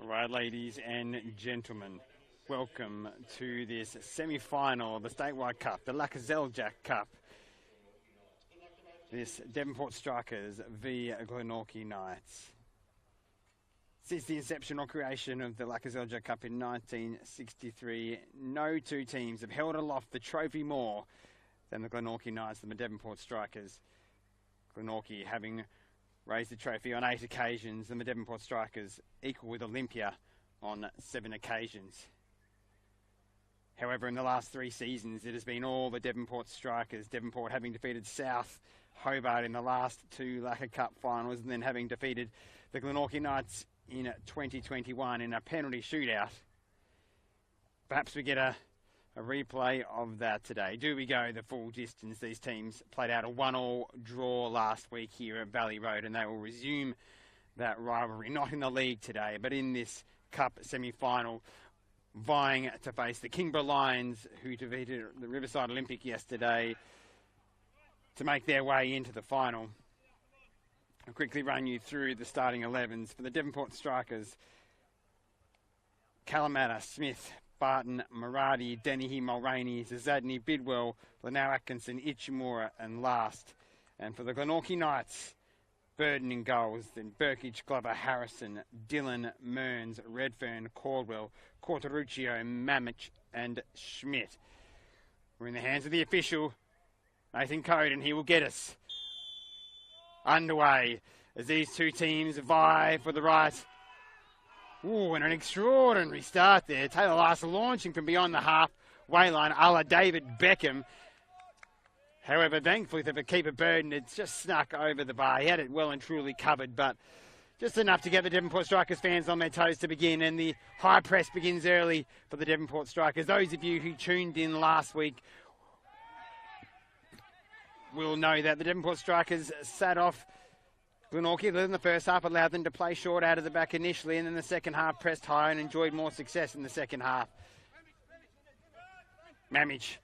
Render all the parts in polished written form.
All right, ladies and gentlemen, welcome to this semi-final of the Statewide Cup, the Lakoseljac Cup. This Devonport Strikers v Glenorchy Knights. Since the inception or creation of the Lakoseljac Cup in 1963, no two teams have held aloft the trophy more than the Glenorchy Knights and the Devonport Strikers. Glenorchy having raised the trophy on 8 occasions, and the Devonport Strikers equal with Olympia on 7 occasions. However, in the last 3 seasons, it has been all the Devonport Strikers, Devonport having defeated South Hobart in the last 2 Laka Cup finals, and then having defeated the Glenorchy Knights in 2021 in a penalty shootout. Perhaps we get a replay of that today. Do we go the full distance? These teams played out a 1-1 draw last week here at Valley Road, and they will resume that rivalry, not in the league today, but in this Cup semi-final, vying to face the Kingborough Lions, who defeated the Riverside Olympic yesterday to make their way into the final. I'll quickly run you through the starting 11s. For the Devonport Strikers, Kalamata, Smith, Barton, Maradi, Dennehy, Mulraney, Zazadny, Bidwell, Lanau Atkinson, Ichimura, and last. And for the Glenorchy Knights, Burden in goals, then Burkage, Glover, Harrison, Dillon, Mearns, Redfern, Caldwell, Corteruccio, Mamich, and Schmidt. We're in the hands of the official, Nathan Code, and he will get us underway as these two teams vie for the right. Ooh, and an extraordinary start there. Taylor Last launching from beyond the halfway line, a la David Beckham. However, thankfully for the keeper Burden, it's just snuck over the bar. He had it well and truly covered, but just enough to get the Devonport Strikers fans on their toes to begin. And the high press begins early for the Devonport Strikers. Those of you who tuned in last week will know that the Devonport Strikers sat off Glenorchy in the first half, allowed them to play short out of the back initially, and then the second half pressed high and enjoyed more success in the second half. Mamich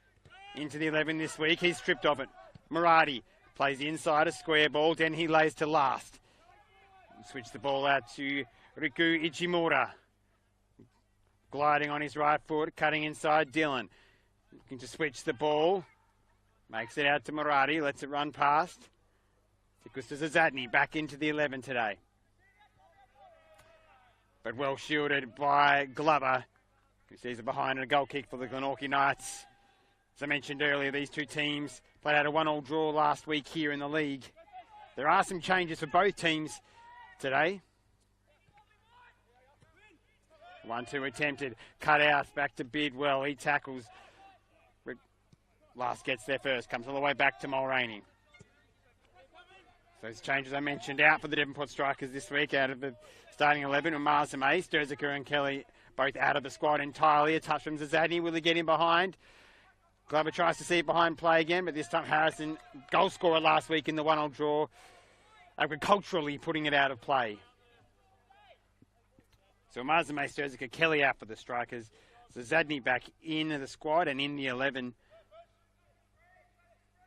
into the 11 this week. He's stripped of it. Maradi plays the inside, a square ball. Then he lays to Last. Switch the ball out to Riku Ichimura. Gliding on his right foot, cutting inside Dillon. Looking to switch the ball. Makes it out to Maradi, lets it run past. Because Zazadny back into the 11 today. But well shielded by Glover, who sees it behind, and a goal kick for the Glenorchy Knights. As I mentioned earlier, these two teams played out a 1-1 draw last week here in the league. There are some changes for both teams today. 1-2 attempted, cut out, back to Bidwell. He tackles. Last gets there first, comes all the way back to Mulraney. Those changes I mentioned out for the Devonport Strikers this week out of the starting 11 with Marzame, Sturziker and Kelly both out of the squad entirely. A touch from Zazadny. Will he get in behind? Glover tries to see it behind play again, but this time Harrison, goal scorer last week in the 1-1 draw, agriculturally putting it out of play. So Marzame, Sturziker, Kelly out for the Strikers. Zazadny back in the squad and in the 11.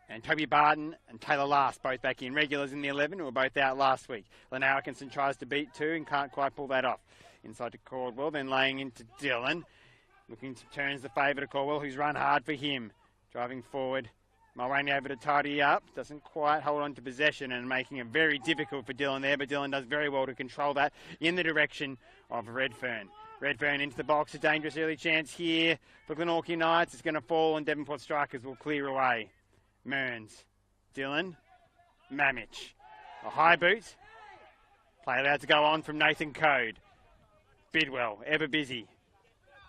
And Toby Barton and Taylor Last both back in. Regulars in the 11 who were both out last week. Lanau Atkinson tries to beat 2 and can't quite pull that off. Inside to Caldwell, then laying into Dillon. Looking to turns the favour to Caldwell, who's run hard for him. Driving forward. Mulraney over to tidy up. Doesn't quite hold on to possession and making it very difficult for Dillon there. But Dillon does very well to control that in the direction of Redfern. Redfern into the box, a dangerous early chance here for Glenorchy Knights. It's going to fall and Devonport Strikers will clear away. Mearns, Dylan, Mamich. A high boot. Play allowed to go on from Nathan Code. Bidwell, ever busy.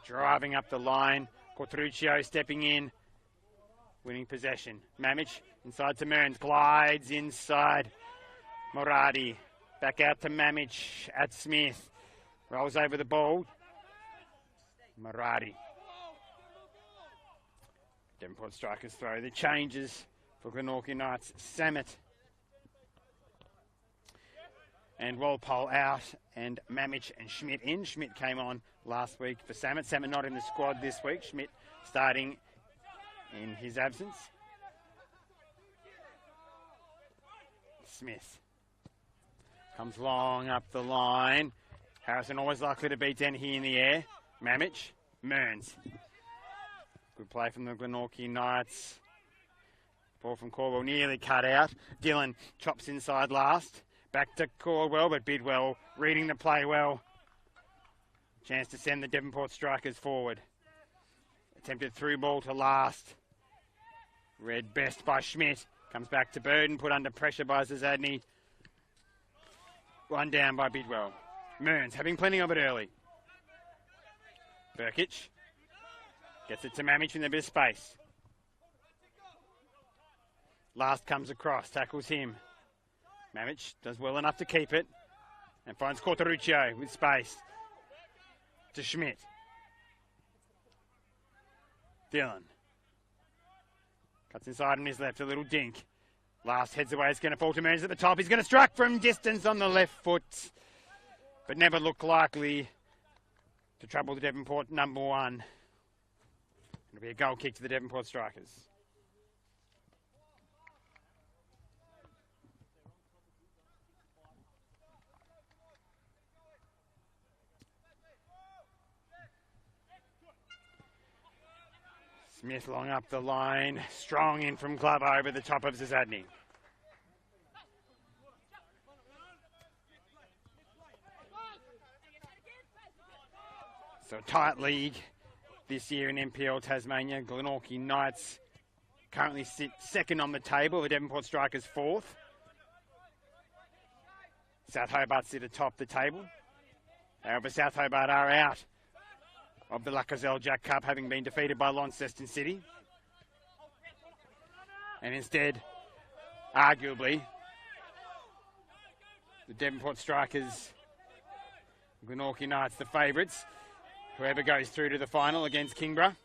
Driving up the line. Cortruccio stepping in. Winning possession. Mamich inside to Mearns. Glides inside. Moradi. Back out to Mamich at Smith. Rolls over the ball. Moradi. Devonport Strikers throw. The changes for Glenorchy Knights. Samet. And Walpole out, and Mamich and Schmidt in. Schmidt came on last week for Samet. Samet not in the squad this week. Schmidt starting in his absence. Smith comes long up the line. Harrison always likely to beat Dennehy in the air. Mamich, Mearns. Good play from the Glenorchy Knights. Ball from Caldwell nearly cut out. Dylan chops inside last. Back to Caldwell, but Bidwell reading the play well. Chance to send the Devonport Strikers forward. Attempted through ball to last. Read best by Schmidt. Comes back to Burden, put under pressure by Zazadny. One down by Bidwell. Mearns having plenty of it early. Burkic gets it to Mamich in a bit of space. Last comes across, tackles him. Mamich does well enough to keep it and finds Cortruccio with space to Schmidt. Dylan cuts inside on his left, a little dink. Last heads away, it's going to fall to Mearns at the top. He's going to strike from distance on the left foot, but never look likely to trouble the Devonport number one. It'll be a goal kick to the Devonport Strikers. Smith long up the line, strong in from club over the top of Zazadny. So tight league this year in NPL Tasmania. Glenorchy Knights currently sit second on the table, the Devonport Strikers fourth. South Hobart sit atop the table. However, South Hobart are out of the Lakoseljac Cup, having been defeated by Launceston City. And instead, arguably, the Devonport Strikers, Glenorchy Knights, the favourites. Whoever goes through to the final against Kingborough.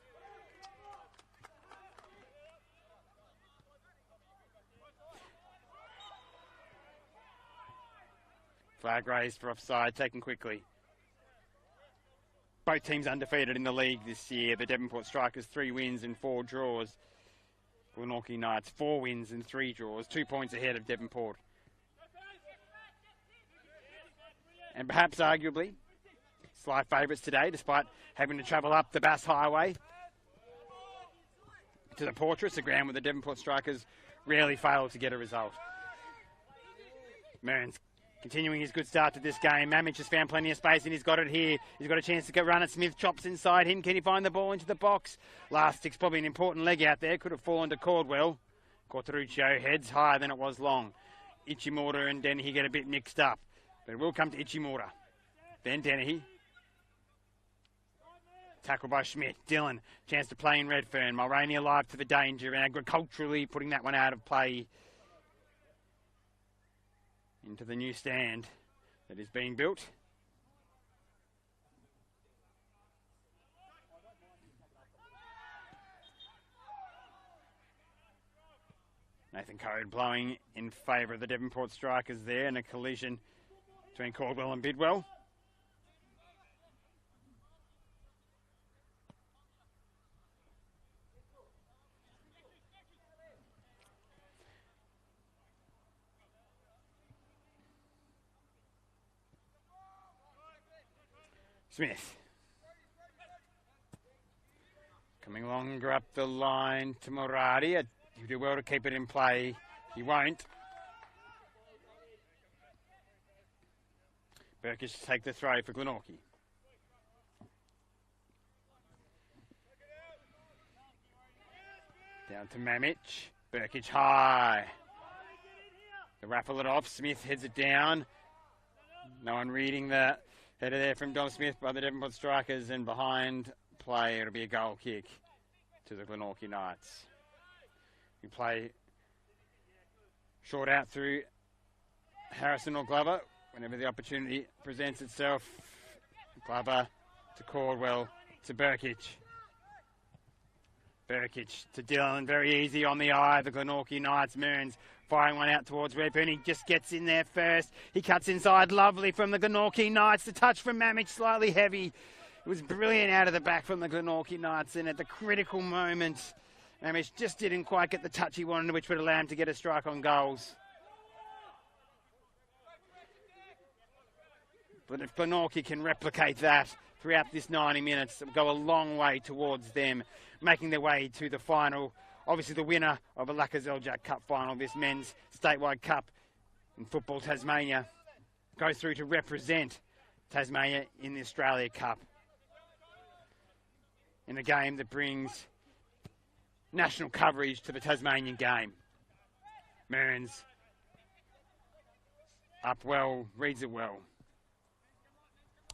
Flag raised for offside, taken quickly. Both teams undefeated in the league this year. The Devonport Strikers 3 wins and 4 draws. Glenorchy Knights 4 wins and 3 draws, 2 points ahead of Devonport. And perhaps arguably slight favourites today, despite having to travel up the Bass Highway to the Portress, a ground where the Devonport Strikers rarely fail to get a result. Mearns continuing his good start to this game. Mamich has found plenty of space and he's got it here. He's got a chance to get run at Smith, chops inside him. Can he find the ball into the box? Last stick's probably an important leg out there. Could have fallen to Caldwell. Cortruccio heads higher than it was long. Ichimura and Dennehy get a bit mixed up. But it will come to Ichimura. Then Dennehy. Tackle by Schmidt. Dylan, chance to play in Redfern. Mulroney alive to the danger and agriculturally putting that one out of play into the new stand that is being built. Nathan Code blowing in favour of the Devonport Strikers there, and a collision between Caldwell and Bidwell. Smith. Coming longer up the line to Moradi. He'll do well to keep it in play. He won't. Burkish to take the throw for Glenorchy. Down to Mamic. Burkic high. They raffle it off. Smith heads it down. No one reading the header there from Dom Smith by the Devonport Strikers, and behind play it'll be a goal kick to the Glenorchy Knights. We play short out through Harrison or Glover whenever the opportunity presents itself. Glover to Caldwell to Burkic. Burkic to Dillon, very easy on the eye. The Glenorchy Knights. Mearns firing one out towards Redburn. He just gets in there first. He cuts inside, lovely from the Glenorchy Knights. The touch from Mamic, slightly heavy. It was brilliant out of the back from the Glenorchy Knights, and at the critical moment, Mamic just didn't quite get the touch he wanted, which would allow him to get a strike on goals. But if Glenorchy can replicate that throughout this 90 minutes, it'll go a long way towards them making their way to the final. Obviously the winner of a Lakoseljac Cup final, this men's statewide cup in football Tasmania, goes through to represent Tasmania in the Australia Cup, in a game that brings national coverage to the Tasmanian game. Mearns up well, reads it well.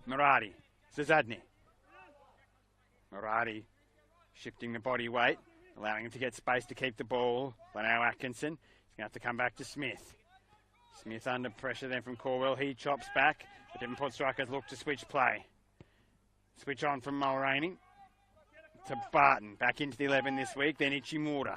Marati, Zazadny. Marati shifting the body weight, allowing him to get space to keep the ball. Leno Atkinson, he's going to have to come back to Smith. Smith under pressure then from Corwell. He chops back. The Devonport Strikers look to switch play. Switch on from Mulroney to Barton. Back into the 11 this week. Then Ichimura.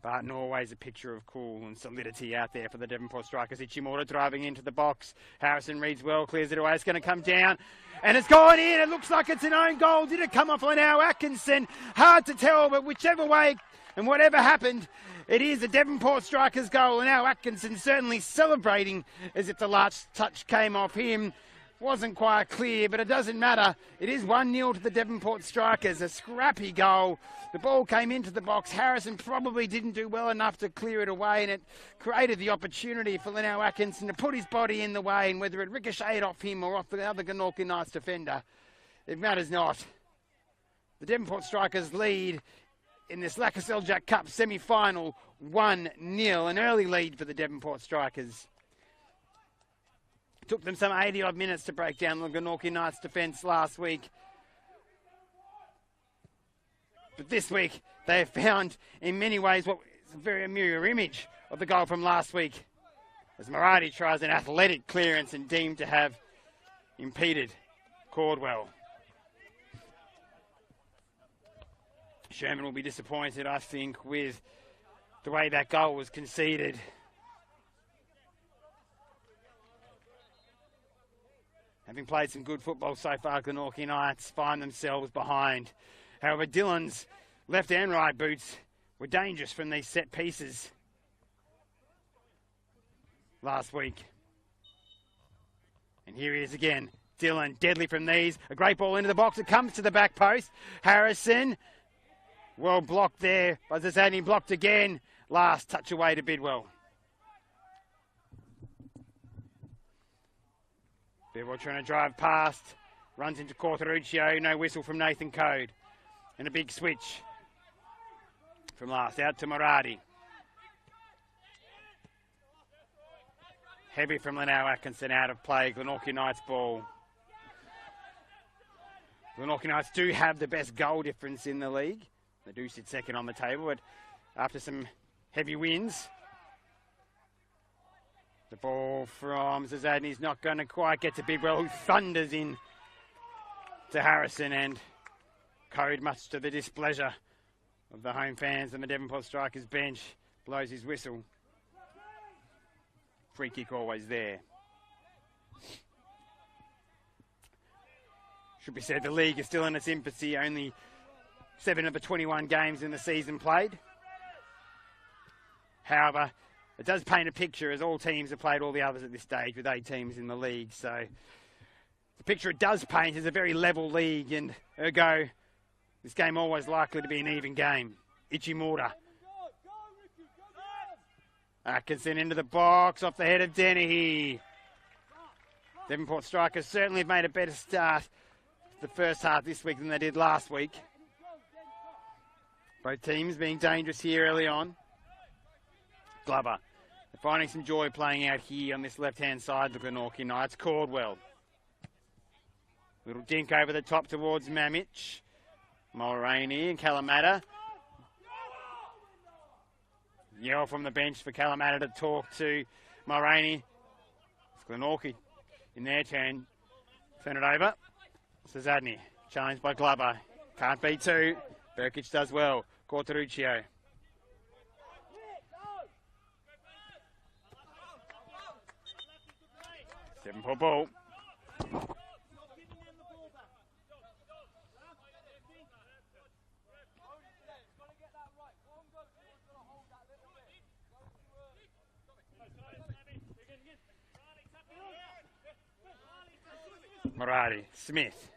Barton always a picture of cool and solidity out there for the Devonport Strikers. Ichimura driving into the box. Harrison reads well, clears it away. It's going to come down. And it's gone in. It looks like it's an own goal. Did it come off Leno Atkinson? Hard to tell, but whichever way and whatever happened, it is a Devonport Strikers goal. And now Atkinson certainly celebrating as if the last touch came off him. Wasn't quite clear, but it doesn't matter. It is 1-0 to the Devonport Strikers. A scrappy goal. The ball came into the box. Harrison probably didn't do well enough to clear it away, and it created the opportunity for Leno Atkinson to put his body in the way, and whether it ricocheted off him or off the other Glenorchy Knights defender, it matters not. The Devonport Strikers lead in this Lakoseljac Cup semi-final 1-0, an early lead for the Devonport Strikers. It took them some 80-odd minutes to break down the Glenorchy Knights defence last week. But this week, they have found, in many ways, what is a very mirror image of the goal from last week, as Marati tries an athletic clearance and deemed to have impeded Caldwell. Sherman will be disappointed, I think, with the way that goal was conceded. Having played some good football so far, Glenorchy Knights find themselves behind. However, Dillon's left and right boots were dangerous from these set pieces last week. And here he is again. Dillon, deadly from these. A great ball into the box. It comes to the back post. Harrison, well blocked there. By Zazani, blocked again. Last touch away to Bidwell. Bidwell trying to drive past. Runs into Corteruccio. No whistle from Nathan Code. And a big switch from last. Out to Marati. Heavy from Leno Atkinson, out of play. Glenorchy Knights ball. Glenorchy Knights do have the best goal difference in the league. They do sit second on the table, but after some heavy wins, the ball from Zazadny's not going to quite get to Bidwell, who thunders in to Harrison, and Code, much to the displeasure of the home fans and the Devonport Strikers bench, blows his whistle. Free kick always there. Should be said, the league is still in its infancy, only 7 of the 21 games in the season played. However, it does paint a picture, as all teams have played all the others at this stage, with 8 teams in the league. So the picture it does paint is a very level league, and ergo, this game always likely to be an even game. Ichimura. Atkinson into the box, off the head of Dennehy. Devonport Strikers certainly have made a better start to the first half this week than they did last week. Both teams being dangerous here early on. Glover finding some joy playing out here on this left-hand side of the Glenorchy Knights. Caldwell. Little dink over the top towards Mamich. Mulroney and Kalamata. Yell from the bench for Kalamata to talk to Mulroney. It's Glenorchy in their turn. Turn it over. Zadney. Challenged by Glover. Can't be two. Burkic does well. Corteruccio. Devonport ball. Morati. Smith.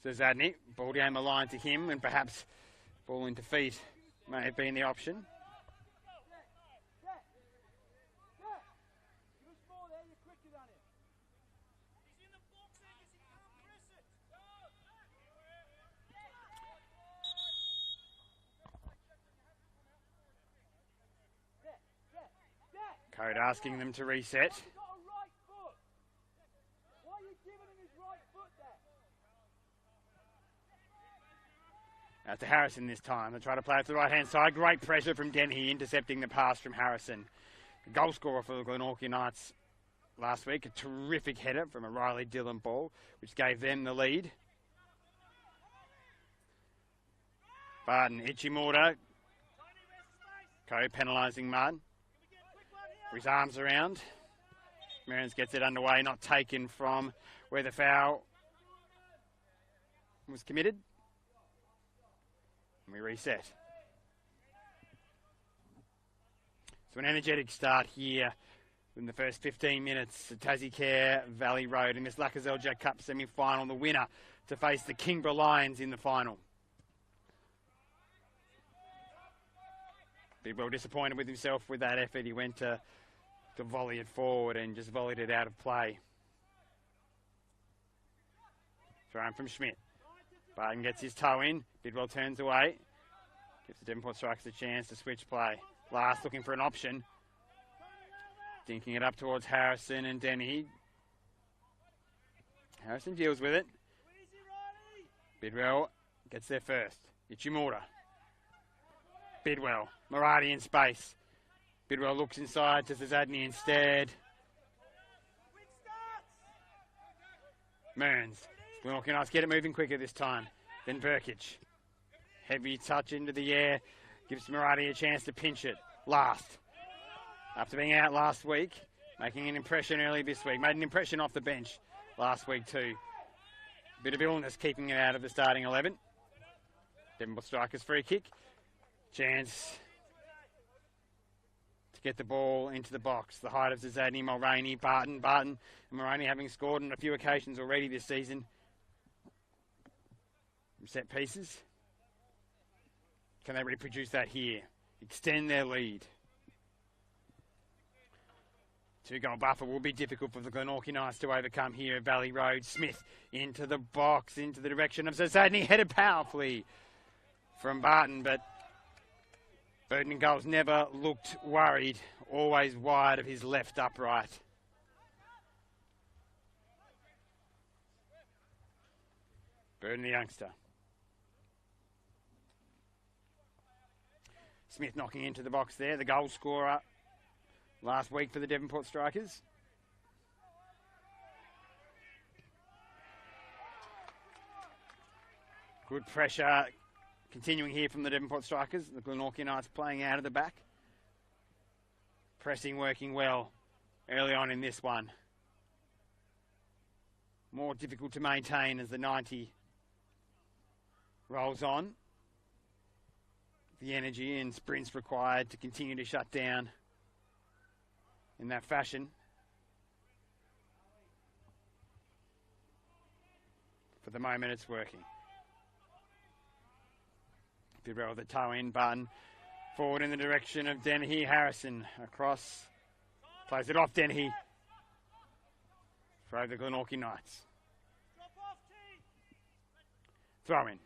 Zadney. Ball down the line to him, and perhaps ball into feet may have been the option. Code asking them to reset. Out to Harrison this time. They try to play it to the right-hand side. Great pressure from Dennehy, intercepting the pass from Harrison. The goal scorer for the Glenorchy Knights last week. A terrific header from a Riley Dillon ball, which gave them the lead. Barton, Ichimura. Co-penalising Martin. His arms around. Mearns gets it underway, not taken from where the foul was committed. And we reset. So an energetic start here in the first 15 minutes at Tassie Care Valley Road in this Lakoseljac Cup semi-final. The winner to face the Kingborough Lions in the final. Bidwell disappointed with himself with that effort. He went to volley it forward and just volleyed it out of play. Thrown from Schmidt. Barton gets his toe in. Bidwell turns away. Gives the Devonport Strikers a chance to switch play. Last looking for an option. Dinking it up towards Harrison and Denny. Harrison deals with it. Bidwell gets there first. Ichimura. Bidwell. Morati in space. Bidwell looks inside to Zadney instead. Mearns. Glenorchy Knights get it moving quicker this time. Then Burkic. Heavy touch into the air. Gives Morati a chance to pinch it. Last. After being out last week, making an impression early this week. Made an impression off the bench last week too. Bit of illness keeping it out of the starting 11. Devonport Strikers free kick. Chance to get the ball into the box. The height of Zadney, Mulroney, Barton, and Mulroney having scored on a few occasions already this season. Set pieces. Can they reproduce that here? Extend their lead. 2-goal buffer will be difficult for the Glenorchy Knights to overcome here at Valley Road. Smith into the box, into the direction of Zadney, headed powerfully from Barton, but Burton and Goals never looked worried, always wide of his left upright. Burton the youngster. Smith knocking into the box there, the goal scorer last week for the Devonport Strikers. Good pressure continuing here from the Devonport Strikers. The Glenorchy Knights playing out of the back. Pressing working well early on in this one. More difficult to maintain as the 90 rolls on. The energy and sprints required to continue to shut down in that fashion. For the moment, it's working. Bidwell with the toe in, Barton forward in the direction of Dennehy. Harrison across, plays it off Dennehy. Throw the Glenorchy Knights. Throw in.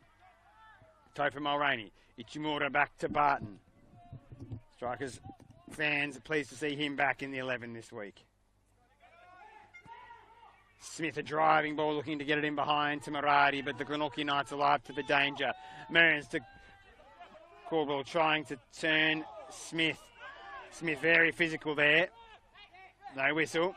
Toe for Mulroney. Ichimura back to Barton. Strikers fans are pleased to see him back in the 11 this week. Smith, a driving ball, looking to get it in behind to Maradi, but the Glenorchy Knights alive to the danger. Mearns to Corbell, trying to turn Smith. Smith very physical there. No whistle.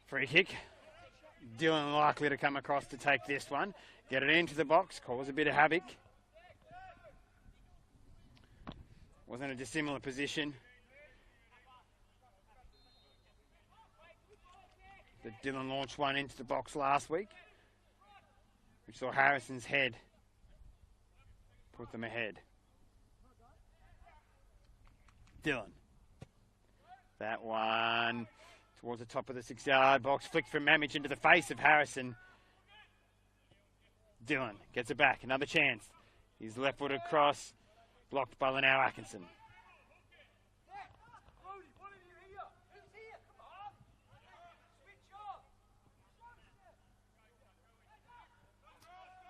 Free kick. Dylan likely to come across to take this one. Get it into the box, cause a bit of havoc. Wasn't a dissimilar position. That Dylan launched one into the box last week. We saw Harrison's head put them ahead. Dylan. That one towards the top of the 6-yard box. Flicked from Mamich into the face of Harrison. Dylan gets it back. Another chance. He's left-footed cross. Blocked by Lanau Atkinson.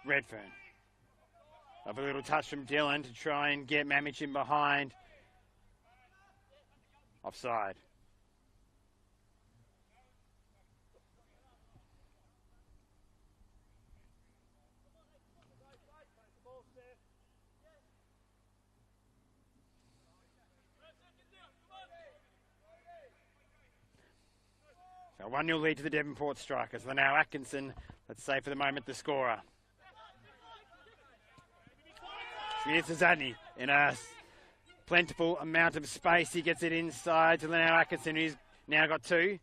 Redfern. Up a little touch from Dylan to try and get Mamich in behind. Offside. So 1-0 lead to the Devonport Strikers. Lanau Atkinson, let's say for the moment, the scorer. Smith Zadney in a plentiful amount of space. He gets it inside to Lanau Atkinson, who's now got two.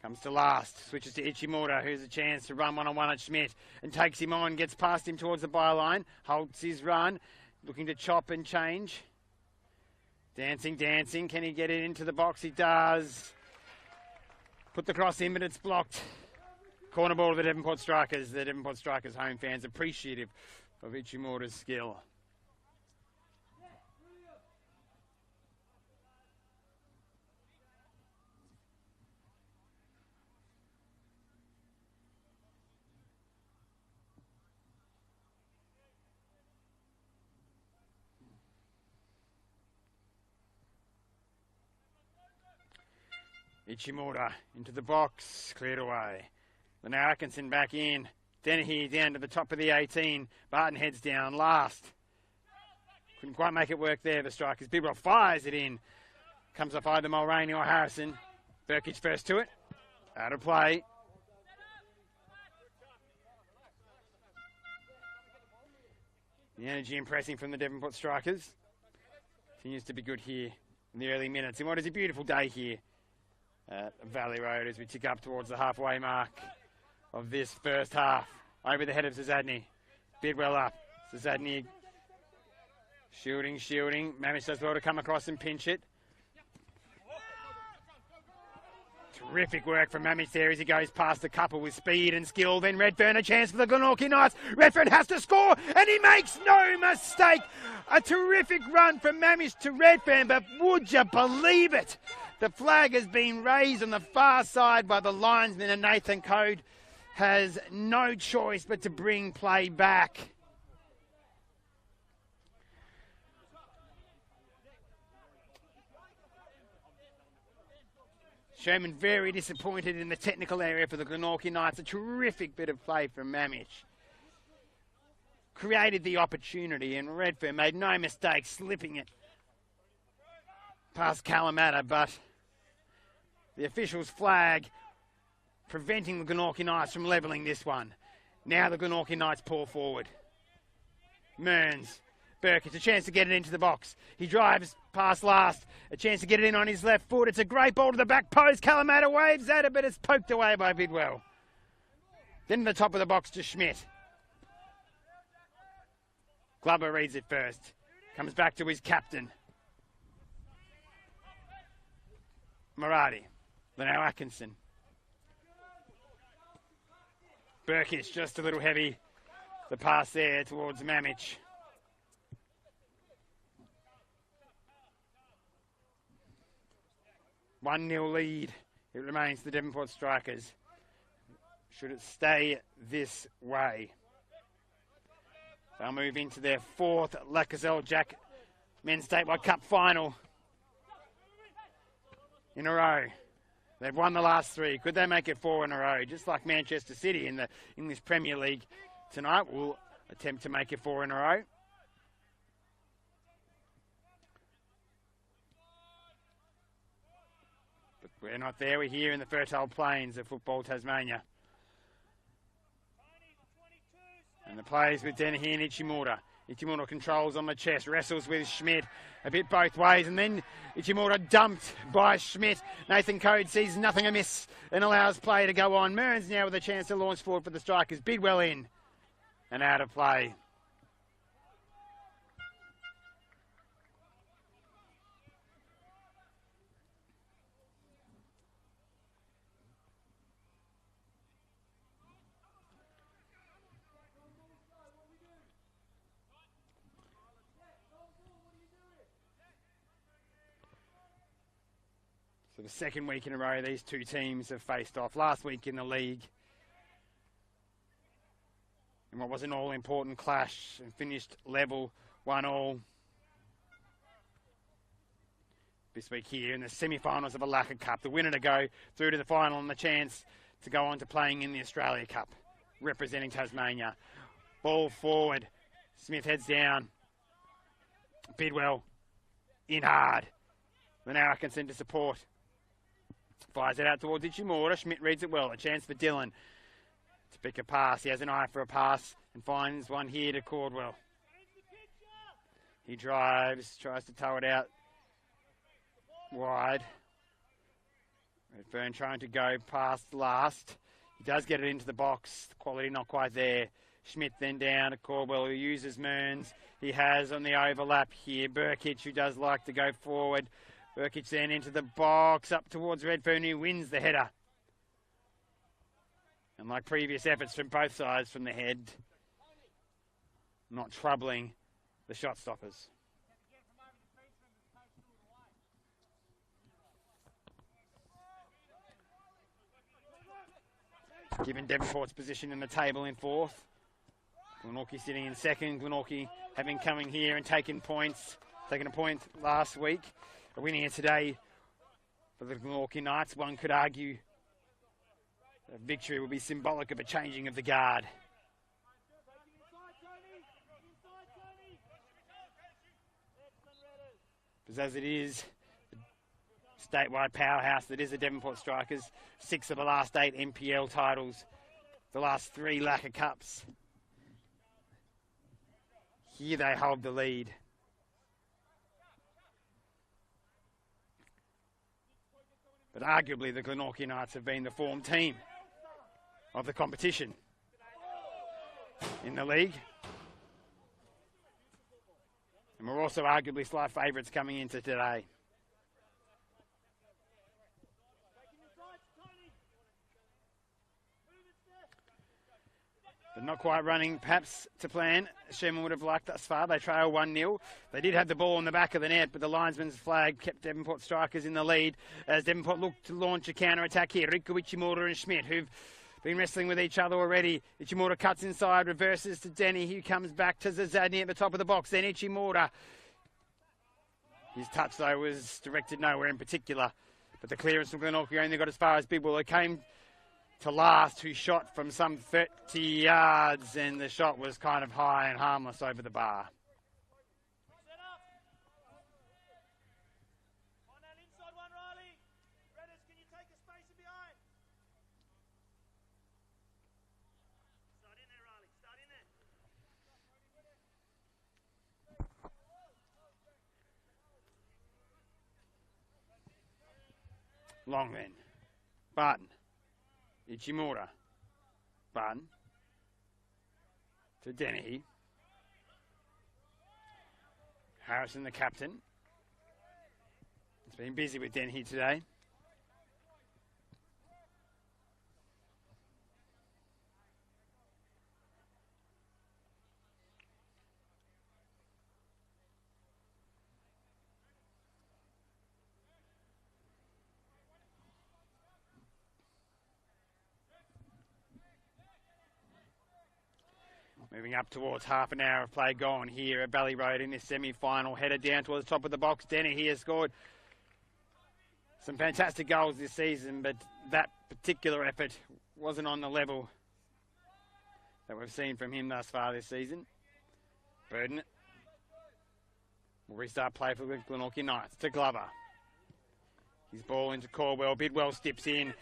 Comes to last. Switches to Ichimura, who's a chance to run one-on-one at Schmidt and takes him on. Gets past him towards the byline. Holds his run. Looking to chop and change. Dancing. Can he get it into the box? He does. Put the cross in, but it's blocked. Corner ball of the Devonport Strikers. The Devonport Strikers home fans appreciative of Ichimura's skill. Ichimura into the box, cleared away. Lanau Atkinson back in. Dennehy down to the top of the 18. Barton heads down last. Couldn't quite make it work there, the Strikers. Bidwell fires it in. Comes off either Mulroney or Harrison. Burkitt first to it. Out of play. The energy impressing from the Devonport Strikers. Continues to be good here in the early minutes. And what is a beautiful day here at Valley Road as we tick up towards the halfway mark of this first half. Over the head of Zadney. Bidwell up. Zadney shielding. Mamich does well to come across and pinch it. Terrific work from Mamich there as he goes past a couple with speed and skill. Then Redfern, a chance for the Glenorchy Knights. Redfern has to score, and he makes no mistake. A terrific run from Mamich to Redfern, but would you believe it? The flag has been raised on the far side by the linesman, and Nathan Code has no choice but to bring play back. Sherman very disappointed in the technical area for the Glenorchy Knights. A terrific bit of play from Mamich. Created the opportunity, and Redfern made no mistake slipping it past Kalamata, but the official's flag preventing the Glenorchy Knights from levelling this one. Now the Glenorchy Knights pour forward. Mearns. Burkitt, a chance to get it into the box. He drives past last. A chance to get it in on his left foot. It's a great ball to the back post. Kalamata waves at it, but it's poked away by Bidwell. Then to the top of the box to Schmidt. Glover reads it first. Comes back to his captain. Maradi. Lanau Atkinson. Burkitt just a little heavy. The pass there towards Mamich. 1-0 lead. It remains the Devonport Strikers. Should it stay this way? They'll move into their fourth Lakoseljac Men's Statewide Cup final in a row. They've won the last 3. Could they make it 4 in a row? Just like Manchester City in this Premier League tonight, will attempt to make it 4 in a row. But we're not there. We're here in the fertile plains of football Tasmania. And the plays with Dennehy and Ichimura. Ichimura controls on the chest, wrestles with Schmidt a bit both ways, and then Ichimura dumped by Schmidt. Nathan Code sees nothing amiss and allows play to go on. Mearns now with a chance to launch forward for the Strikers. Bidwell in and out of play. For the second week in a row, these two teams have faced off. Last week in the league, in what was an all-important clash, and finished level 1-1. This week here in the semi-finals of a Laka Cup, the winner to go through to the final and the chance to go on to playing in the Australia Cup, representing Tasmania. Ball forward, Smith heads down. Bidwell in hard. Now Atkinson to support. Fires it out towards Ichimura. Schmidt reads it well. A chance for Dylan to pick a pass. He has an eye for a pass and finds one here to Cordwell. He drives, tries to tow it out wide. Redfern trying to go past last. He does get it into the box. The quality not quite there. Schmidt then down to Cordwell, who uses Mearns. He has on the overlap here Burkic, who does like to go forward. Burkic then into the box, up towards Redfern, who wins the header. And like previous efforts from both sides from the head, not troubling the shot stoppers. Given Devonport's position in the table in fourth. Glenorchy sitting in second. Glenorchy having coming here and taken a point last week. A win here today for the Glenorchy Knights. One could argue a victory will be symbolic of a changing of the guard. Because as it is, the statewide powerhouse that is the Devonport Strikers, 6 of the last 8 NPL titles, the last 3 Laka Cups. Here they hold the lead. But arguably the Glenorchy Knights have been the form team of the competition in the league. And we're also arguably slight favourites coming into today. But not quite running perhaps to plan. Sherman would have liked thus far. They trail 1-0. They did have the ball in the back of the net, but the linesman's flag kept Devonport Strikers in the lead as Devonport looked to launch a counter-attack here. Rico, Ichimura and Schmidt, who've been wrestling with each other already. Ichimura cuts inside, reverses to Denny, who comes back to Zazadny at the top of the box. Then Ichimura. His touch, though, was directed nowhere in particular. But the clearance from Glenorchy only got as far as Bidwell. It came to last, who shot from some 30 yards, and the shot was kind of high and harmless over the bar. Long then. Barton. Ichimura. Barton. To Dennehy. Harrison, the captain. He's been busy with Dennehy today. Moving up towards half an hour of play gone here at Valley Road in this semi-final. Headed down towards the top of the box. Denny has scored some fantastic goals this season, but that particular effort wasn't on the level that we've seen from him thus far this season. Burden will restart play for the Glenorchy Knights to Glover. His ball into Caldwell. Bidwell steps in.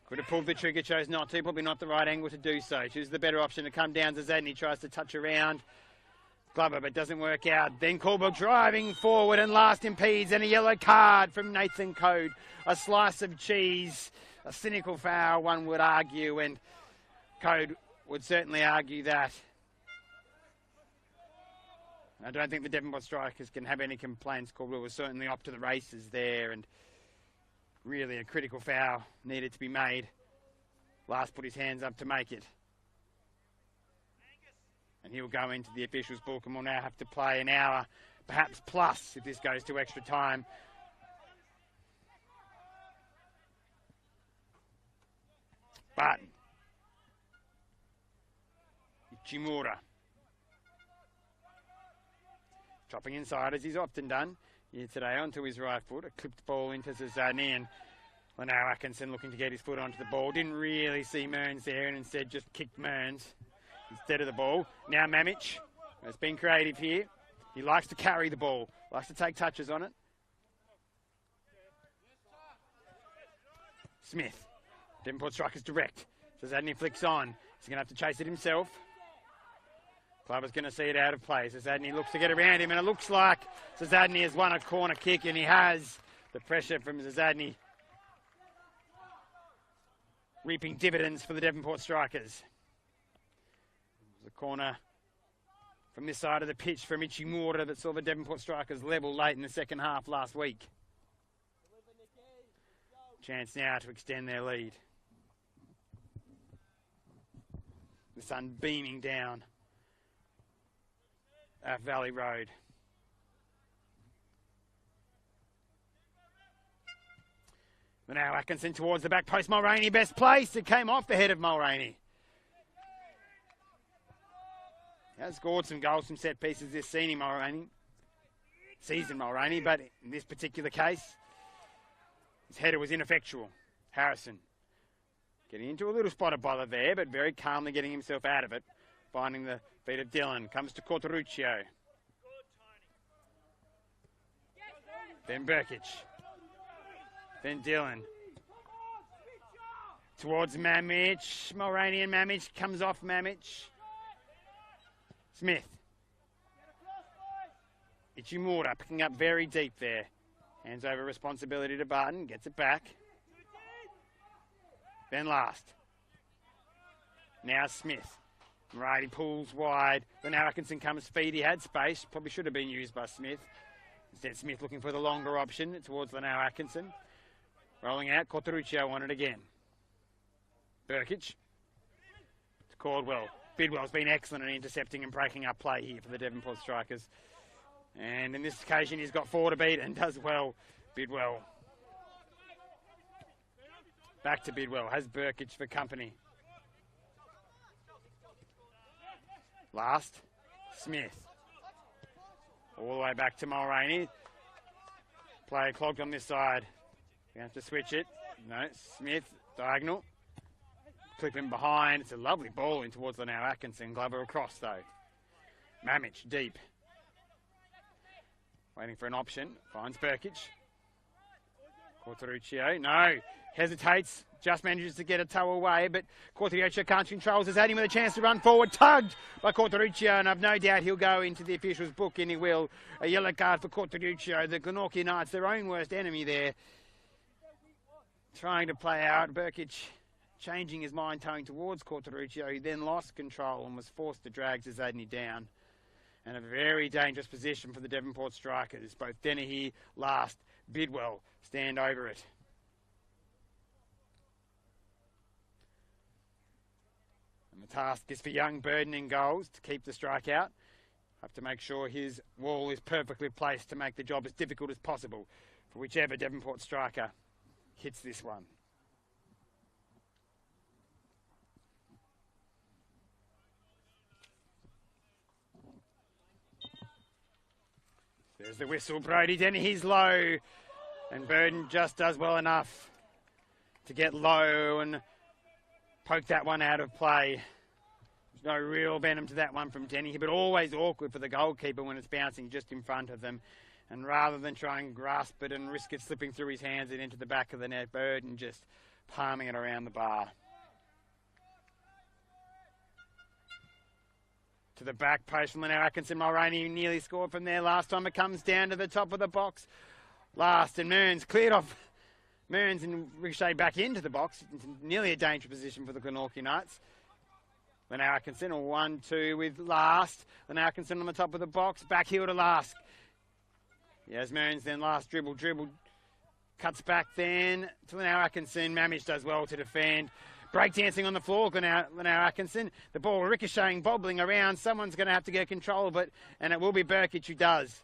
Could have pulled the trigger, chose not to. Probably not the right angle to do so. Chooses the better option to come down to Zadney. Tries to touch around Glover, but doesn't work out. Then Caldwell driving forward and last impedes, and a yellow card from Nathan Code. A slice of cheese. A cynical foul, one would argue, and Code would certainly argue that. I don't think the Devonport strikers can have any complaints. Caldwell was certainly up to the races there, and really a critical foul needed to be made. Last put his hands up to make it. And he'll go into the officials' book, and we'll now have to play an hour, perhaps plus, if this goes to extra time. Barton. Ichimura. Chopping inside as he's often done here today onto his right foot. A clipped ball into Zadney, and Leno Atkinson looking to get his foot onto the ball. Didn't really see Mearns there and instead just kicked Mearns instead of the ball. Now Mamich has been creative here. He likes to carry the ball, likes to take touches on it. Smith. Devonport strikers direct. So Zadney flicks on. He's going to have to chase it himself. Glover's going to see it out of play. So Zadney looks to get around him, and it looks like Zadney has won a corner kick, and he has. The pressure from Zadney reaping dividends for the Devonport strikers. The corner from this side of the pitch from Ichimura that saw the Devonport strikers level late in the second half last week. Chance now to extend their lead. The sun beaming down at Valley Road. Now Atkinson towards the back post. Mulroney best place. It came off the head of Mulroney. He has scored some goals from set pieces this season, Mulroney, but in this particular case, his header was ineffectual. Harrison getting into a little spot of bother there, but very calmly getting himself out of it. Finding the feet of Dillon. Comes to Corteruccio. Then Burkic. Then Dillon. Towards Mamich. Mulroney and Mamich. Comes off Mamich. Smith. Ichimura picking up very deep there. Hands over responsibility to Barton. Gets it back. Then last. Now Smith. Right, he pulls wide. Then Atkinson comes feed. He had space. Probably should have been used by Smith. Instead, Smith looking for the longer option towards Leno Atkinson. Rolling out. Corteruccio on it again. Burkic. To Caldwell. Bidwell's been excellent at intercepting and breaking up play here for the Devonport strikers. And in this occasion, he's got 4 to beat and does well. Bidwell. Back to Bidwell. Has Burkic for company. Last, Smith. All the way back to Mulroney. Player clogged on this side. We have to switch it. No, Smith, diagonal. Clip him behind. It's a lovely ball in towards Leno Atkinson. Glover across though. Mamich deep. Waiting for an option. Finds Burkic. Corteruccio. No. Hesitates. Just manages to get a toe away, but Corteruccio can't control. Zadney with a chance to run forward. Tugged by Corteruccio, and I've no doubt he'll go into the official's book, and he will. A yellow card for Corteruccio. The Glenorchy Knights, their own worst enemy there. Trying to play out. Burkic changing his mind, towing towards Corteruccio. He then lost control and was forced to drag Zadney down. And a very dangerous position for the Devonport strikers. Both Dennehy, last, Bidwell stand over it. And the task is for young Burden in goals to keep the strike out. Have to make sure his wall is perfectly placed to make the job as difficult as possible for whichever Devonport striker hits this one. There's the whistle. Brodie Dennehy's low. And Burden just does well enough to get low and poke that one out of play. There's no real venom to that one from Dennehy, but always awkward for the goalkeeper when it's bouncing just in front of them. And rather than try and grasp it and risk it slipping through his hands and into the back of the net, Burden just palming it around the bar. To the back post from Leno Atkinson. Mulroney nearly scored from there last time. It comes down to the top of the box. Last, and Mearns cleared off. Mearns and ricocheted back into the box. It's nearly a dangerous position for the Glenorchy Knights. Leno Atkinson, a 1-2 with Last. Leno Atkinson on the top of the box. Back heel to Last. Yes, Mearns then Last dribble. Cuts back then to Leno Atkinson. Mamich does well to defend. Breakdancing on the floor, Leno Atkinson. The ball ricocheting, bobbling around. Someone's going to have to get control of it, and it will be Burkic who does.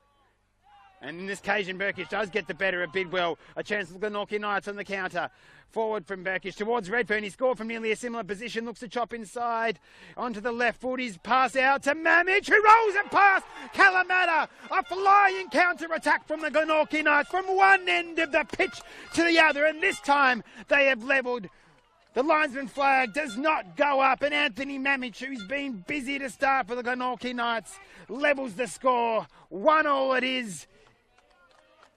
And in this occasion, Burkic does get the better of Bidwell. A chance for the Glenorchy Knights on the counter. Forward from Burkic towards Redfern. He scored from nearly a similar position. Looks to chop inside. Onto the left foot. He's pass out to Mamich, who rolls it past Kalamata. A flying counter-attack from the Glenorchy Knights from one end of the pitch to the other. And this time, they have levelled. The linesman flag does not go up, and Anthony Mamich, who's been busy to start for the Glenorchy Knights, levels the score. 1-1 it is,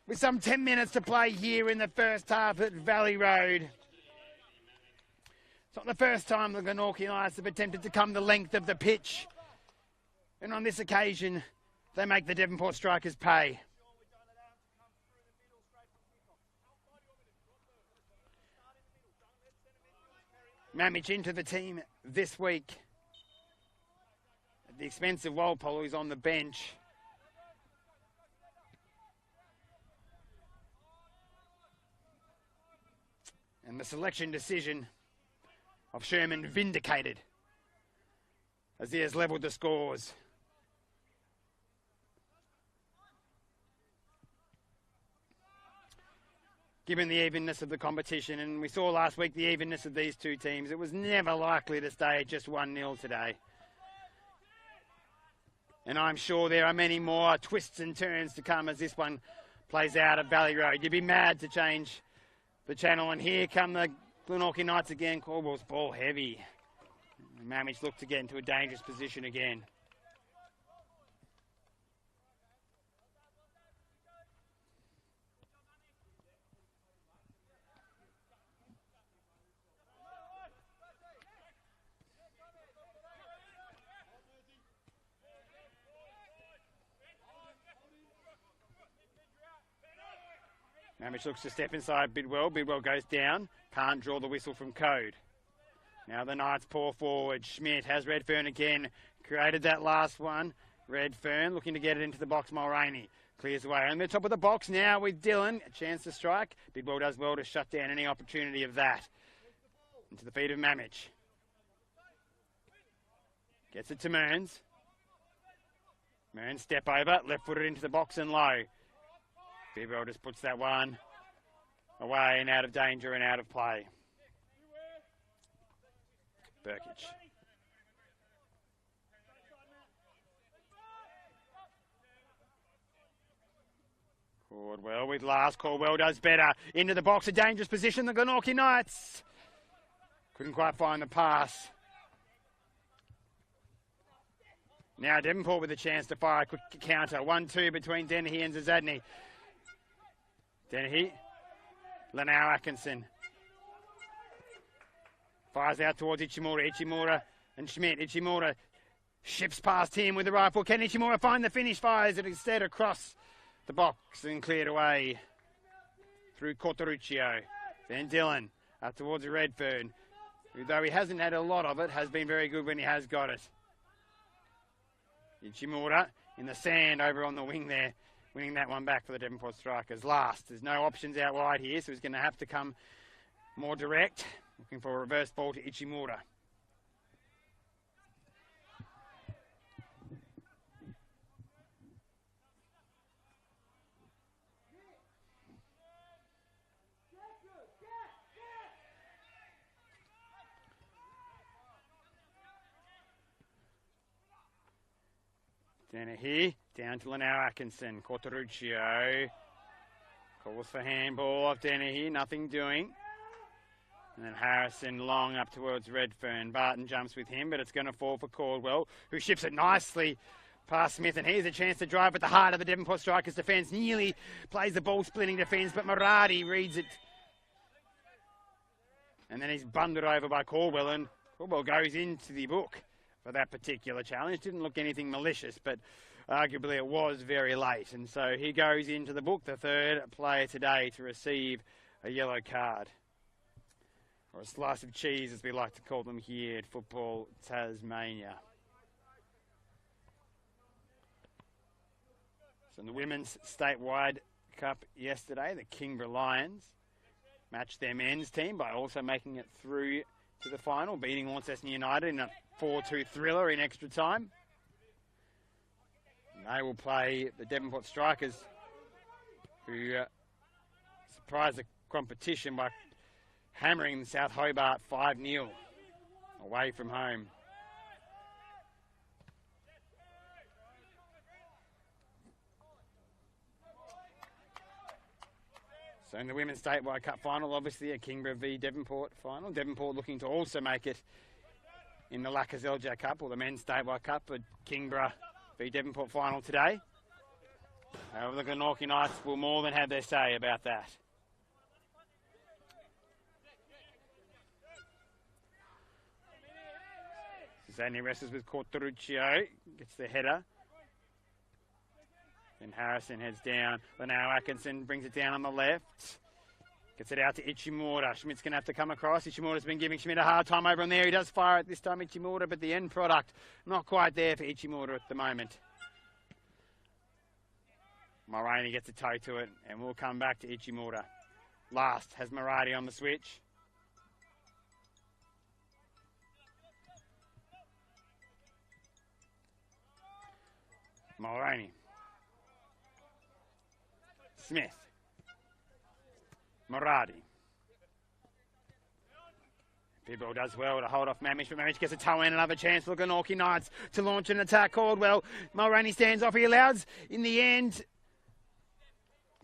with some 10 minutes to play here in the first half at Valley Road. It's not the first time the Glenorchy Knights have attempted to come the length of the pitch, and on this occasion, they make the Devonport Strikers pay. Mamich into the team this week at the expense of Walpole, who's on the bench. And the selection decision of Sherman vindicated as he has levelled the scores. Given the evenness of the competition, and we saw last week the evenness of these two teams, it was never likely to stay at just 1-0 today. And I'm sure there are many more twists and turns to come as this one plays out at Valley Road. You'd be mad to change the channel, and here come the Glenorchy Knights again. Caldwell's ball heavy. Mamich looked to get into a dangerous position again. Mamich looks to step inside Bidwell. Bidwell goes down. Can't draw the whistle from Code. Now the Knights pour forward. Schmidt has Redfern again. Created that last one. Redfern looking to get it into the box. Mulroney clears away. On the top of the box now with Dillon. A chance to strike. Bidwell does well to shut down any opportunity of that. Into the feet of Mamich. Gets it to Mearns. Mearns step over. Left footed into the box and low. Bidwell just puts that one away and out of danger and out of play. Burkic. Caldwell with Last. Caldwell does better. Into the box, a dangerous position. The Glenorchy Knights couldn't quite find the pass. Now Devonport with a chance to fire a quick counter. 1-2 between Dennehy and Zazadny. Dennehy, Leno Atkinson. Fires out towards Ichimura. Ichimura and Schmidt. Ichimura ships past him with the rifle. Can Ichimura find the finish? Fires it instead across the box and cleared away through Cortoruccio. Then Dillon up towards Redfern, who, though he hasn't had a lot of it, has been very good when he has got it. Ichimura in the sand over on the wing there, winning that one back for the Devonport Strikers. Last, there's no options out wide here, so he's going to have to come more direct. Looking for a reverse ball to Ichimura. Dennehy down to Lanao Atkinson. Corteruccio calls for handball off Dennehy, nothing doing. And then Harrison long up towards Redfern. Barton jumps with him, but it's going to fall for Caldwell, who shifts it nicely past Smith. And here's a chance to drive at the heart of the Devonport Strikers' defence. Nearly plays the ball-splitting defence, but Maradi reads it. And then he's bundled over by Caldwell, and Caldwell goes into the book for that particular challenge. Didn't look anything malicious, but arguably it was very late. And so he goes into the book, the third player today to receive a yellow card. Or a slice of cheese, as we like to call them here at Football Tasmania. So in the Women's Statewide Cup yesterday, the Kingborough Lions matched their men's team by also making it through to the final, beating Launceston United in a 4-2 thriller in extra time. And they will play the Devonport Strikers, who surprised the competition by hammering South Hobart 5-0 away from home. So in the Women's Statewide Cup final, obviously a Kingborough v Devonport final. Devonport looking to also make it in the Lakoseljac Cup or the Men's Statewide Cup, but Kingborough v Devonport final today. However, the Glenorchy Knights will more than have their say about that. Zanny wrestles with Corteruccio, gets the header. Then Harrison heads down. Lanao Atkinson brings it down on the left. Gets it out to Ichimura. Schmidt's going to have to come across. Ichimura's been giving Schmidt a hard time over on there. He does fire it this time, Ichimura, but the end product not quite there for Ichimura at the moment. Mulroney gets a toe to it, and we'll come back to Ichimura. Last has Maradi on the switch. Mulroney. Smith. Maradi. Bibble does well to hold off Mamish, but Mamish gets a toe in. Another chance for the Glenorchy Knights to launch an attack. Caldwell. Mulroney stands off. He allows, in the end,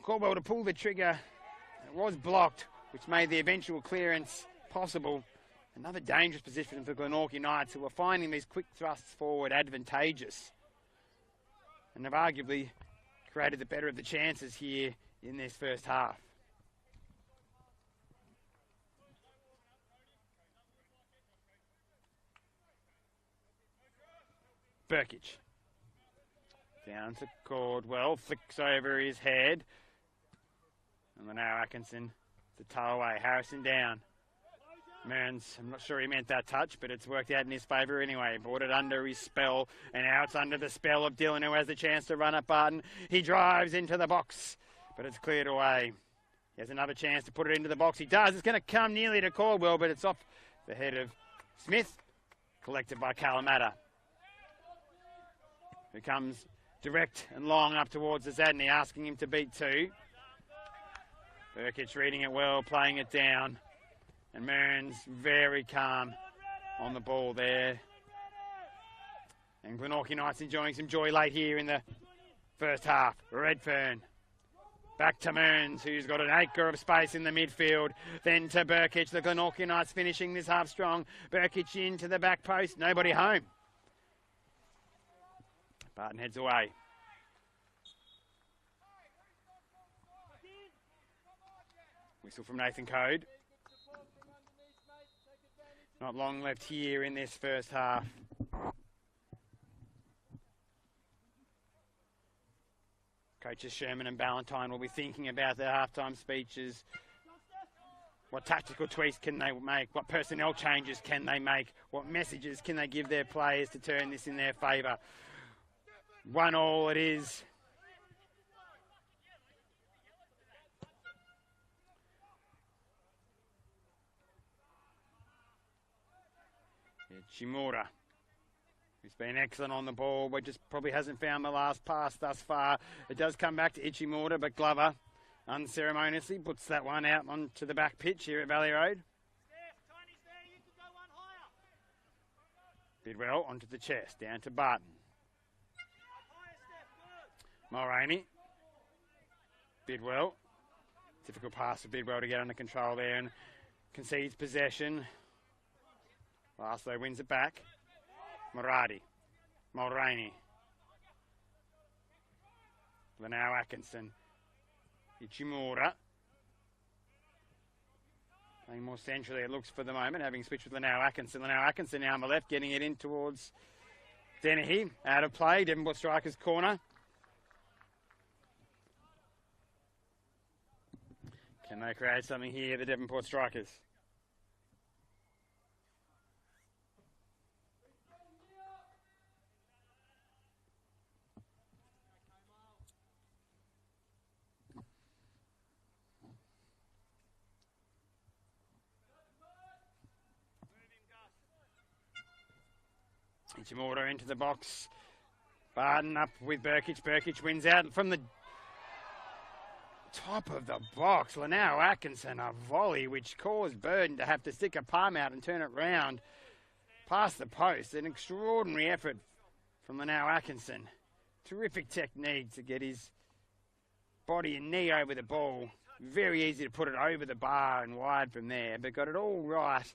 Caldwell to pull the trigger. It was blocked, which made the eventual clearance possible. Another dangerous position for the Glenorchy Knights, who are finding these quick thrusts forward advantageous, and have arguably created the better of the chances here in this first half. Burkich. Down to Caldwell, flicks over his head. And then now Atkinson to tow away. Harrison down. Mearns, I'm not sure he meant that touch, but it's worked out in his favour anyway. Brought it under his spell, and now it's under the spell of Dylan, who has the chance to run at Barton. He drives into the box, but it's cleared away. He has another chance to put it into the box. He does. It's going to come nearly to Caldwell, but it's off the head of Smith, collected by Kalamata, who comes direct and long up towards the Zadney, asking him to beat two. Burkich reading it well, playing it down. And Mearns very calm on the ball there. And Glenorchy Knights enjoying some joy late here in the first half. Redfern. Back to Mearns, who's got an acre of space in the midfield. Then to Burkich. The Glenorchy Knights finishing this half strong. Burkich into the back post. Nobody home. Barton heads away. Whistle from Nathan Code. Not long left here in this first half. Coaches Sherman and Ballantyne will be thinking about their halftime speeches. What tactical tweaks can they make? What personnel changes can they make? What messages can they give their players to turn this in their favour? 1-1 it is. Shimura, who's been excellent on the ball, but just probably hasn't found the last pass thus far. It does come back to Ichimura, but Glover unceremoniously puts that one out onto the back pitch here at Valley Road. Bidwell onto the chest, down to Barton. Mulroney. Bidwell. Difficult pass for Bidwell to get under control there and concedes possession. Laszlo wins it back. Mulroney. Lanao Atkinson. Ichimura. Playing more centrally, it looks for the moment, having switched with Lanao Atkinson. Lanao Atkinson now on the left, getting it in towards Dennehy. Out of play, Devonport Strikers corner. Can they create something here, the Devonport Strikers? Ichimura into the box. Barden up with Burkic. Burkic wins out from the top of the box. Lanao Atkinson, a volley which caused Burden to have to stick a palm out and turn it round past the post. An extraordinary effort from Lanao Atkinson. Terrific technique to get his body and knee over the ball. Very easy to put it over the bar and wide from there, but got it all right.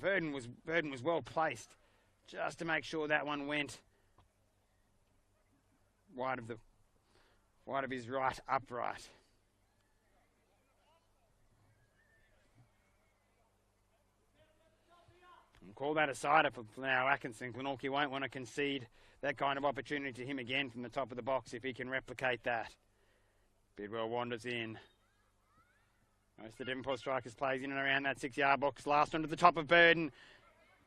Burden was well placed just to make sure that one went wide of his right upright. And call that a sider for now Atkinson. Glenorchy won't want to concede that kind of opportunity to him again from the top of the box if he can replicate that. Bidwell wanders in. Most of the Devonport Strikers plays in and around that 6-yard box. Last onto the top of Burden.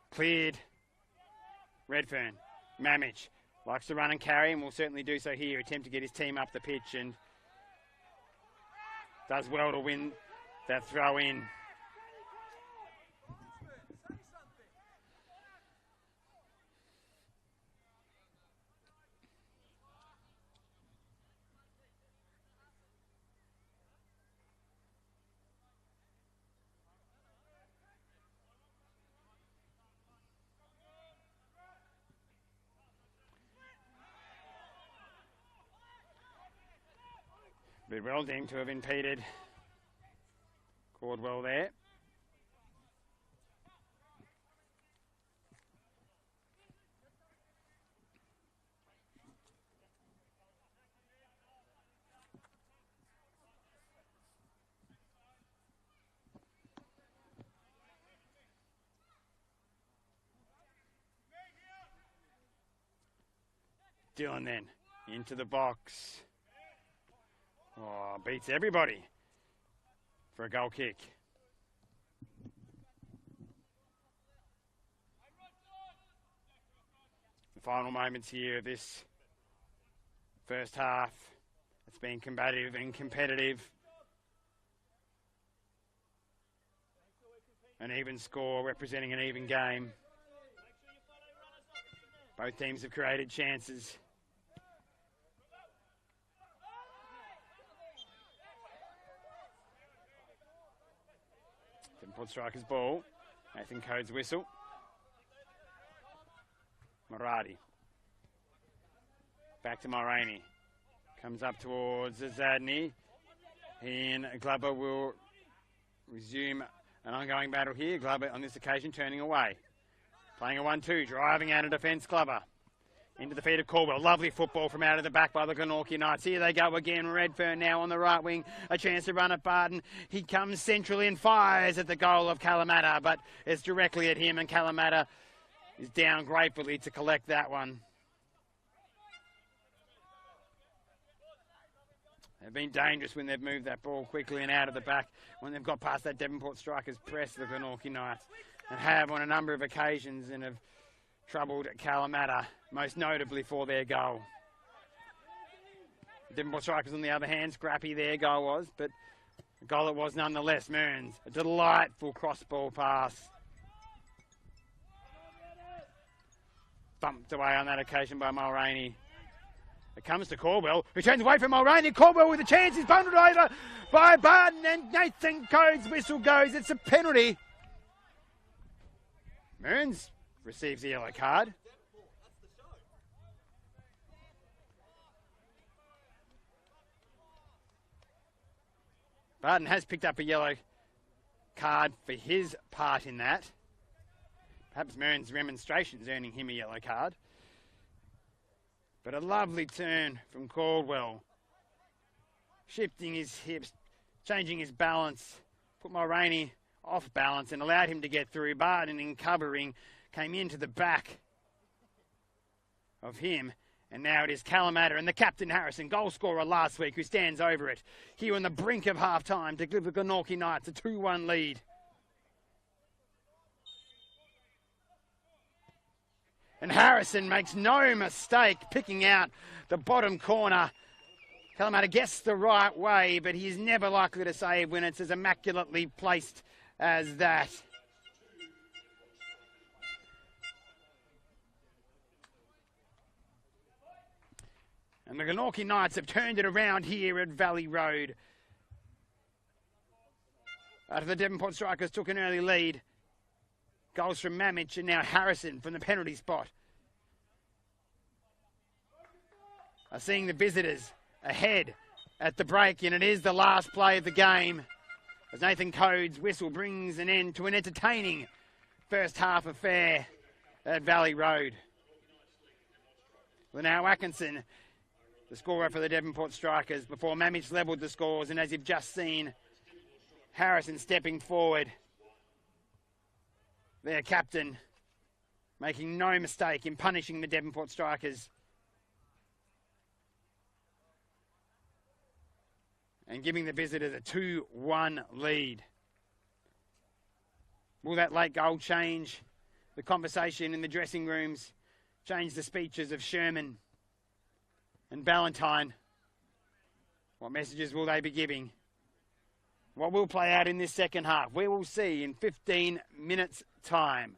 Cleared. Redfern. Mamich likes to run and carry and will certainly do so here. Attempt to get his team up the pitch and does well to win that throw in. Bidwell deemed to have impeded Cordwell there. Dylan then into the box. Oh, beats everybody for a goal kick. The final moments here of this first half. It's been combative and competitive. An even score representing an even game. Both teams have created chances. Devonport Strikers ball. Nathan Code's whistle. Maradi. Back to Mulroney. Comes up towards Zadney. And Glover will resume an ongoing battle here. Glover on this occasion turning away. Playing a 1-2, driving out of defence, Glover. Into the feet of Caldwell. Lovely football from out of the back by the Glenorchy Knights. Here they go again. Redfern now on the right wing. A chance to run at Barden. He comes centrally and fires at the goal of Kalamata, but it's directly at him, and Kalamata is down gratefully to collect that one. They've been dangerous when they've moved that ball quickly and out of the back when they've got past that Devonport Strikers press, the Glenorchy Knights, and have on a number of occasions and have troubled Kalamata, most notably for their goal. Devonport Strikers, on the other hand, scrappy their goal was, but a goal it was nonetheless. Mearns, a delightful cross-ball pass. Bumped away on that occasion by Mulroney. It comes to Caldwell, who turns away from Mulroney. Caldwell with a chance, he's bundled over by Barden, and Nathan Code's whistle goes. It's a penalty. Mearns receives the yellow card. Barton has picked up a yellow card for his part in that. Perhaps Mern's remonstrations earning him a yellow card. But a lovely turn from Caldwell. Shifting his hips, changing his balance, put Mulroney off balance and allowed him to get through. Barton, in covering, came into the back of him. And now it is Calamata and the captain Harrison, goal scorer last week, who stands over it. Here on the brink of half-time to give the Glenorchy Knights a 2-1 lead. And Harrison makes no mistake picking out the bottom corner. Calamata gets the right way, but he's never likely to save when it's as immaculately placed as that. And the Glenorchy Knights have turned it around here at Valley Road. After the Devonport Strikers took an early lead. Goals from Mamich and now Harrison from the penalty spot. Are seeing the visitors ahead at the break, and it is the last play of the game as Nathan Code's whistle brings an end to an entertaining first half affair at Valley Road. Linnell Atkinson, the scorer for the Devonport Strikers, before Mamich levelled the scores, and as you've just seen, Harrison stepping forward. Their captain making no mistake in punishing the Devonport Strikers. And giving the visitors a 2-1 lead. Will that late goal change the conversation in the dressing rooms, change the speeches of Sherman and Ballantyne? What messages will they be giving? What will play out in this second half? We will see in 15 minutes' time.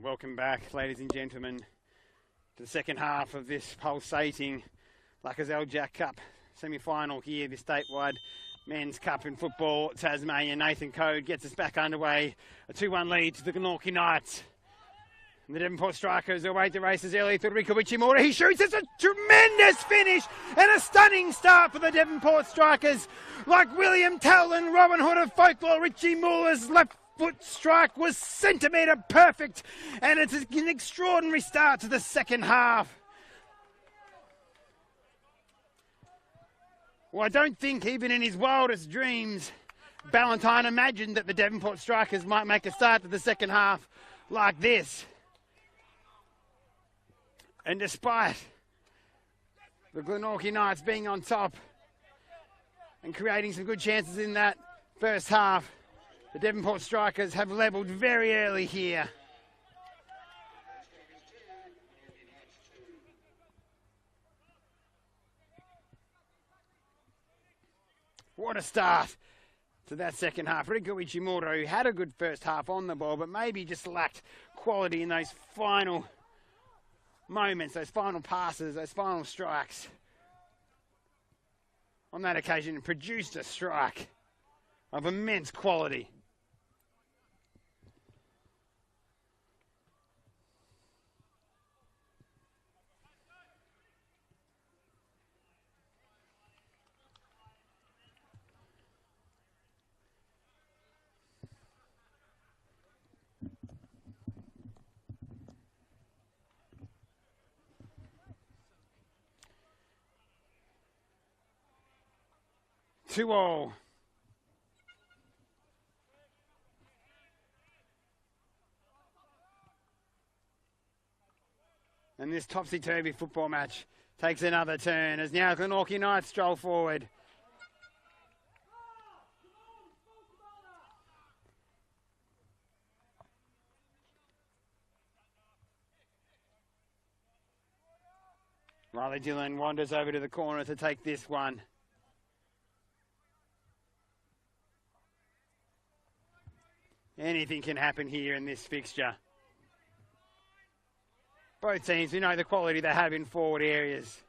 Welcome back, ladies and gentlemen, to the second half of this pulsating Lakoseljac Cup semi-final here, the statewide Men's Cup in football. Tasmania, Nathan Code gets us back underway. A 2-1 lead to the Glenorchy Knights. And the Devonport Strikers await the races early through Richie. He shoots. It's a tremendous finish and a stunning start for the Devonport Strikers. Like William Tell and Robin Hood of folklore, Richie Moore's left foot strike was centimetre perfect, and it's an extraordinary start to the second half. Well, I don't think even in his wildest dreams Ballantyne imagined that the Devonport Strikers might make a start to the second half like this. And despite the Glenorchy Knights being on top and creating some good chances in that first half, the Devonport Strikers have levelled very early here. What a start to that second half. Riku Ichimura, who had a good first half on the ball, but maybe just lacked quality in those final moments, those final passes, those final strikes. On that occasion, produced a strike of immense quality. Two all. And this topsy-turvy football match takes another turn as now Glenorchy Knights stroll forward. Riley Dillon wanders over to the corner to take this one. Anything can happen here in this fixture. Both teams, we know the quality they have in forward areas.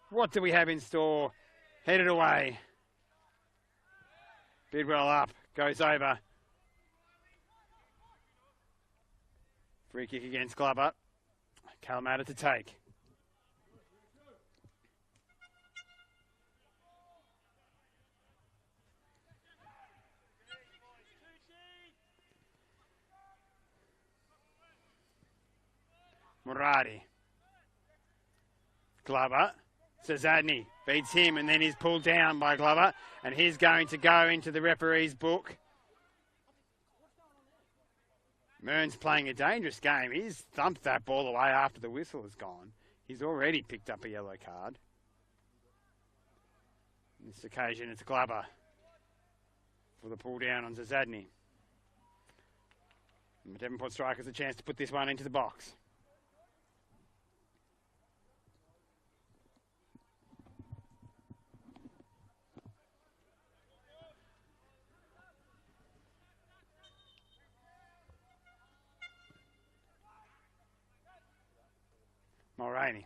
What do we have in store? Headed away. Bidwell up, goes over. Free kick against Glover. Calamata to take. Muradi. Glover. Sazadny beats him and then he's pulled down by Glover. And he's going to go into the referee's book. Mearns playing a dangerous game. He's thumped that ball away after the whistle has gone. He's already picked up a yellow card. On this occasion it's Glover for the pull down on Sazadny. And the Devonport Strikers a chance to put this one into the box. Mulroney.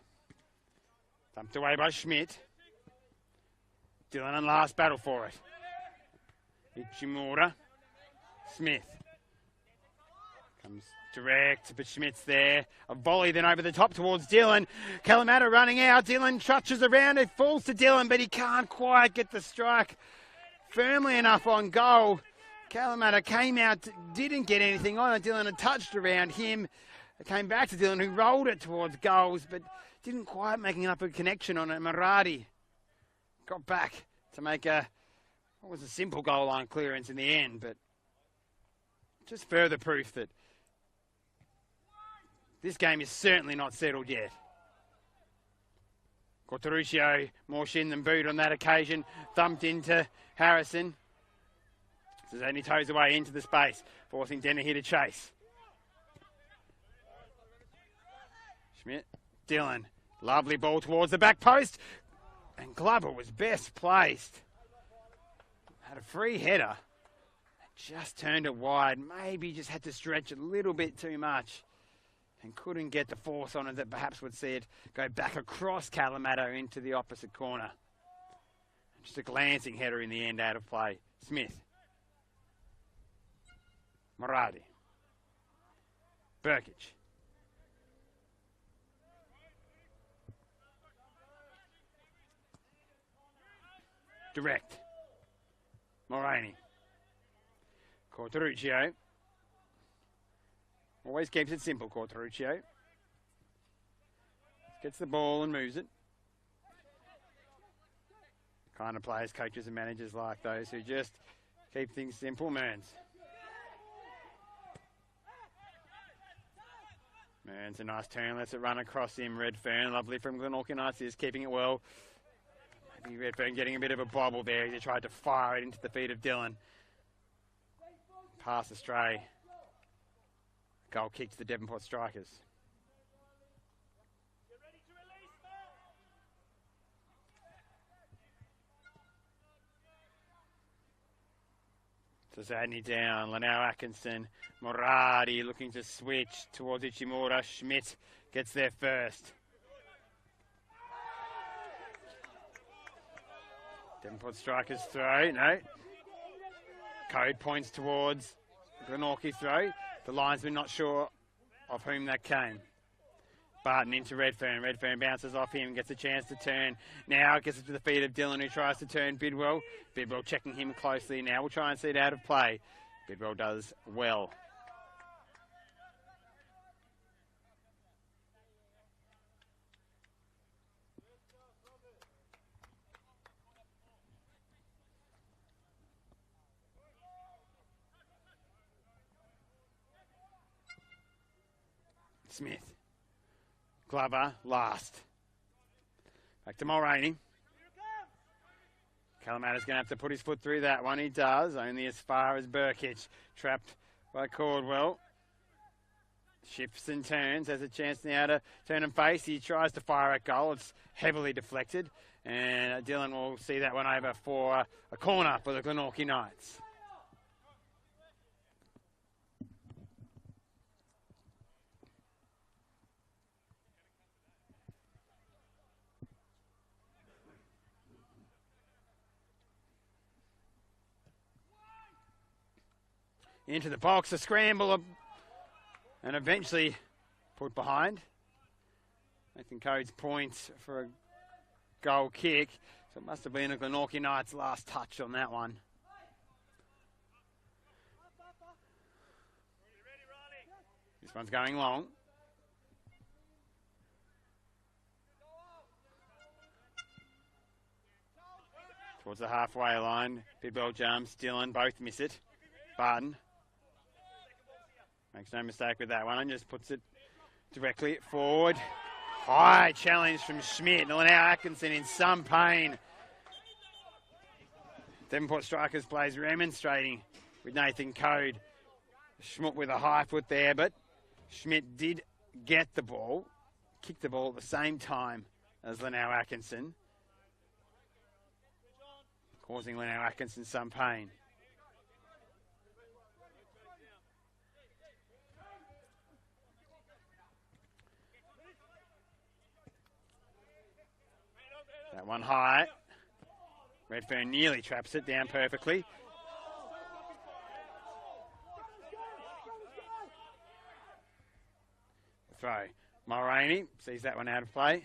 Dumped away by Schmidt. Dillon and last battle for it. Ichimura. Smith. Comes direct, but Schmidt's there. A volley then over the top towards Dillon. Calamata running out. Dillon trudges around. It falls to Dillon, but he can't quite get the strike firmly enough on goal. Calamata came out, didn't get anything on it. Dillon had touched around him. It came back to Dillon, who rolled it towards goals, but didn't quite make enough of a connection on it. Maradi got back to make what was a simple goal line clearance in the end, but just further proof that this game is certainly not settled yet. Corteruccio, more shin than boot on that occasion, thumped into Harrison. Sazadny toes away into the space, forcing Dennehy to chase. Schmidt, Dillon, lovely ball towards the back post, and Glover was best placed. Had a free header, Just turned it wide. Maybe just had to stretch a little bit too much and couldn't get the force on it that perhaps would see it go back across Kalamata into the opposite corner. Just a glancing header in the end, out of play. Smith. Moradi. Burkic. Direct. Mulroney. Corteruccio. Always keeps it simple, Corteruccio. Gets the ball and moves it. Kind of players, coaches and managers like those who just keep things simple. Mearns. Mearns, a nice turn, lets it run across him. Redfern, lovely from Glenorchy Knights, is keeping it well. Maybe Redfern getting a bit of a bobble there as he tried to fire it into the feet of Dylan. Pass astray. Goal kick to the Devonport Strikers. Zadney down, Lanao Atkinson, Moradi looking to switch towards Ichimura. Schmidt gets there first. Devonport Strikers throw, no. Code points towards Glenorchy throw. The linesman not sure of whom that came. Barton into Redfern. Redfern bounces off him, gets a chance to turn. Now gets it to the feet of Dylan, who tries to turn Bidwell. Bidwell checking him closely now. We'll try and see it out of play. Bidwell does well. Smith. Glover last. Back to Mulroney. Kalamata's going to have to put his foot through that one. He does, only as far as Burkic. Trapped by Caldwell. Shifts and turns. Has a chance now to turn and face. He tries to fire at goal. It's heavily deflected. And Dylan will see that one over for a corner for the Glenorchy Knights. Into the box, a scramble, and eventually put behind. Nathan Coates points for a goal kick. So it must have been a Glenorchy Knights last touch on that one. This one's going long. Towards the halfway line. Bidwell jumps, Dylan, both miss it. Barton. Makes no mistake with that one and just puts it directly forward. High challenge from Schmidt. Now Atkinson in some pain. Devonport Strikers plays remonstrating with Nathan Code. Schmidt with a high foot there, but Schmidt did get the ball, kicked the ball at the same time as Lanao Atkinson, causing Lanao Atkinson some pain. That one high. Redfern nearly traps it down perfectly. Throw. Mulroney sees that one out of play.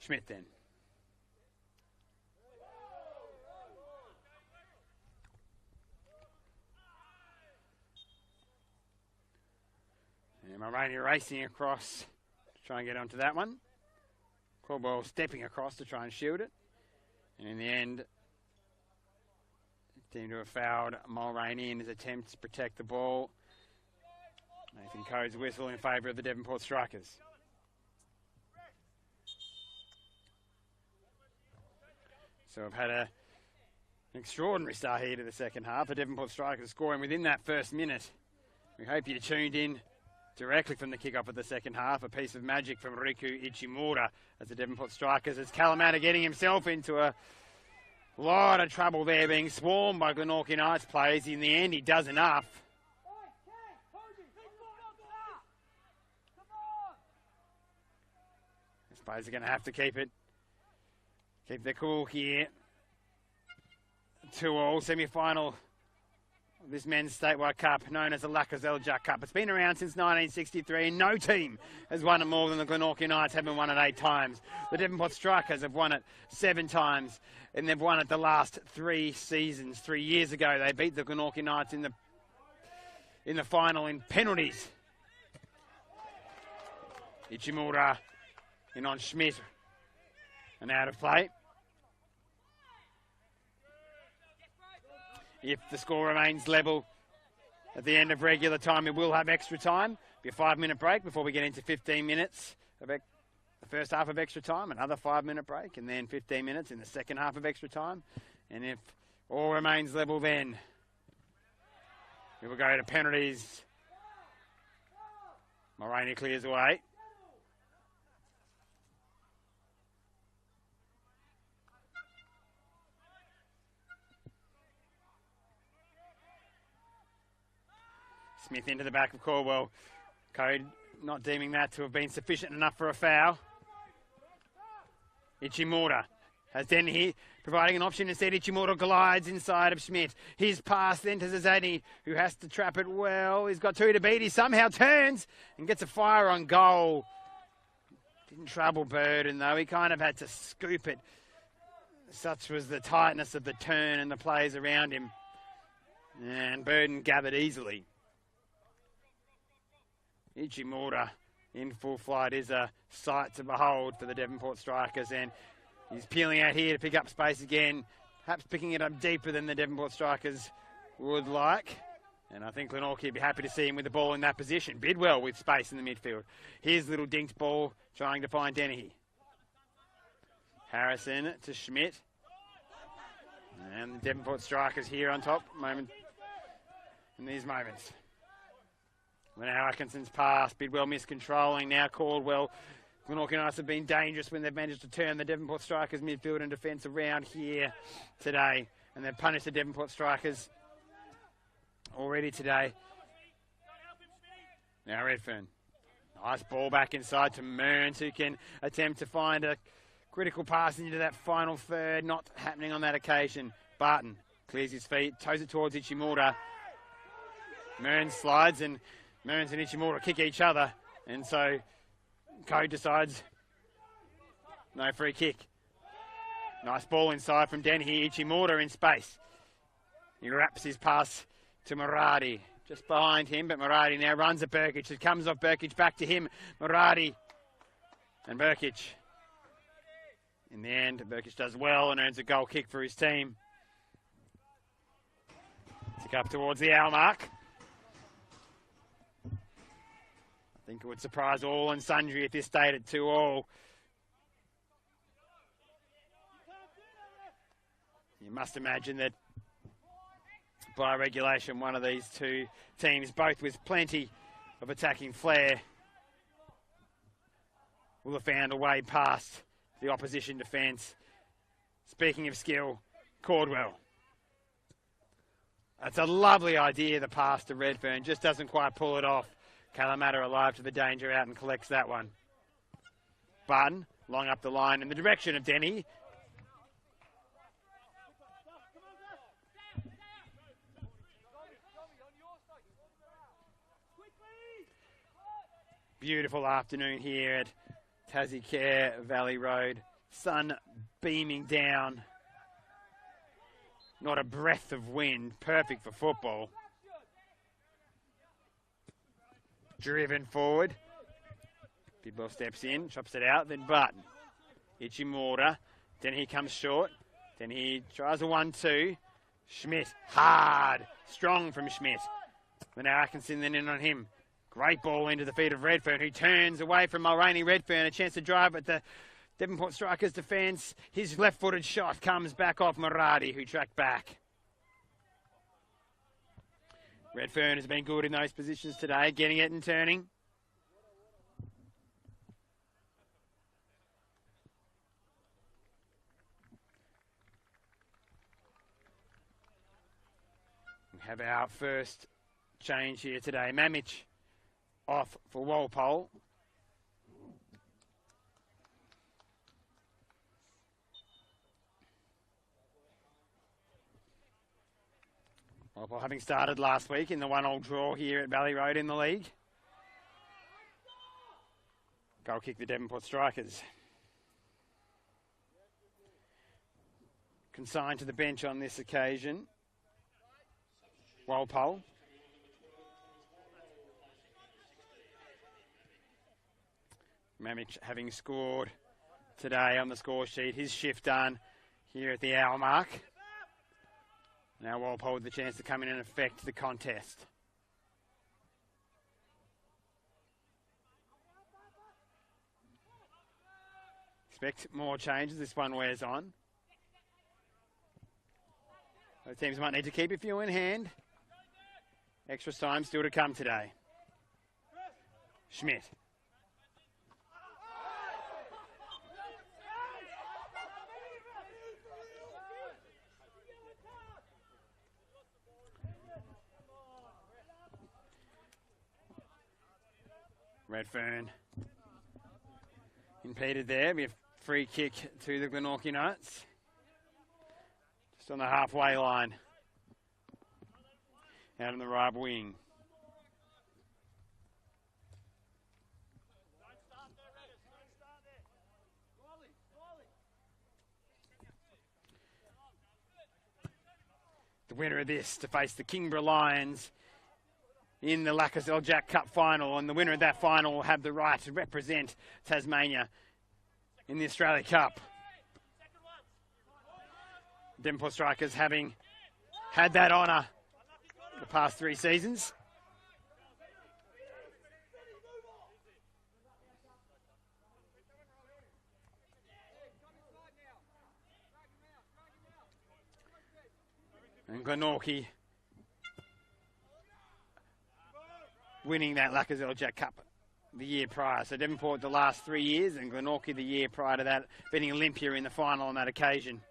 Schmidt then. And Mulroney racing across to try and get onto that one. Caldwell stepping across to try and shield it. And in the end, seemed to have fouled Mulroney in his attempt to protect the ball. Nathan Code's whistle in favour of the Devonport Strikers. So we've had an extraordinary start here to the second half. The Devonport Strikers scoring within that first minute We hope you tuned in directly from the kickoff of the second half. A piece of magic from Riku Ichimura as the Devonport Strikers, as Kalamata getting himself into a lot of trouble there, being swarmed by Glenorchy Knights players. In the end, he does enough. I suppose they're going to have to keep their cool here. 2-2 semi-final of this men's statewide cup, known as the Lakoseljac Cup. It's been around since 1963, and no team has won it more than the Glenorchy Knights, having won it 8 times. The Devonport Strikers have won it 7 times, and they've won it the last 3 seasons. 3 years ago, they beat the Glenorchy Knights in the final in penalties. Ichimura in on Schmidt, and out of play. If the score remains level at the end of regular time, we will have extra time. Be a 5-minute break before we get into 15 minutes of the first half of extra time, another 5-minute break, and then 15 minutes in the second half of extra time. And if all remains level, then we will go to penalties. Mulroney clears away. Smith into the back of Caldwell. Code not deeming that to have been sufficient enough for a foul. Ichimura has Dennehy providing an option. Instead, Ichimura glides inside of Schmidt. His pass then to Zazani, who has to trap it well. He's got 2 to beat. He somehow turns and gets a fire on goal. Didn't trouble Burden, though. He kind of had to scoop it. Such was the tightness of the turn and the players around him. And Burden gathered easily. Ichimura in full flight is a sight to behold for the Devonport Strikers, and he's peeling out here to pick up space again, perhaps picking it up deeper than the Devonport Strikers would like. And I think Glenorchy would be happy to see him with the ball in that position. Bidwell with space in the midfield. Here's little dinked ball trying to find Dennehy. Harrison to Schmidt. And the Devonport Strikers here on top in these moments. Now Atkinson's pass, Bidwell miscontrolling, now Caldwell. Glenorchy Knights have been dangerous when they've managed to turn the Devonport Strikers midfield and defence around here today. And they've punished the Devonport Strikers already today. Now Redfern. Nice ball back inside to Mearns, who can attempt to find a critical pass into that final third. Not happening on that occasion. Barton clears his feet, toes it towards Ichimura. Mearns slides, and Mearns and Ichimura kick each other, and so Code decides no free kick. Nice ball inside from Dennehy. Ichimura in space. He wraps his pass to Muradi, just behind him, but Muradi now runs at Burkic. It comes off Burkic back to him. Muradi and Burkic. In the end, Burkic does well and earns a goal kick for his team. Tick up towards the hour mark. I think it would surprise all and sundry if this stayed at 2-2. You must imagine that by regulation, one of these two teams, both with plenty of attacking flair, will have found a way past the opposition defence. Speaking of skill, Caldwell. That's a lovely idea, the pass to Redfern, just doesn't quite pull it off. Kalamata alive to the danger out and collects that one. Barton, long up the line in the direction of Denny. Beautiful afternoon here at Tassie Care Valley Road. Sun beaming down. Not a breath of wind. Perfect for football. Driven forward. Bidwell steps in, chops it out, then Barton. Ichimura. Then he comes short. Then he tries a 1-2. Schmidt. Hard. Strong from Schmidt. Then Atkinson then in on him. Great ball into the feet of Redfern, who turns away from Mulroney. Redfern, a chance to drive at the Devonport Strikers' defence. His left-footed shot comes back off Muradi, who tracked back. Redfern has been good in those positions today, getting it and turning. We have our first change here today. Mamich off for Walpole. Walpole having started last week in the 1-1 draw here at Valley Road in the league. Goal kick the Devonport Strikers. Consigned to the bench on this occasion. Walpole. Mamich having scored today on the score sheet. His shift done here at the hour mark. Now Walpole with the chance to come in and affect the contest. Expect more changes. This one wears on. Both teams might need to keep a few in hand. Extra time still to come today. Schmidt. Redfern impeded there. Be a free kick to the Glenorchy Knights. Just on the halfway line. Out on the right wing. The winner of this to face the Kingborough Lions in the Lakoseljac Cup final, and the winner of that final will have the right to represent Tasmania in the Australia Cup. Devonport Strikers having had that honour the past 3 seasons. And Glenorchy winning that Lakoseljac Cup the year prior. So Devonport the last 3 years and Glenorchy the year prior to that, beating Olympia in the final on that occasion.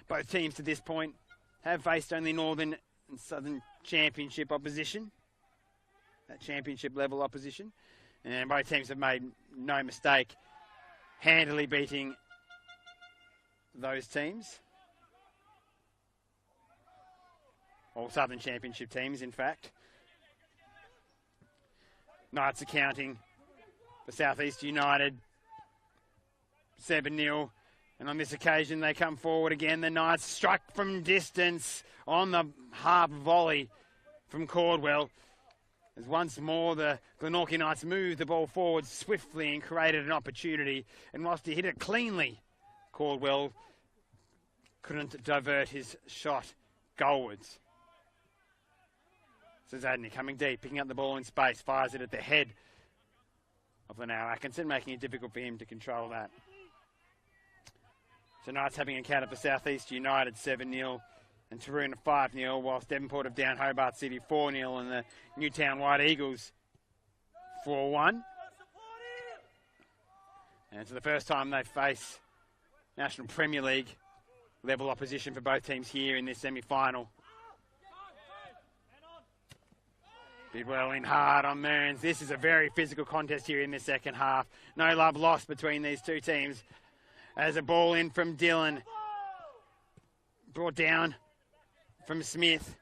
Both teams to this point have faced only Northern and Southern Championship opposition, that championship level opposition. And both teams have made no mistake handily beating those teams. All Southern Championship teams, in fact. Knights accounting for South East United 7-0. And on this occasion, they come forward again. The Knights struck from distance on the half volley from Caldwell. As once more, the Glenorchy Knights moved the ball forward swiftly and created an opportunity. And whilst he hit it cleanly, Caldwell couldn't divert his shot goalwards. So Zadney coming deep, picking up the ball in space, fires it at the head of Lenau Atkinson, making it difficult for him to control that. So Knights having encountered for South East United 7-0 and Taroona 5-0, whilst Devonport have down Hobart City 4-0 and the Newtown White Eagles 4-1. And it's the first time they face National Premier League level opposition for both teams here in this semi-final. Bidwell in hard on Mearns. This is a very physical contest here in the second half. No love lost between these two teams. As a ball in from Dillon. Brought down from Smith.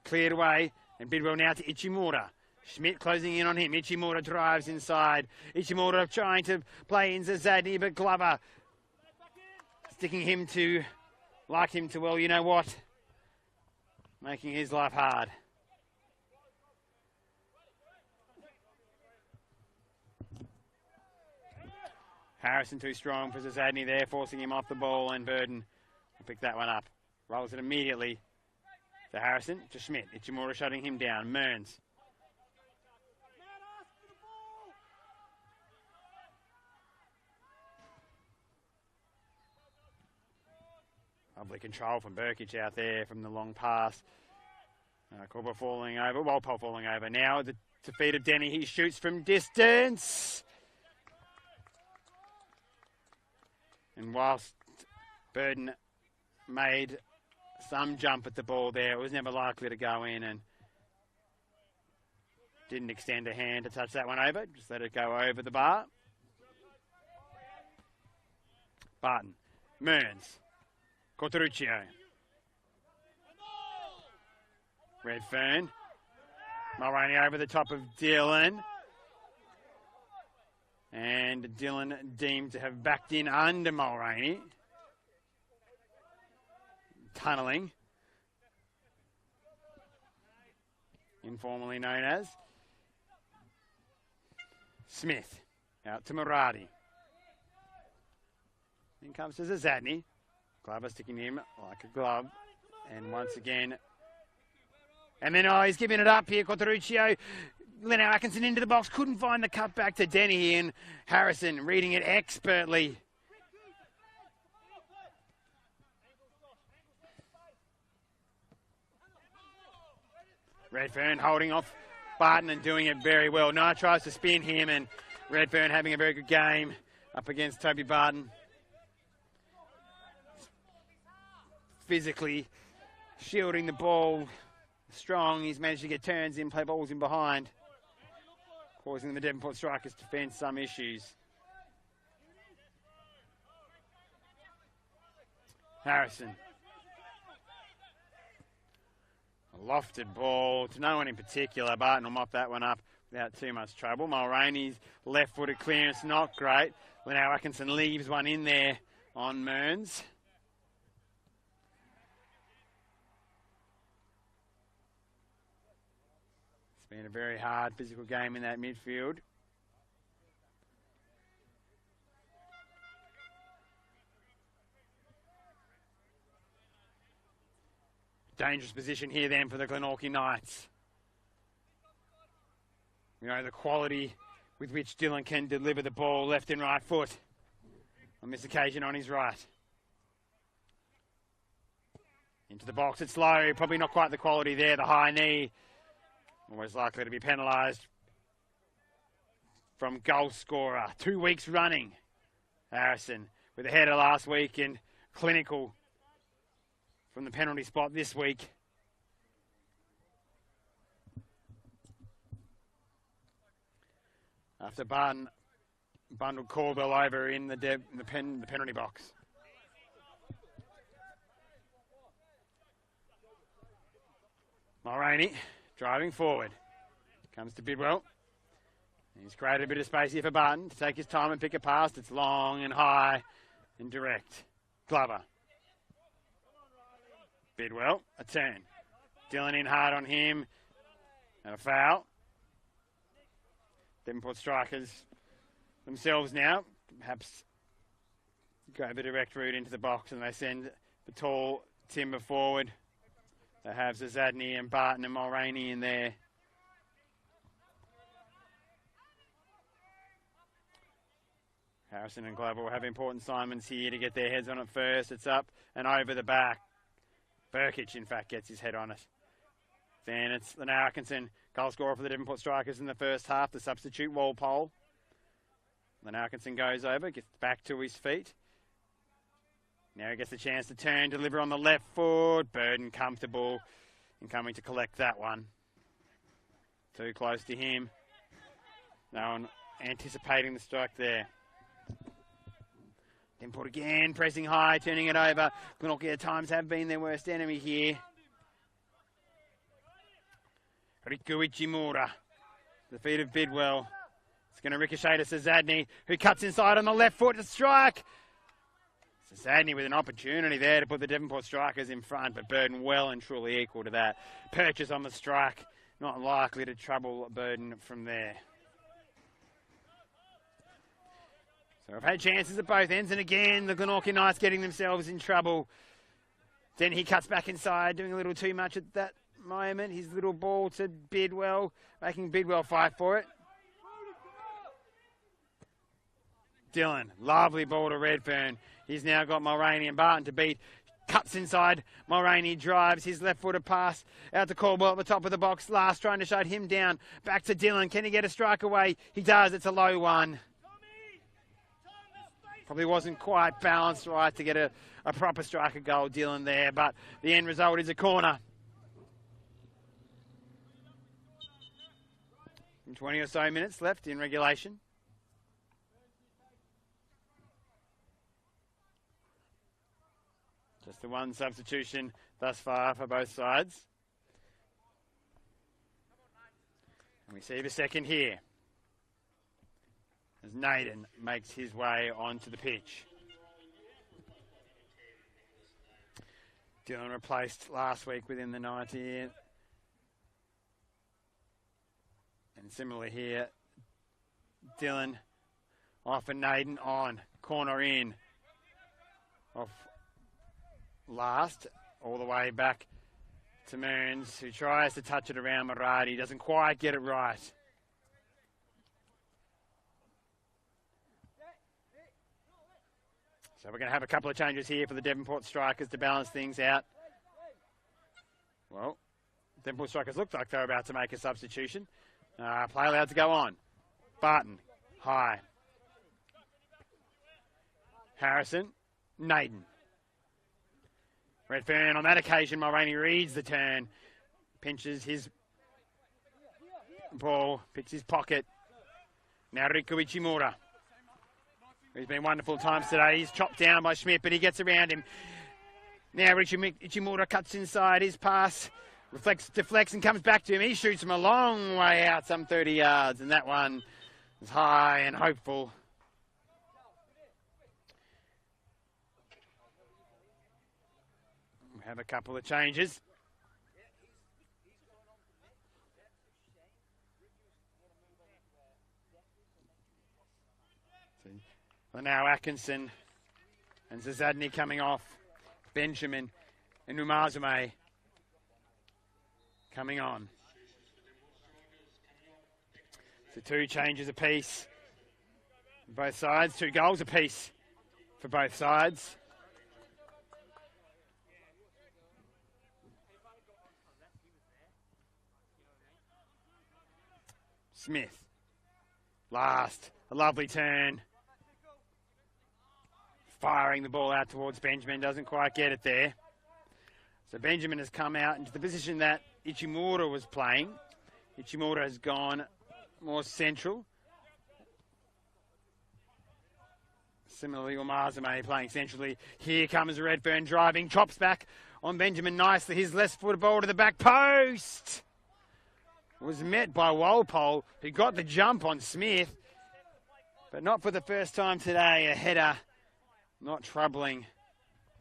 Cleared away. And Bidwell now to Ichimura. Schmidt closing in on him. Ichimura drives inside. Ichimura trying to play in Zadney, but Glover sticking him to, like him to, well, you know what? Making his life hard. Harrison too strong for Zadney there, forcing him off the ball, and Burden will pick that one up. Rolls it immediately to Harrison, to Schmidt. Ichimura shutting him down. Mearns. Lovely control from Burkic out there from the long pass. Corber falling over, Walpole falling over. Now the defeat of Denny, he shoots from distance. And whilst Burden made some jump at the ball there, it was never likely to go in and didn't extend a hand to touch that one over. Just let it go over the bar. Barton, Mearns, Corteruccio, Redfern, Mulroney over the top of Dylan. And Dylan deemed to have backed in under Mulroney. Tunnelling. Informally known as. Smith. Out to Murati. In comes to Zadney. Glover sticking him like a glove. And once again. And then, he's giving it up here. Corteruccio. Leno Atkinson into the box. Couldn't find the cut back to Denny, and Harrison reading it expertly. Redfern holding off Barton and doing it very well. Knight tries to spin him, and Redfern having a very good game up against Toby Barton. Physically shielding the ball strong. He's managed to get turns in, play balls in behind, causing the Devonport Strikers to fence some issues. Harrison. A lofted ball to no one in particular. Barton will mop that one up without too much trouble. Mulroney's left-footed clearance, not great. Leno Atkinson leaves one in there on Mearns. It's been a very hard physical game in that midfield. Dangerous position here then for the Glenorchy Knights. You know, the quality with which Dylan can deliver the ball left and right foot. On this occasion on his right. Into the box, it's low. Probably not quite the quality there, the high knee. Always likely to be penalised from goal scorer. 2 weeks running. Harrison with a header last week and clinical from the penalty spot this week. After Barton bundled Corbell over in the penalty box. Mulroney driving forward. Comes to Bidwell. He's created a bit of space here for Barton to take his time and pick a pass. It's long and high and direct. Glover. Bidwell, a turn. Dylan in hard on him. And a foul. Devonport Strikers themselves now perhaps go the direct route into the box and they send the tall timber forward. They have Zadney and Barton and Mulroney in there. Harrison and Glover will have important assignments here to get their heads on it first. It's up and over the back. Burkic, in fact, gets his head on it. Then it's Leno Atkinson, goal scorer for the Devonport Strikers in the first half, the substitute Walpole. Leno Atkinson goes over, gets back to his feet. Now he gets a chance to turn, deliver on the left foot. Burden comfortable in coming to collect that one. Too close to him. No one anticipating the strike there. Devonport again, pressing high, turning it over. Glenorchy at times have been their worst enemy here. Riku Ichimura, the feet of Bidwell. It's going to ricochet to Zadney, who cuts inside on the left foot to strike. Zadney with an opportunity there to put the Devonport Strikers in front, but Burden well and truly equal to that. Purchase on the strike, not likely to trouble Burden from there. So we've had chances at both ends, and again, the Glenorchy Knights getting themselves in trouble. Then he cuts back inside, doing a little too much at that moment. His little ball to Bidwell, making Bidwell fight for it. Dylan, lovely ball to Redfern. He's now got Mulroney and Barton to beat. Cuts inside. Mulroney drives his left-footed pass out to Caldwell at the top of the box. Last trying to shut him down. Back to Dylan. Can he get a strike away? He does. It's a low one. Probably wasn't quite balanced right to get a proper striker goal, Dylan, there. But the end result is a corner. 20 or so minutes left in regulation. Just the one substitution thus far for both sides. And we see the second here as Naden makes his way onto the pitch. Dylan replaced last week within the 90. And similarly here, Dylan off and Naden on. Corner in. Off last, all the way back to Mearns, who tries to touch it around Maradi. Doesn't quite get it right. So we're going to have a couple of changes here for the Devonport strikers to balance things out. Well, Devonport strikers looked like they were about to make a substitution. Play allowed to go on. Barton, high. Harrison, Naden. Redfern on that occasion, Mulroney reads the turn. Pinches his ball, picks his pocket. Now Riku Ichimura. He's been wonderful times today. He's chopped down by Schmidt, but he gets around him. Now Ichimura cuts inside his pass. Deflects and comes back to him. He shoots him a long way out, some 30 yards. And that one is high and hopeful. We have a couple of changes. So now Atkinson and Zazadny coming off. Benjamin and Umazume coming on. So 2 changes apiece. Both sides, 2 goals apiece for both sides. Smith. Last. A lovely turn. Firing the ball out towards Benjamin. Doesn't quite get it there. So Benjamin has come out into the position that Ichimura was playing. Ichimura has gone more central. Similarly, Umazume playing centrally. Here comes Redfern driving. Chops back on Benjamin nicely. His left-footed ball to the back post. Was met by Walpole, who got the jump on Smith. But not for the first time today. A header not troubling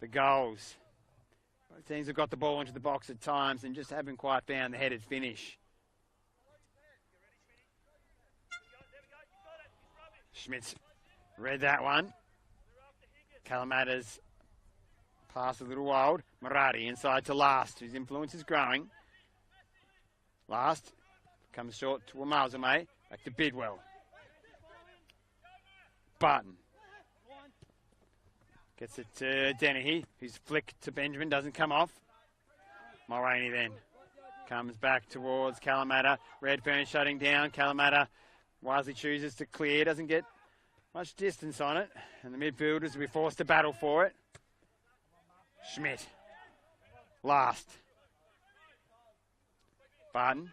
the goals. Both teams have got the ball into the box at times and just haven't quite found the headed finish. Schmitz read that one. Kalamata's pass a little wild. Maradi inside to Last, whose influence is growing. Last comes short to Umazume. Back to Bidwell. Barton. Gets it to Dennehy, who's flicked to Benjamin, doesn't come off. Mulroney then comes back towards Kalamata. Redfern shutting down. Kalamata wisely chooses to clear, doesn't get much distance on it. And the midfielders will be forced to battle for it. Schmidt. Last. Barton.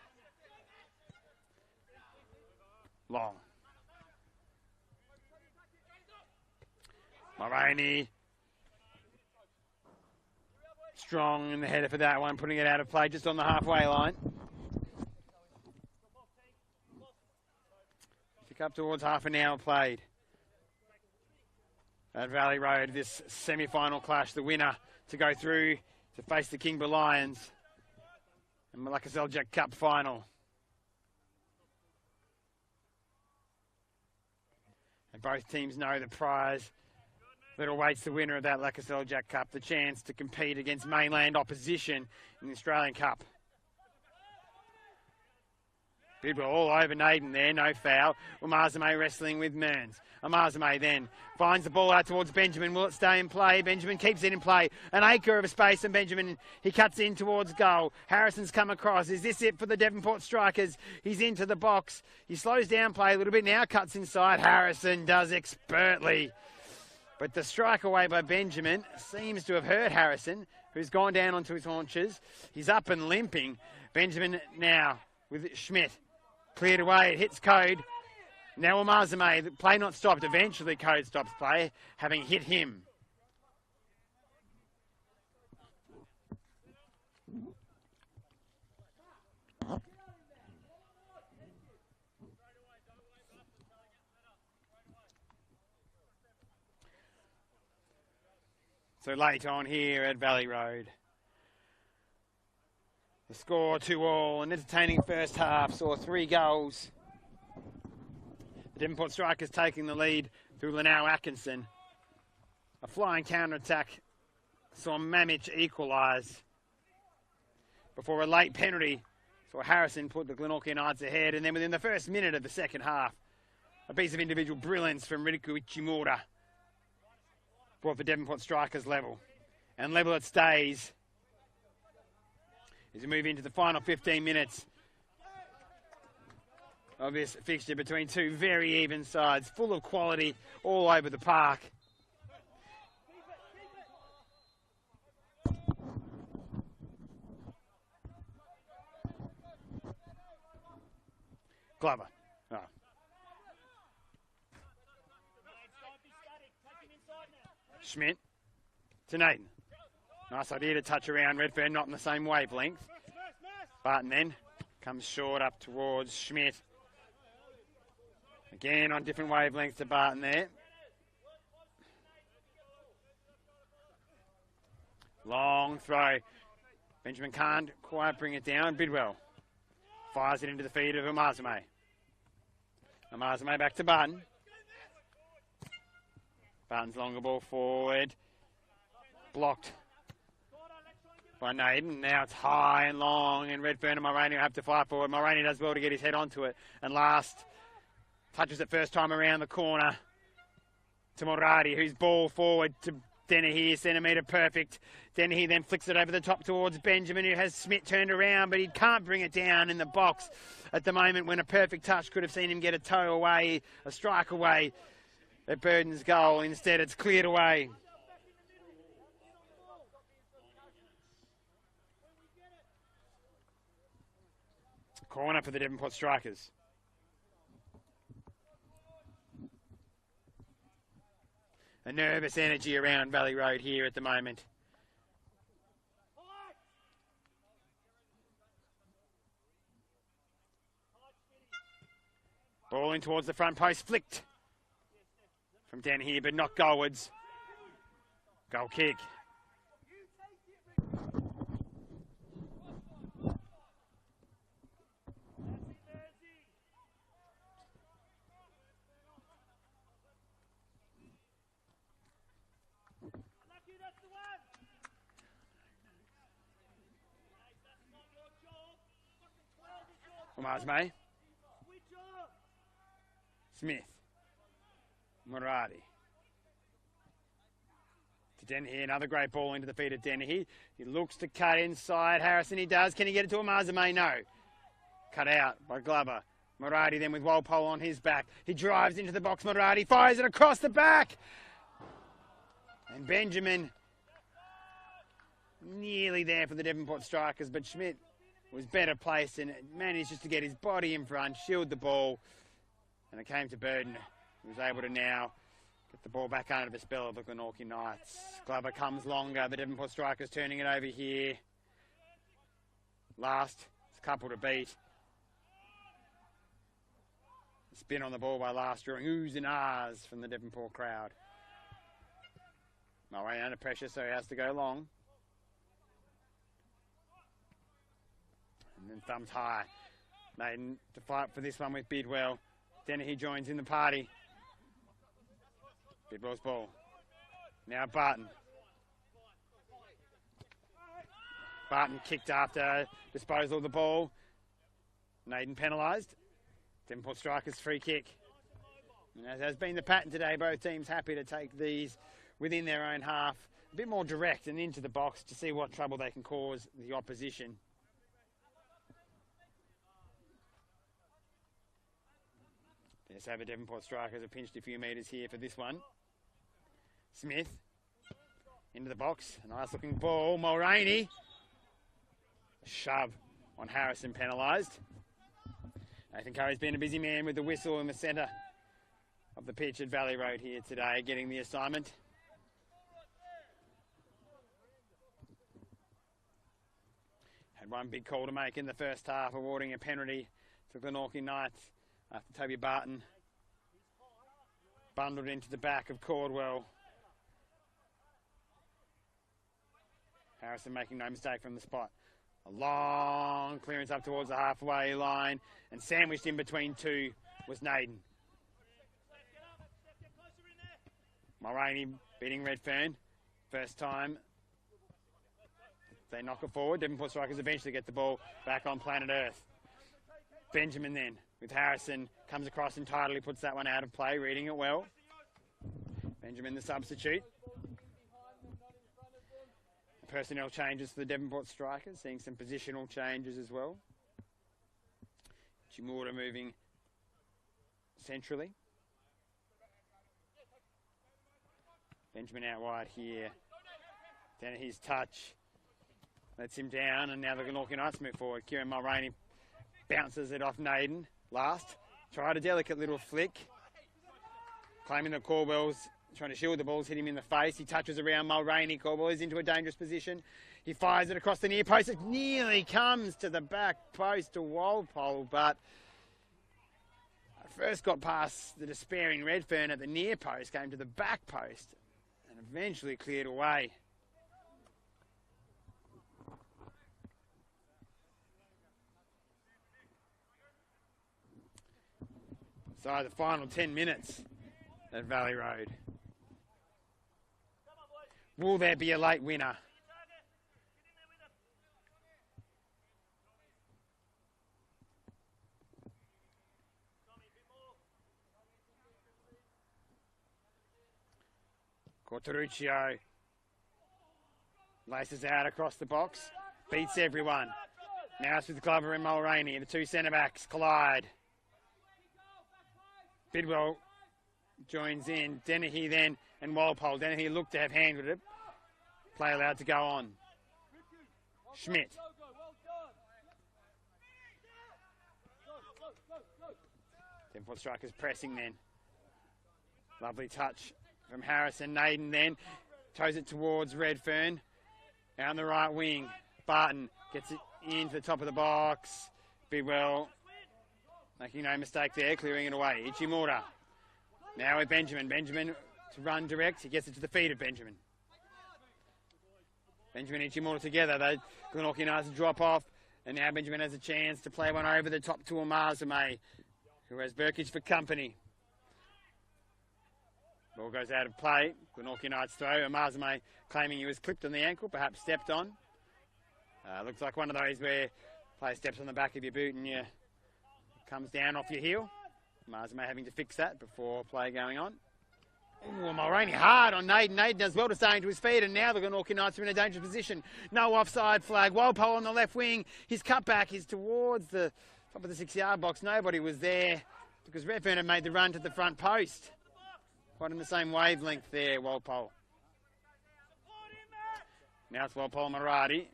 Long. Mulroney. Strong in the header for that one, putting it out of play just on the halfway line. Pick up towards half an hour played. At Valley Road, this semi-final clash, the winner to go through to face the Kingba Lions in the Lakoseljac Cup final. And both teams know the prize that awaits the winner of that Lakoseljac Cup, the chance to compete against mainland opposition in the Australian Cup. Bidwell all over Naden there, no foul. Umazame wrestling with Mearns. Umazame then finds the ball out towards Benjamin. Will it stay in play? Benjamin keeps it in play. An acre of a space, and Benjamin, he cuts in towards goal. Harrison's come across. Is this it for the Devonport Strikers? He's into the box. He slows down play a little bit now, cuts inside. Harrison does expertly. But the strike away by Benjamin seems to have hurt Harrison, who's gone down onto his haunches. He's up and limping. Benjamin now with Schmidt. Cleared away, it hits Code. Now Umazame, the play not stopped. Eventually Code stops play, having hit him. So late on here at Valley Road. The score 2-2, an entertaining first half, saw 3 goals. The Devonport Strikers taking the lead through Lanao Atkinson. A flying counter-attack saw Mamich equalise before a late penalty saw Harrison put the Glenorchy Knights ahead, and then within the first minute of the second half, a piece of individual brilliance from Riku Ichimura brought the Devonport Strikers level. And level it stays as we move into the final 15 minutes of this fixture between two very even sides, full of quality all over the park. Glover. Oh. Schmidt to Naden. Nice idea to touch around Redfern, not in the same wavelength. Barton then comes short up towards Schmidt. Again on different wavelengths to Barton there. Long throw. Benjamin can't quite bring it down. Bidwell fires it into the feet of Umazame. Umazame back to Barton. Barton's longer ball forward. Blocked by Naden. Now it's high and long, and Redfern and Mulroney will have to fight for it. Mulroney does well to get his head onto it. And last, touches it first time around the corner to Moradi, who's ball forward to Dennehy, centimetre perfect. Dennehy then flicks it over the top towards Benjamin, who has Smith turned around, but he can't bring it down in the box at the moment when a perfect touch could have seen him get a toe away, a strike away at Burden's goal. Instead, it's cleared away. Corner for the Devonport Strikers. A nervous energy around Valley Road here at the moment. Ball in towards the front post, flicked from down here, but not goalwards. Goal kick. Umazame. Smith. Moradi. To Dennehy, another great ball into the feet of Dennehy. He looks to cut inside. Harrison, he does. Can he get it to Umazame? No. Cut out by Glover. Moradi then with Walpole on his back. He drives into the box. Moradi fires it across the back. And Benjamin nearly there for the Devonport Strikers, but Schmidt was better placed and managed just to get his body in front, shield the ball, and it came to Burden, who was able to now get the ball back under the spell of the Glenorchy Knights. Glover comes longer, the Devonport Strikers turning it over here. Last, it's a couple to beat. Spin on the ball by Last, drawing oohs and ahs from the Devonport crowd. Mulroney under pressure, so he has to go long. And then thumbs high. Naden to fight for this one with Bidwell. Dennehy joins in the party. Bidwell's ball. Now Barton. Barton kicked after disposal of the ball. Naden penalised. Devonport Strikers free kick. And as has been the pattern today, both teams happy to take these within their own half, a bit more direct and into the box to see what trouble they can cause the opposition. Let's have a Devonport Strikers have pinched a few metres here for this one. Smith into the box. A nice looking ball. Mulroney. Shove on Harrison penalised. Nathan Curry's been a busy man with the whistle in the centre of the pitch at Valley Road here today, getting the assignment. Had one big call to make in the first half, awarding a penalty to Glenorchy Knights after Toby Barton bundled into the back of Caldwell. Harrison making no mistake from the spot. A long clearance up towards the halfway line, and sandwiched in between two was Naden. Mulroney beating Redfern. First time they knock it forward. Devonport Strikers eventually get the ball back on planet Earth. Benjamin then, with Harrison, comes across and tidily puts that one out of play, reading it well. Benjamin the substitute. Personnel changes for the Devonport Strikers, seeing some positional changes as well. Chimura moving centrally. Benjamin out wide here. Dennehy's touch lets him down, and now the Glenorchy Knights move forward. Kieran Mulroney bounces it off Naden. Last. Tried a delicate little flick. Claiming that Caldwell's trying to shield the balls, hit him in the face. He touches around Mulroney. Caldwell is into a dangerous position. He fires it across the near post. It nearly comes to the back post to Walpole, but first got past the despairing Redfern at the near post, came to the back post, and eventually cleared away. So the final 10 minutes at Valley Road. Will there be a late winner? Corteruccio laces out across the box, beats everyone. Now it's with Glover and Mulroney. The two centre-backs collide. Bidwell joins in. Dennehy then and Walpole. Dennehy looked to have handled it. Play allowed to go on. Schmidt. Devonport Strikers pressing then. Lovely touch from Harrison. Naden then toes it towards Redfern. Out on the right wing. Barton gets it into the top of the box. Bidwell making no mistake there, clearing it away. Ichimura. Now with Benjamin. Benjamin to run direct. He gets it to the feet of Benjamin. Benjamin and Ichimura together. The Glenorchy Knights drop off. And now Benjamin has a chance to play one over the top to Amazume, who has Burkage for company. Ball goes out of play. Glenorchy Knights throw. Amazume claiming he was clipped on the ankle, perhaps stepped on. Looks like one of those where player steps on the back of your boot and you comes down off your heel. Amazume having to fix that before play going on. Ooh, Mulroney hard on Naden. Naden does well to stay into his feet, and now the Glenorchy Knights are in a dangerous position. No offside flag. Walpole on the left wing. His cutback is towards the top of the 6-yard box. Nobody was there because Redfern had made the run to the front post. Quite in the same wavelength there, Walpole. Now it's Walpole Maradi.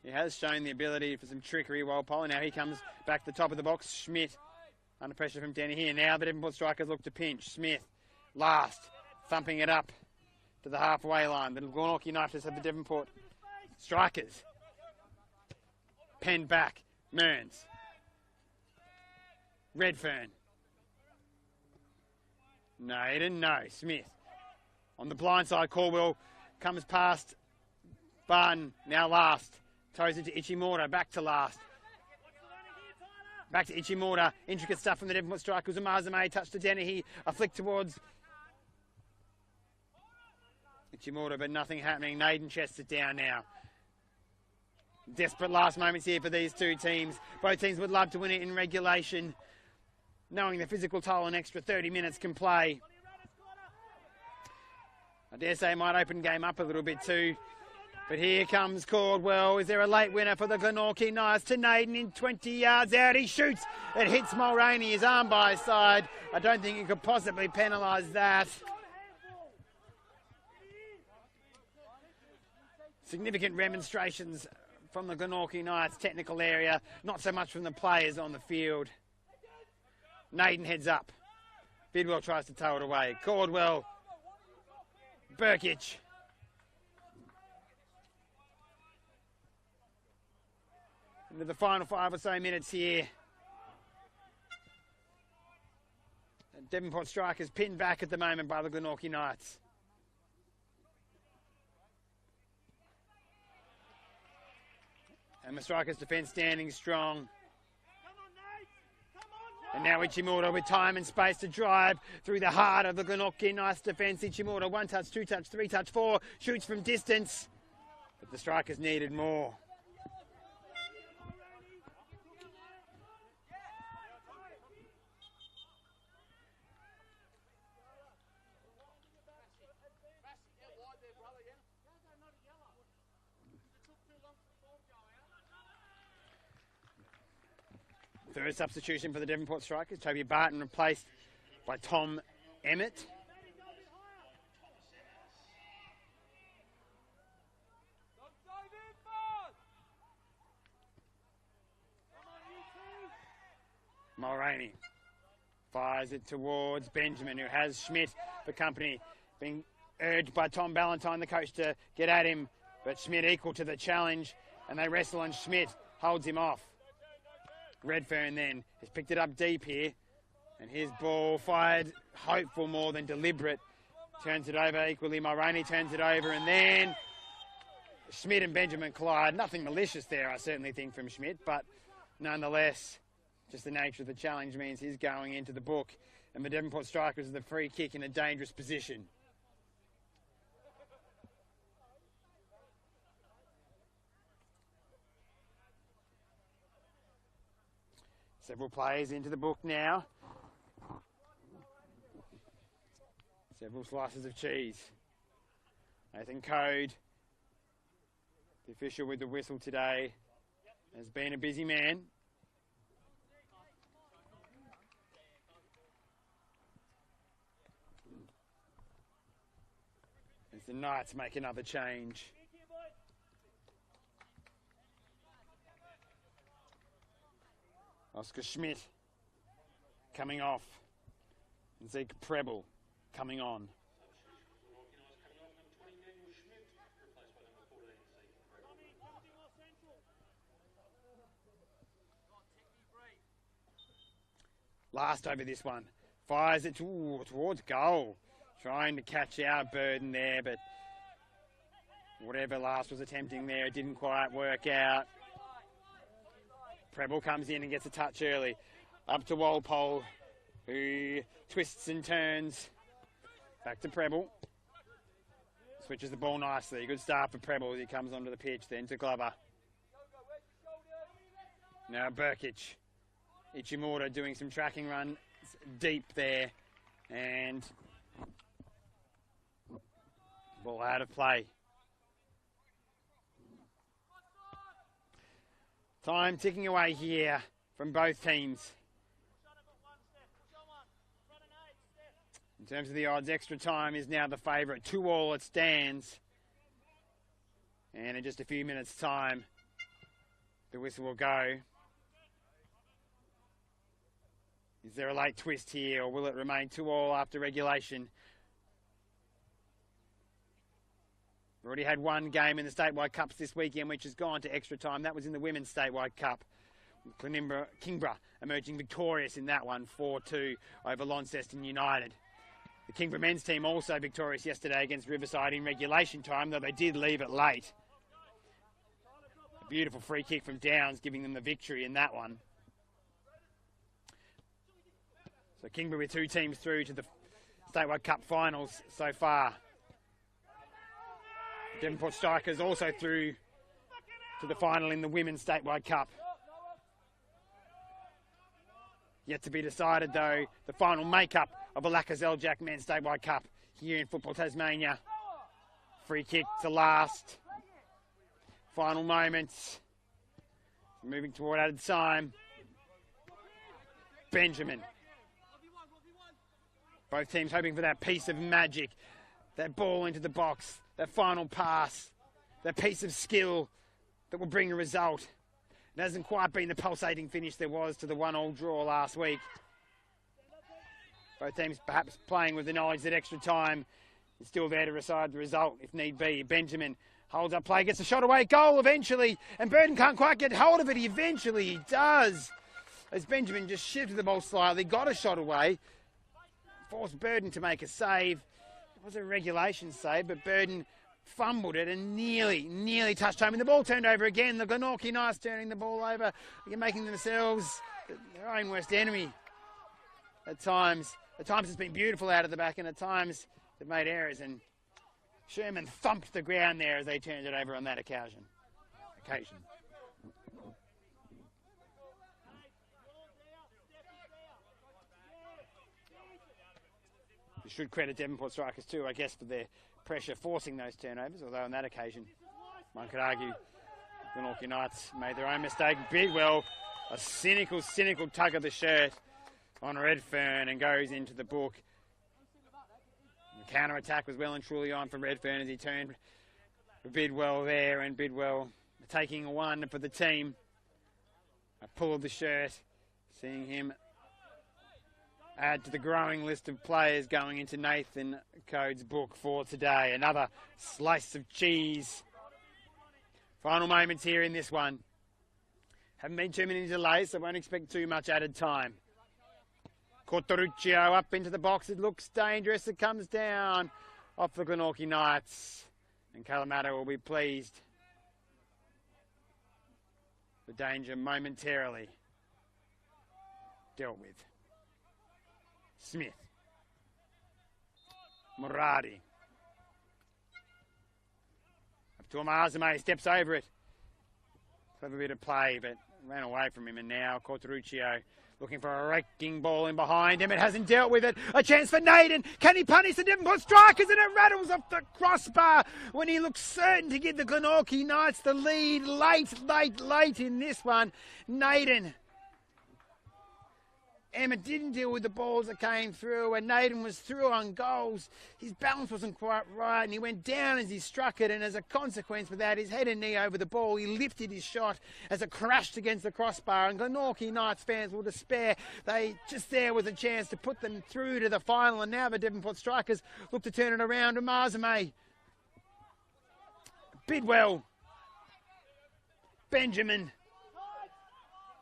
He has shown the ability for some trickery, Walpole. Now he comes back to the top of the box. Schmidt under pressure from Denny here. Now the Devonport Strikers look to pinch. Smith last, thumping it up to the halfway line. The Glenorchy Knights have the Devonport Strikers. Penned back. Mearns. Redfern. Naden, no. Smith. On the blind side, Caldwell comes past Barton. Now last. Toes it to Ichimura. Back to last. Back to Ichimura. Intricate stuff from the Devonport Strikers. Amazume touch to Dennehy. A flick towards Ichimura, but nothing happening. Naden chests it down now. Desperate last moments here for these two teams. Both teams would love to win it in regulation, knowing the physical toll an extra 30 minutes can play. I dare say it might open game up a little bit too. But here comes Caldwell. Is there a late winner for the Glenorchy Knights? To Naden in 20 yards out. He shoots. It hits Mulroney, his arm by his side. I don't think he could possibly penalise that. Significant remonstrations from the Glenorchy Knights technical area. Not so much from the players on the field. Naden heads up. Bidwell tries to tow it away. Caldwell. Burkic. Into the final 5 or so minutes here. And Devonport Strikers pinned back at the moment by the Glenorchy Knights. And the Strikers' defence standing strong. And now Ichimura with time and space to drive through the heart of the Glenorchy Knights defence. Ichimura, 1 touch, 2 touch, 3 touch, 4, shoots from distance. But the Strikers needed more. Third substitution for the Devonport Strikers. Toby Barton replaced by Tom Emmett. Mulroney fires it towards Benjamin, who has Schmidt for company. Being urged by Tom Ballantyne, the coach, to get at him. But Schmidt equal to the challenge, and they wrestle, and Schmidt holds him off. Redfern then has picked it up deep here, and his ball fired hopeful more than deliberate. Turns it over equally. Mulroney turns it over, and then Schmidt and Benjamin collide. Nothing malicious there, I certainly think, from Schmidt, but nonetheless, just the nature of the challenge means he's going into the book, and the Devonport Strikers are the free kick in a dangerous position. Several players into the book now. Several slices of cheese. Nathan Code, the official with the whistle today, has been a busy man. As the Knights make another change. Oscar Schmidt coming off. And Zeke Preble coming on. Last over this one. Fires it towards goal. Trying to catch our burden there, but whatever Last was attempting there, it didn't quite work out. Preble comes in and gets a touch early. Up to Walpole, who twists and turns. Back to Preble. Switches the ball nicely. Good start for Preble as he comes onto the pitch. Then to Glover. Now Burkic. Ichimura doing some tracking runs deep there. And ball out of play. Time ticking away here from both teams. In terms of the odds, extra time is now the favourite. 2-2 it stands. And in just a few minutes' time, the whistle will go. Is there a late twist here, or will it remain 2-2 after regulation? We've already had one game in the statewide cups this weekend, which has gone to extra time. That was in the women's statewide cup. Kingborough emerging victorious in that one, 4-2 over Launceston United. The Kingborough men's team also victorious yesterday against Riverside in regulation time, though they did leave it late. A beautiful free kick from Downs, giving them the victory in that one. So Kingborough with 2 teams through to the statewide cup finals so far. Devonport Strikers also through to the final in the Women's Statewide Cup. Yet to be decided, though, the final makeup of the Lakoseljac Men's Statewide Cup here in Football Tasmania. Free kick to last. Final moments. Moving toward added time. Benjamin. Both teams hoping for that piece of magic. That ball into the box. That final pass. That piece of skill that will bring a result. It hasn't quite been the pulsating finish there was to the 1-1 draw last week. Both teams perhaps playing with the knowledge that extra time is still there to decide the result if need be. Benjamin holds up play, gets a shot away, goal eventually, and Burden can't quite get hold of it. Eventually he does. As Benjamin just shifted the ball slightly, got a shot away, forced Burden to make a save. It was a regulation save, but Burden fumbled it and nearly touched home. And the ball turned over again. The Glenorchy Knights turning the ball over, making themselves their own worst enemy. At times it's been beautiful out of the back, and at times they've made errors. And Sherman thumped the ground there as they turned it over on that occasion. You should credit Devonport strikers too, I guess, for their pressure forcing those turnovers, although on that occasion, one could argue the Glenorchy Knights made their own mistake. Bidwell, a cynical tug of the shirt on Redfern and goes into the book. The counter-attack was well and truly on for Redfern as he turned Bidwell there, and Bidwell taking one for the team. A pull of the shirt, seeing him add to the growing list of players going into Nathan Code's book for today. Another slice of cheese. Final moments here in this one. Haven't been too many delays, so won't expect too much added time. Cortoruccio up into the box. It looks dangerous. It comes down off the Glenorchy Knights. And Kalamata will be pleased. The danger momentarily dealt with. Smith. Muradi. Up to Amazame, steps over it. Clever bit of play, but ran away from him. And now Cortoruccio looking for a wrecking ball in behind him. It hasn't dealt with it. A chance for Naden. Can he punish the Devonport strikers? And it rattles off the crossbar when he looks certain to give the Glenorchy Knights the lead late in this one. Naden. Emmett didn't deal with the balls that came through, and Naden was through on goals. His balance wasn't quite right, and he went down as he struck it, and as a consequence, without his head and knee over the ball, he lifted his shot as it crashed against the crossbar, and Glenorchy Knights fans will despair. They just there was a chance to put them through to the final, and now the Devonport strikers look to turn it around to Marzame. Bidwell. Benjamin.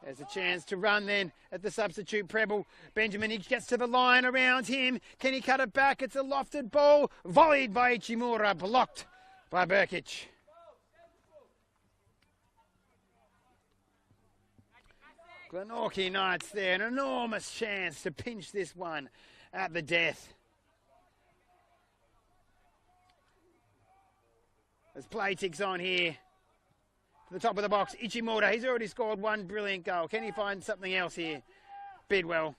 There's a chance to run then at the substitute Preble. Benjamin, he gets to the line around him. Can he cut it back? It's a lofted ball. Volleyed by Ichimura. Blocked by Burkic. Glenorchy Knights there. An enormous chance to pinch this one at the death. As play ticks on here. To the top of the box, Ichimura. He's already scored one brilliant goal. Can he find something else here? Bidwell.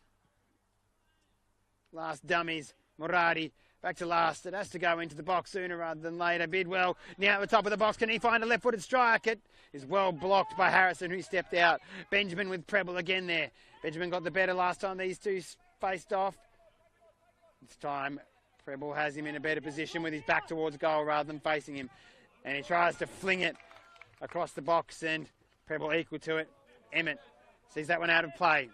Last dummies. Muradi. Back to last. It has to go into the box sooner rather than later. Bidwell now at the top of the box. Can he find a left-footed strike? It is well blocked by Harrison, who stepped out. Benjamin with Preble again there. Benjamin got the better last time these two faced off. This time, Preble has him in a better position with his back towards goal rather than facing him. And he tries to fling it across the box, and Preble equal to it. Emmett sees that one out of play.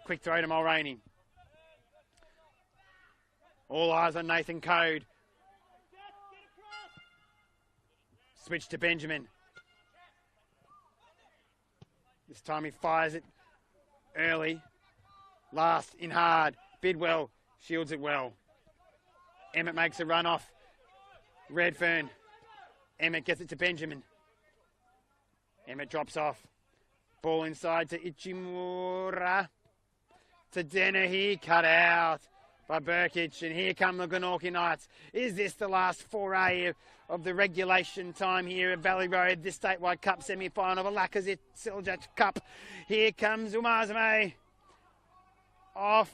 Quick throw to Mulroney. All eyes on Nathan Code. Switch to Benjamin. This time he fires it early. Last in hard. Bidwell shields it well. Emmett makes a run off Redfern. Emmett gets it to Benjamin. Emmett drops off. Ball inside to Ichimura. To Dennehy, cut out by Burkich, and here come the Glenorchy Knights. Is this the last foray of the regulation time here at Valley Road, this statewide cup semi-final of the Lakoseljac Cup? Here comes Umazame off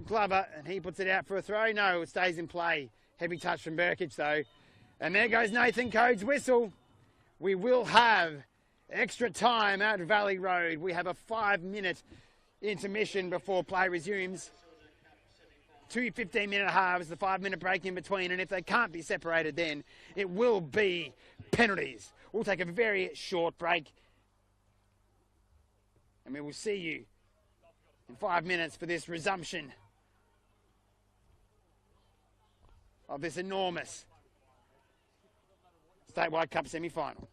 Glover, and he puts it out for a throw. No, it stays in play. Heavy touch from Burkich though. And there goes Nathan Code's whistle. We will have extra time at Valley Road. We have a 5-minute intermission before play resumes. 2 15-minute halves, the 5-minute break in between, and if they can't be separated then, it will be penalties. We'll take a very short break, and we will see you in 5 minutes for this resumption of this enormous statewide cup semi-final.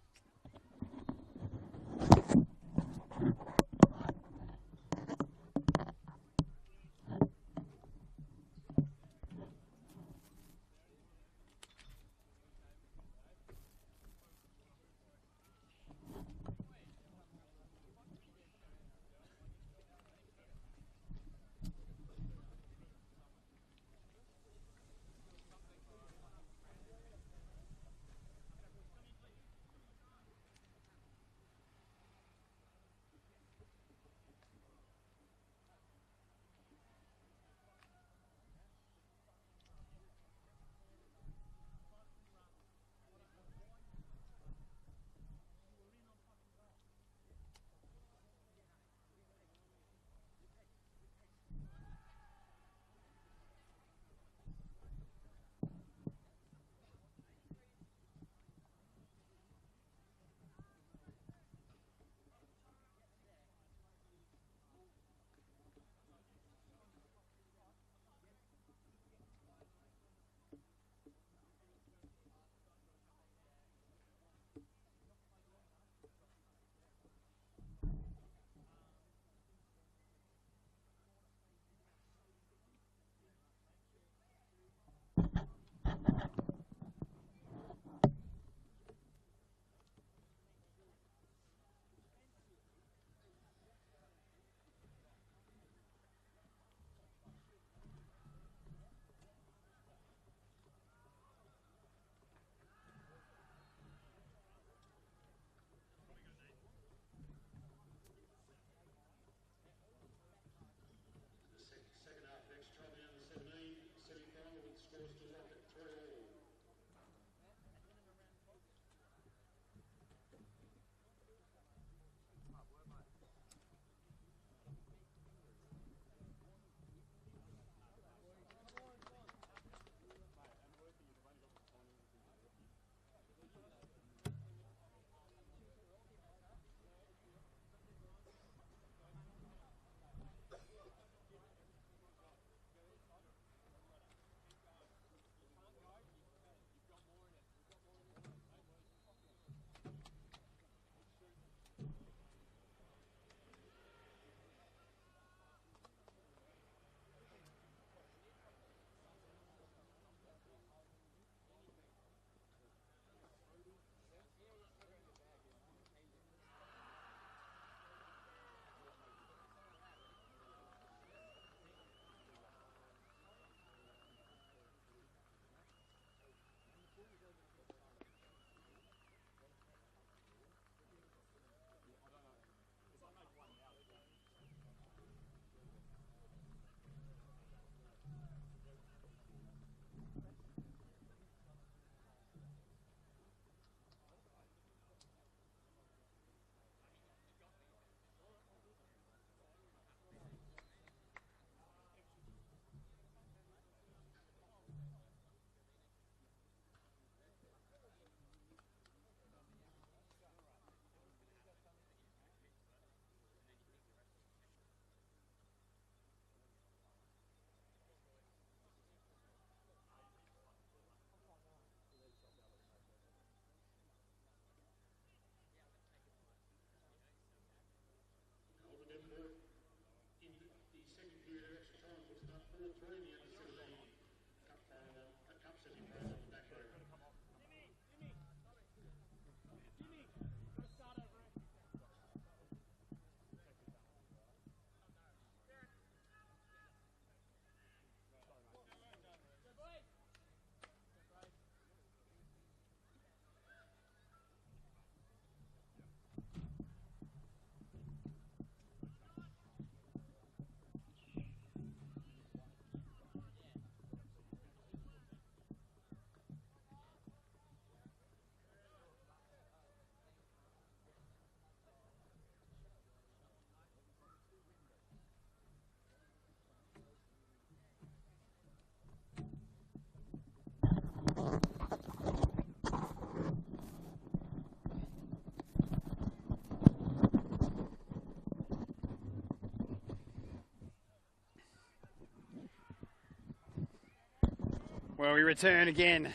Well, we return again,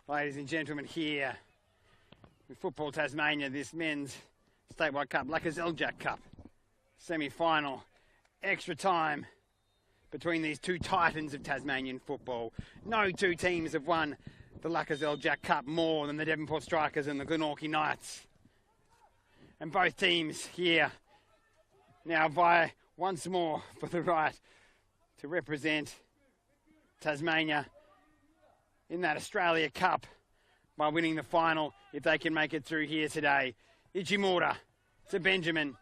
ladies and gentlemen, here with Football Tasmania, this men's statewide cup, Lakoseljac Cup, semi-final, extra time between these two titans of Tasmanian football. No two teams have won the Lakoseljac Cup more than the Devonport Strikers and the Glenorchy Knights. And both teams here now vie once more for the right to represent Tasmania in that Australia Cup by winning the final if they can make it through here today. Ichimura to Benjamin.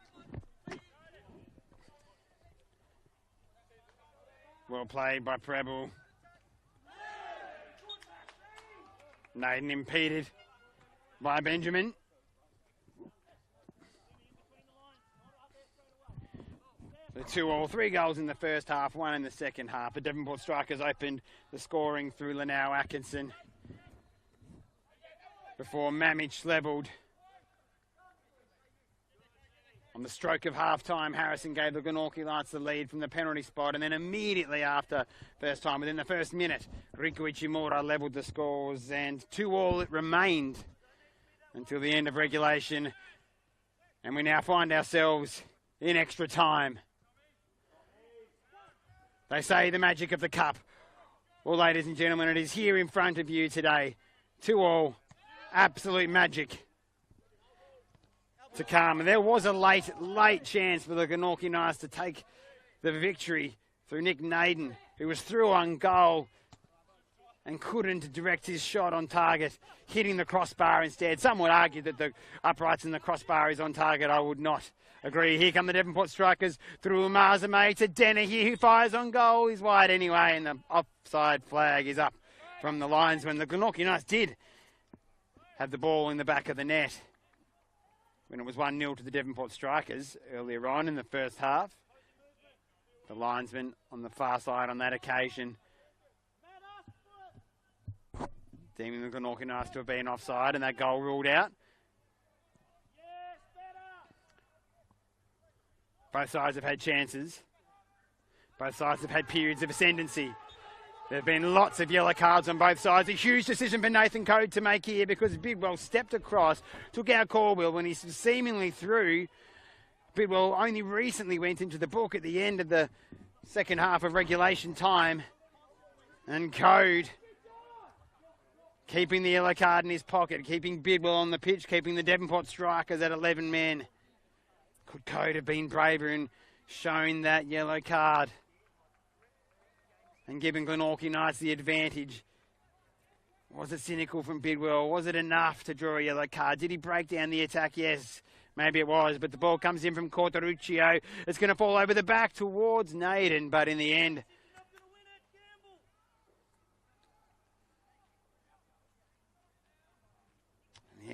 Well played by Preble. Naden impeded by Benjamin. The 2-2, 3 goals in the first half, 1 in the second half. The Devonport Strikers opened the scoring through Lanau Atkinson before Mamich levelled. On the stroke of half-time, Harrison gave the Glenorchy Knights the lead from the penalty spot, and then immediately after first time, within the first minute, Riku Ichimura levelled the scores, and 2-2 it remained until the end of regulation, and we now find ourselves in extra time. They say the magic of the cup. Well, ladies and gentlemen, it is here in front of you today. 2-2, absolute magic to come. And there was a late chance for the Glenorchy Knights to take the victory through Nick Naden, who was through on goal and couldn't direct his shot on target, hitting the crossbar instead. Some would argue that the uprights and the crossbar is on target. I would not agree. Here come the Devonport Strikers through Mazame to Dennehy, who fires on goal. He's wide anyway, and the offside flag is up from the linesman. The Glenorchy Knights did have the ball in the back of the net when it was 1-0 to the Devonport Strikers earlier on in the first half. The linesman on the far side on that occasion deeming the Glenorchy Knights to have been offside, and that goal ruled out. Both sides have had chances. Both sides have had periods of ascendancy. There have been lots of yellow cards on both sides. A huge decision for Nathan Code to make here because Bidwell stepped across, took out Corwell when he's seemingly through. Bidwell only recently went into the book at the end of the second half of regulation time. And Code keeping the yellow card in his pocket, keeping Bidwell on the pitch, keeping the Devonport Strikers at 11 men. Could Code have been braver and shown that yellow card and given Glenorchy Knights the advantage? Was it cynical from Bidwell? Was it enough to draw a yellow card? Did he break down the attack? Yes, maybe it was, but the ball comes in from Cortaruccio. It's going to fall over the back towards Naden, but in the end,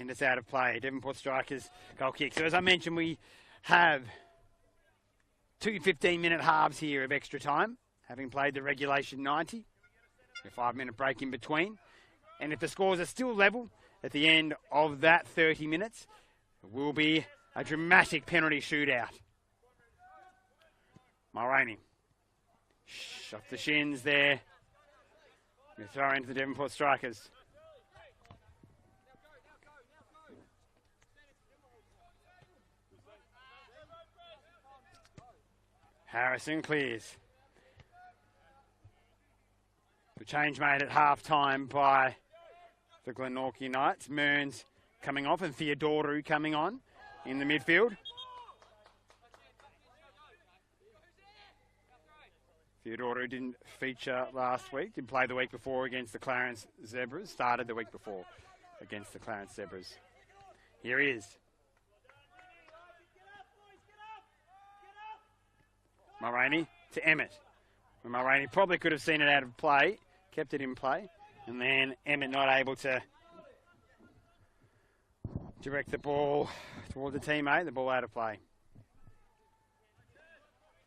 it's out of play. Devonport Strikers goal kick. So as I mentioned, we have two 15-minute halves here of extra time, having played the regulation 90, a 5-minute break in between. And if the scores are still level at the end of that 30 minutes, it will be a dramatic penalty shootout. Mulroney, shot the shins there. We throw into the Devonport Strikers. Harrison clears. The change made at half-time by the Glenorchy Knights. Mearns coming off and Theodoru coming on in the midfield. Theodoru didn't feature last week, did play the week before against the Clarence Zebras, started the week before against the Clarence Zebras. Here he is. Mulroney to Emmett. Mulroney probably could have seen it out of play, kept it in play, and then Emmett not able to direct the ball towards the teammate, the ball out of play.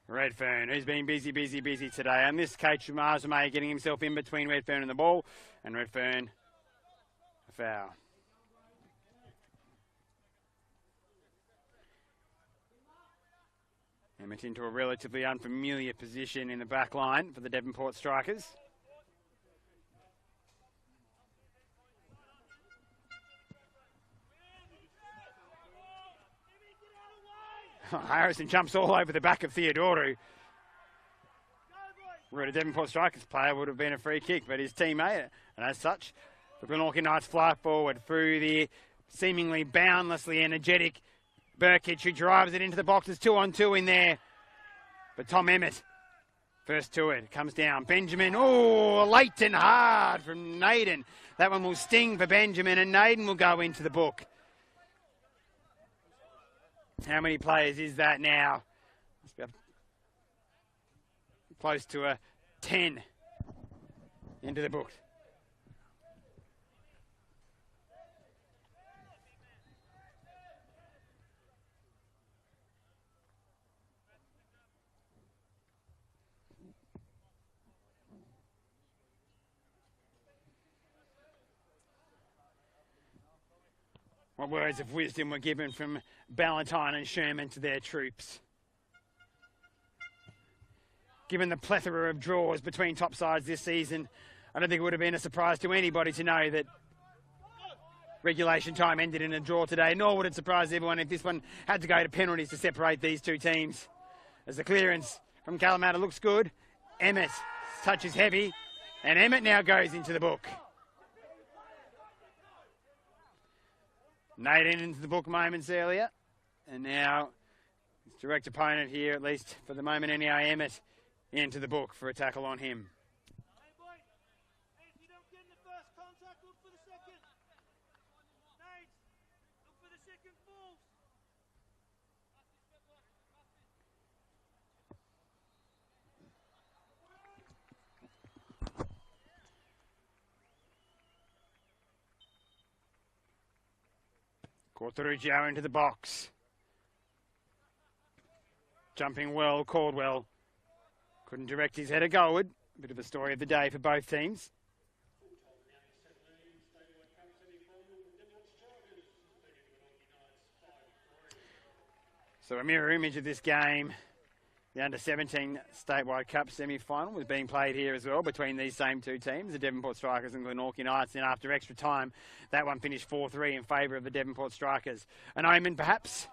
Redfern, who's been busy today. And this Kate Shumazame getting himself in between Redfern and the ball, and Redfern A foul. Emmett into a relatively unfamiliar position in the back line for the Devonport Strikers. Harrison jumps all over the back of Theodoru. Where a Devonport Strikers player would have been a free kick, but his teammate, and as such, the Glenorchy Knights fly forward through the seemingly boundlessly energetic Burkic, who drives it into the box. There's 2-on-2 in there. But Tom Emmett, first to it, comes down. Benjamin, oh, late and hard from Naden. That one will sting for Benjamin, and Naden will go into the book. How many players is that now? Must be close to a 10 into the book. What words of wisdom were given from Ballantyne and Sherman to their troops. Given the plethora of draws between top sides this season, I don't think it would have been a surprise to anybody to know that regulation time ended in a draw today, nor would it surprise everyone if this one had to go to penalties to separate these two teams. As the clearance from Kalamata looks good, Emmett touches heavy, and Emmett now goes into the book. Naden into the book moments earlier, and now his direct opponent here, at least for the moment anyhow, Emmett, into the book for a tackle on him. Corteruccio into the box. Jumping well, Caldwell. Couldn't direct his header goalward. A bit of a story of the day for both teams. So a mirror image of this game. The Under-17 Statewide Cup semi-final was being played here as well between these same two teams, the Devonport Strikers and Glenorchy Knights. And after extra time, that one finished 4-3 in favour of the Devonport Strikers. An omen, perhaps?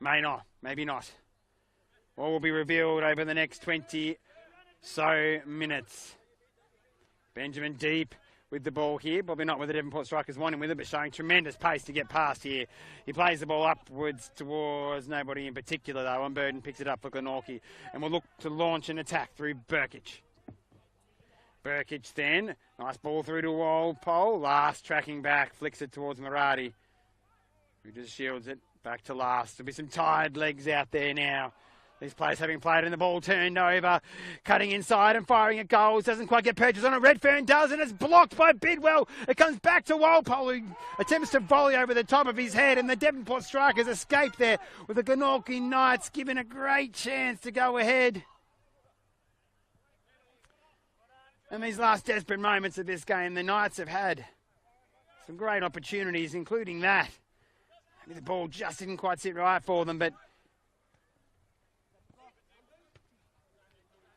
May not. Maybe not. All will be revealed over the next 20 so minutes. Benjamin deep with the ball here. Probably not where the Devonport Strikers want him with it, but showing tremendous pace to get past here. He plays the ball upwards towards nobody in particular, though, and Burden picks it up for Glenorchy and will look to launch an attack through Burkic. Burkic then, nice ball through to Walpole. Last tracking back, flicks it towards Murati, who just shields it back to Last. There'll be some tired legs out there now. These players having played and the ball turned over, cutting inside and firing at goals. Doesn't quite get purchase on it. Redfern does, and it's blocked by Bidwell. It comes back to Walpole, who attempts to volley over the top of his head, and the Devonport Strikers escape there with the Glenorchy Knights given a great chance to go ahead. And these last desperate moments of this game, the Knights have had some great opportunities, including that. Maybe the ball just didn't quite sit right for them, but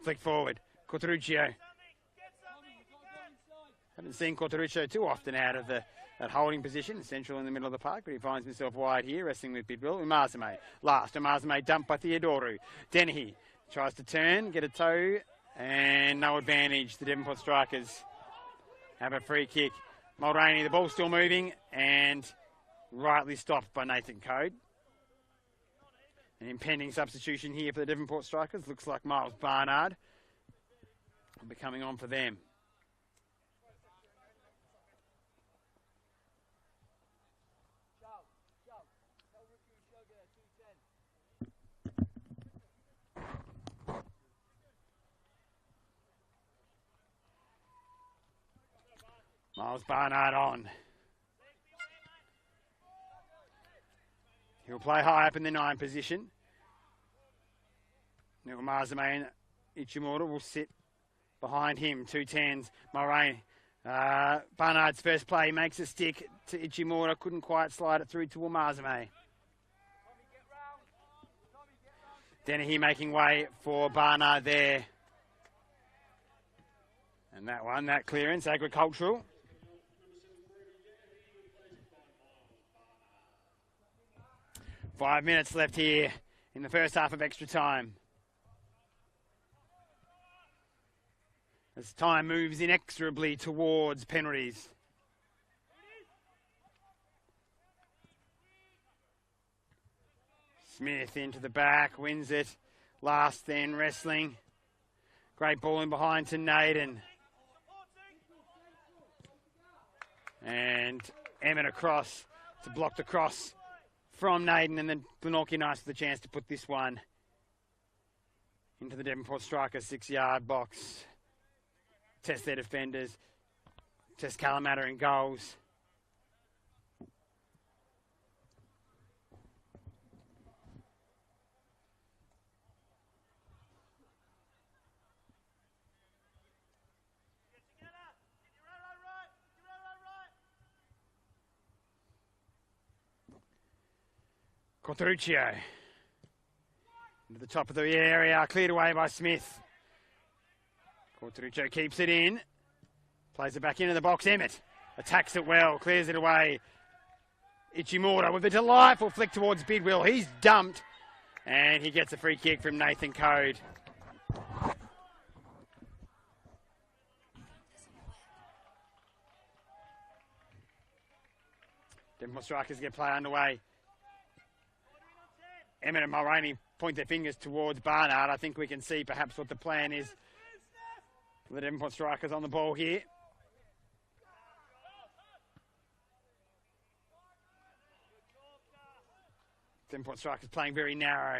flick forward, Corteruccio. Haven't seen Corteruccio too often out of that holding position, central in the middle of the park, but he finds himself wide here, wrestling with Bidwell. Umazame, last. Umazame dumped by Theodoru. Dennehy tries to turn, get a toe, and no advantage. The Devonport Strikers have a free kick. Mulroney, the ball's still moving, and rightly stopped by Nathan Code. An impending substitution here for the Devonport Strikers. Looks like Miles Barnard will be coming on for them. Miles Barnard on. He'll play high up in the 9 position. Now Mazame and Ichimura will sit behind him. 2 10s. Mulroney Barnard's first play makes a stick to Ichimura. Couldn't quite slide it through to Umazame. Dennehy making way for Barnard there. And that one, that clearance, agricultural. Five minutes left here in the first half of extra time. As time moves inexorably towards penalties. Smith into the back, wins it. Last then wrestling. Great ball in behind to Naden. And Emmett across to block the cross from Naden, and then Glenorchy Knights with the chance to put this one into the Devonport Strikers 6-yard box. Test their defenders. Test Kalamata in goals. Cortruccio into the top of the area, cleared away by Smith. Cortruccio keeps it in, plays it back into the box. Emmett attacks it well, clears it away. Ichimura with a delightful flick towards Bidwell. He's dumped, and he gets a free kick from Nathan Code. Devonport Strikers get play underway. Emmett and Mulroney point their fingers towards Barnard. I think we can see perhaps what the plan is for the Devonport Strikers on the ball here. Devonport Strikers playing very narrow.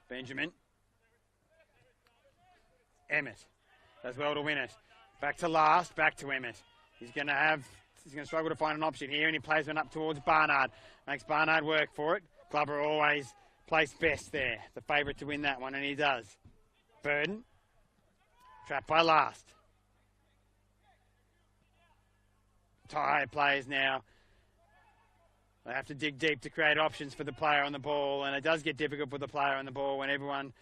Benjamin. Emmett does well to win it. Back to last, back to Emmett. He's going to struggle to find an option here, and he plays one up towards Barnard. Makes Barnard work for it. Glover always placed best there. The favourite to win that one, and he does. Burden. Trapped by last. Tired players now. They have to dig deep to create options for the player on the ball, and it does get difficult for the player on the ball when everyone is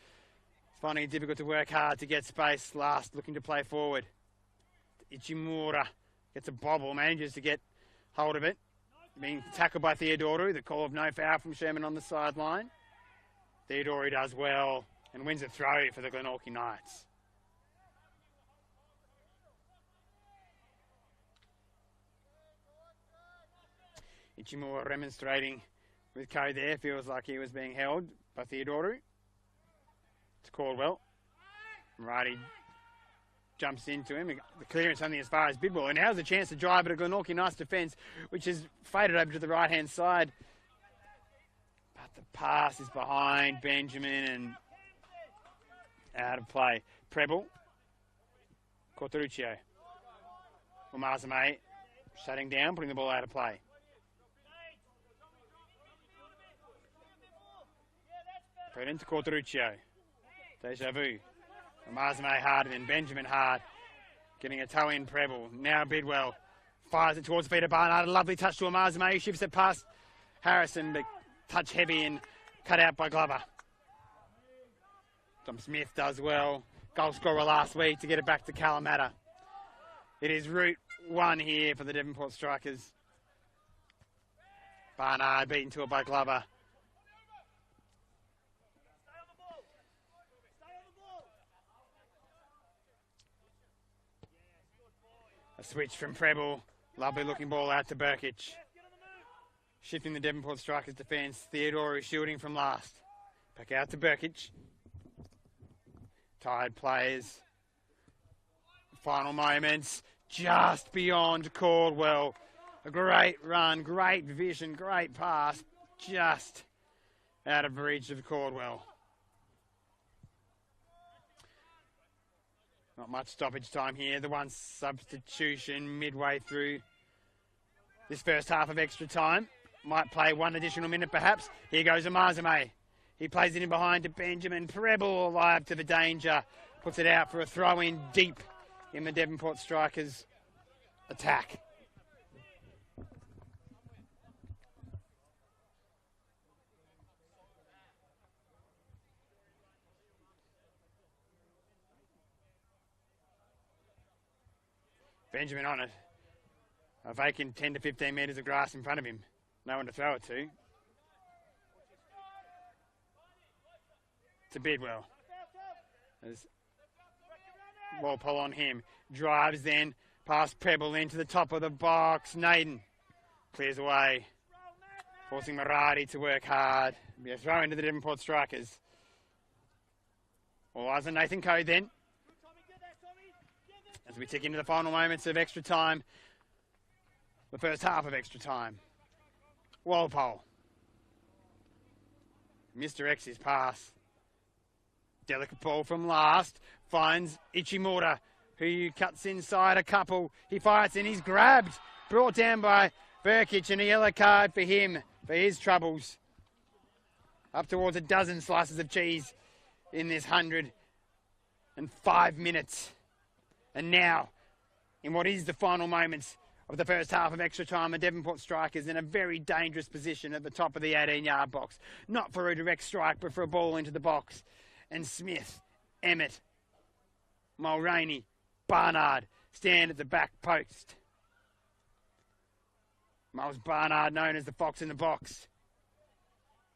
finding it difficult to work hard to get space. Last, looking to play forward. Ichimura gets a bobble, manages to get hold of it. Being tackled by Theodoru. The call of no foul from Sherman on the sideline. Theodoru does well and wins a throw for the Glenorchy Knights. Ichimura remonstrating with Code there. Feels like he was being held by Theodoru. It's Caldwell. Righty jumps into him. The clearance only as far as Bidwell. And now's a chance to drive at a Glenorchy Knights defence, which is faded over to the right-hand side. But the pass is behind Benjamin and out of play. Preble. Cortruccio. Umazame shutting down, putting the ball out of play. Put into Cortruccio. Deja vu. Umazame hard and then Benjamin hard. Getting a toe in Preble. Now Bidwell fires it towards the feet of Barnard. A lovely touch to Umazame. Shifts it past Harrison, but touch heavy and cut out by Glover. Tom Smith does well. Goal scorer last week to get it back to Kalamata. It is route one here for the Devonport Strikers. Barnard beaten to it by Glover. A switch from Preble. Lovely looking ball out to Burkic. Shifting the Devonport Strikers defence. Theodore is shielding from last. Back out to Burkic. Tired players. Final moments. Just beyond Caldwell. A great run, great vision, great pass. Just out of reach of Caldwell. Not much stoppage time here. The one substitution midway through this first half of extra time. Might play one additional minute perhaps. Here goes Umazame. He plays it in behind to Benjamin. Prebble alive to the danger. Puts it out for a throw in deep in the Devonport Strikers attack. Benjamin on it. A vacant 10 to 15 metres of grass in front of him. No one to throw it to. To Bidwell. There's Walpole on him. Drives then past Prebble into the top of the box. Naden clears away. Forcing Maradi to work hard. Be a throw into the Devonport Strikers. All eyes on Nathan Code then. As we tick into the final moments of extra time. The first half of extra time. Walpole. Mr. X's pass. Delicate ball from last. Finds Ichimura, who cuts inside a couple. He fights and he's grabbed. Brought down by Burkic, and a yellow card for him for his troubles. Up towards a dozen slices of cheese in this 105 minutes. And now, in what is the final moments of the first half of extra time, the Devonport Strikers in a very dangerous position at the top of the 18-yard box. Not for a direct strike, but for a ball into the box. And Smith, Emmett, Mulroney, Barnard stand at the back post. Miles Barnard, known as the Fox in the Box.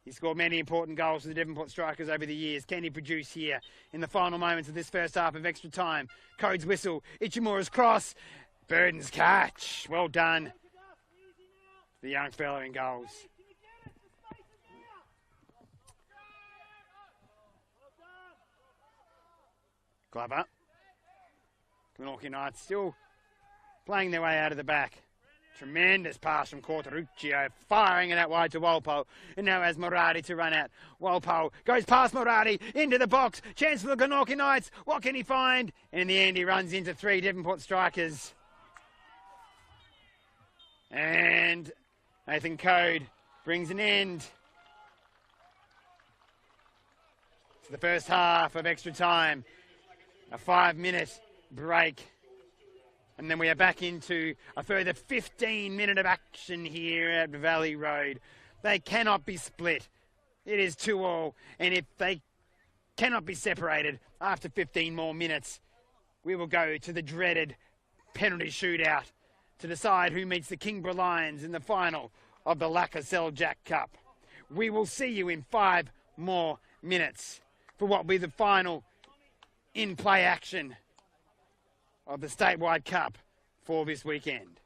He scored many important goals for the Devonport Strikers over the years. Can he produce here in the final moments of this first half of extra time? Code's whistle, Ichimura's cross, Burden's catch. Well done. The young fellow in goals. Glover. Glenorchy Knights still playing their way out of the back. Tremendous pass from Corteruccio, firing it out wide to Walpole. And now has Moradi to run out. Walpole goes past Moradi, into the box. Chance for the Glenorchy Knights. What can he find? And in the end, he runs into 3 Devonport Strikers. And Nathan Code brings an end to the first half of extra time. A 5-minute break. And then we are back into a further 15-minute of action here at Valley Road. They cannot be split. It is 2-2. And if they cannot be separated after 15 more minutes, we will go to the dreaded penalty shootout to decide who meets the Kingborough Lions in the final of the Lakoseljac Cup. We will see you in 5 more minutes for what will be the final in-play action of the statewide cup for this weekend.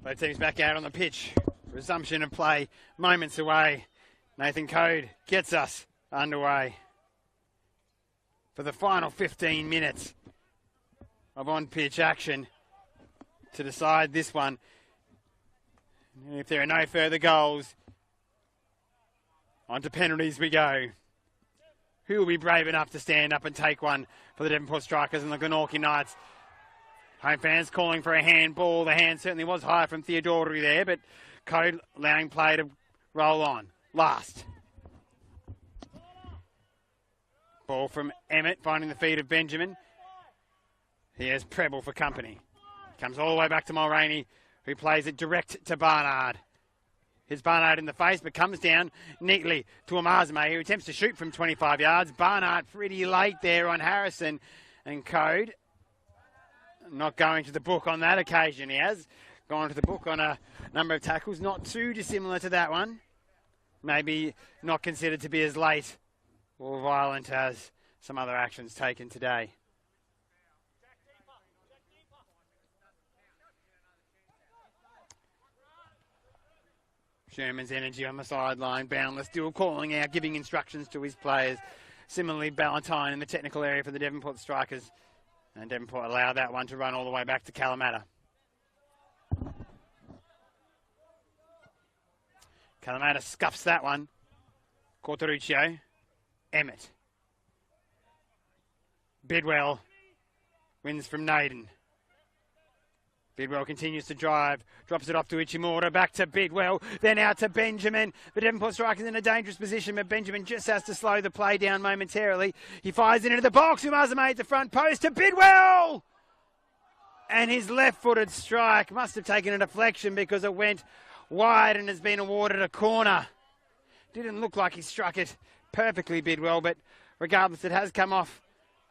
Both teams back out on the pitch. Resumption of play moments away. Nathan Code gets us underway for the final 15 minutes of on-pitch action to decide this one. And if there are no further goals, on to penalties we go. Who will be brave enough to stand up and take one for the Devonport Strikers and the Glenorchy Knights? Home fans calling for a handball. The hand certainly was high from Theodori there, but Code allowing play to roll on. Last. Ball from Emmett, finding the feet of Benjamin. Here's Preble for company. Comes all the way back to Mulroney, who plays it direct to Barnard. Here's Barnard in the face, but comes down neatly to Amazame, who attempts to shoot from 25 yards. Barnard pretty late there on Harrison, and Code not going to the book on that occasion. He has gone to the book on a number of tackles, not too dissimilar to that one. Maybe not considered to be as late or violent as some other actions taken today. Sherman's energy on the sideline, Boundless still calling out, giving instructions to his players. Similarly, Ballantyne in the technical area for the Devonport Strikers. And Devonport allowed that one to run all the way back to Kalamata. Kalamata scuffs that one. Corteruccio. Emmett. Bidwell wins from Naden. Bidwell continues to drive, drops it off to Ichimura, back to Bidwell, then out to Benjamin. The Devonport Strikers in a dangerous position, but Benjamin just has to slow the play down momentarily. He fires it into the box. Umazame at the front post to Bidwell! And his left-footed strike must have taken a deflection because it went wide and has been awarded a corner. Didn't look like he struck it perfectly, Bidwell, but regardless, it has come off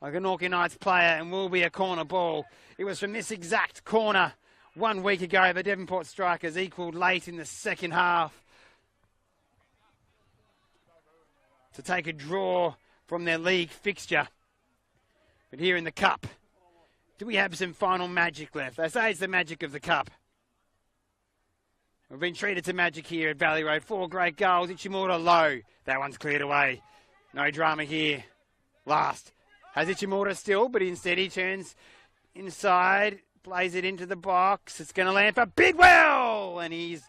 a Glenorchy Knights player and will be a corner ball. It was from this exact corner 1 week ago the Devonport Strikers equalled late in the second half to take a draw from their league fixture. But here in the Cup, do we have some final magic left? They say it's the magic of the Cup. We've been treated to magic here at Valley Road. 4 great goals. Ichimura low. That one's cleared away. No drama here. Last. Has Ichimura still, but instead he turns inside, plays it into the box. It's going to land for Bidwell! And he's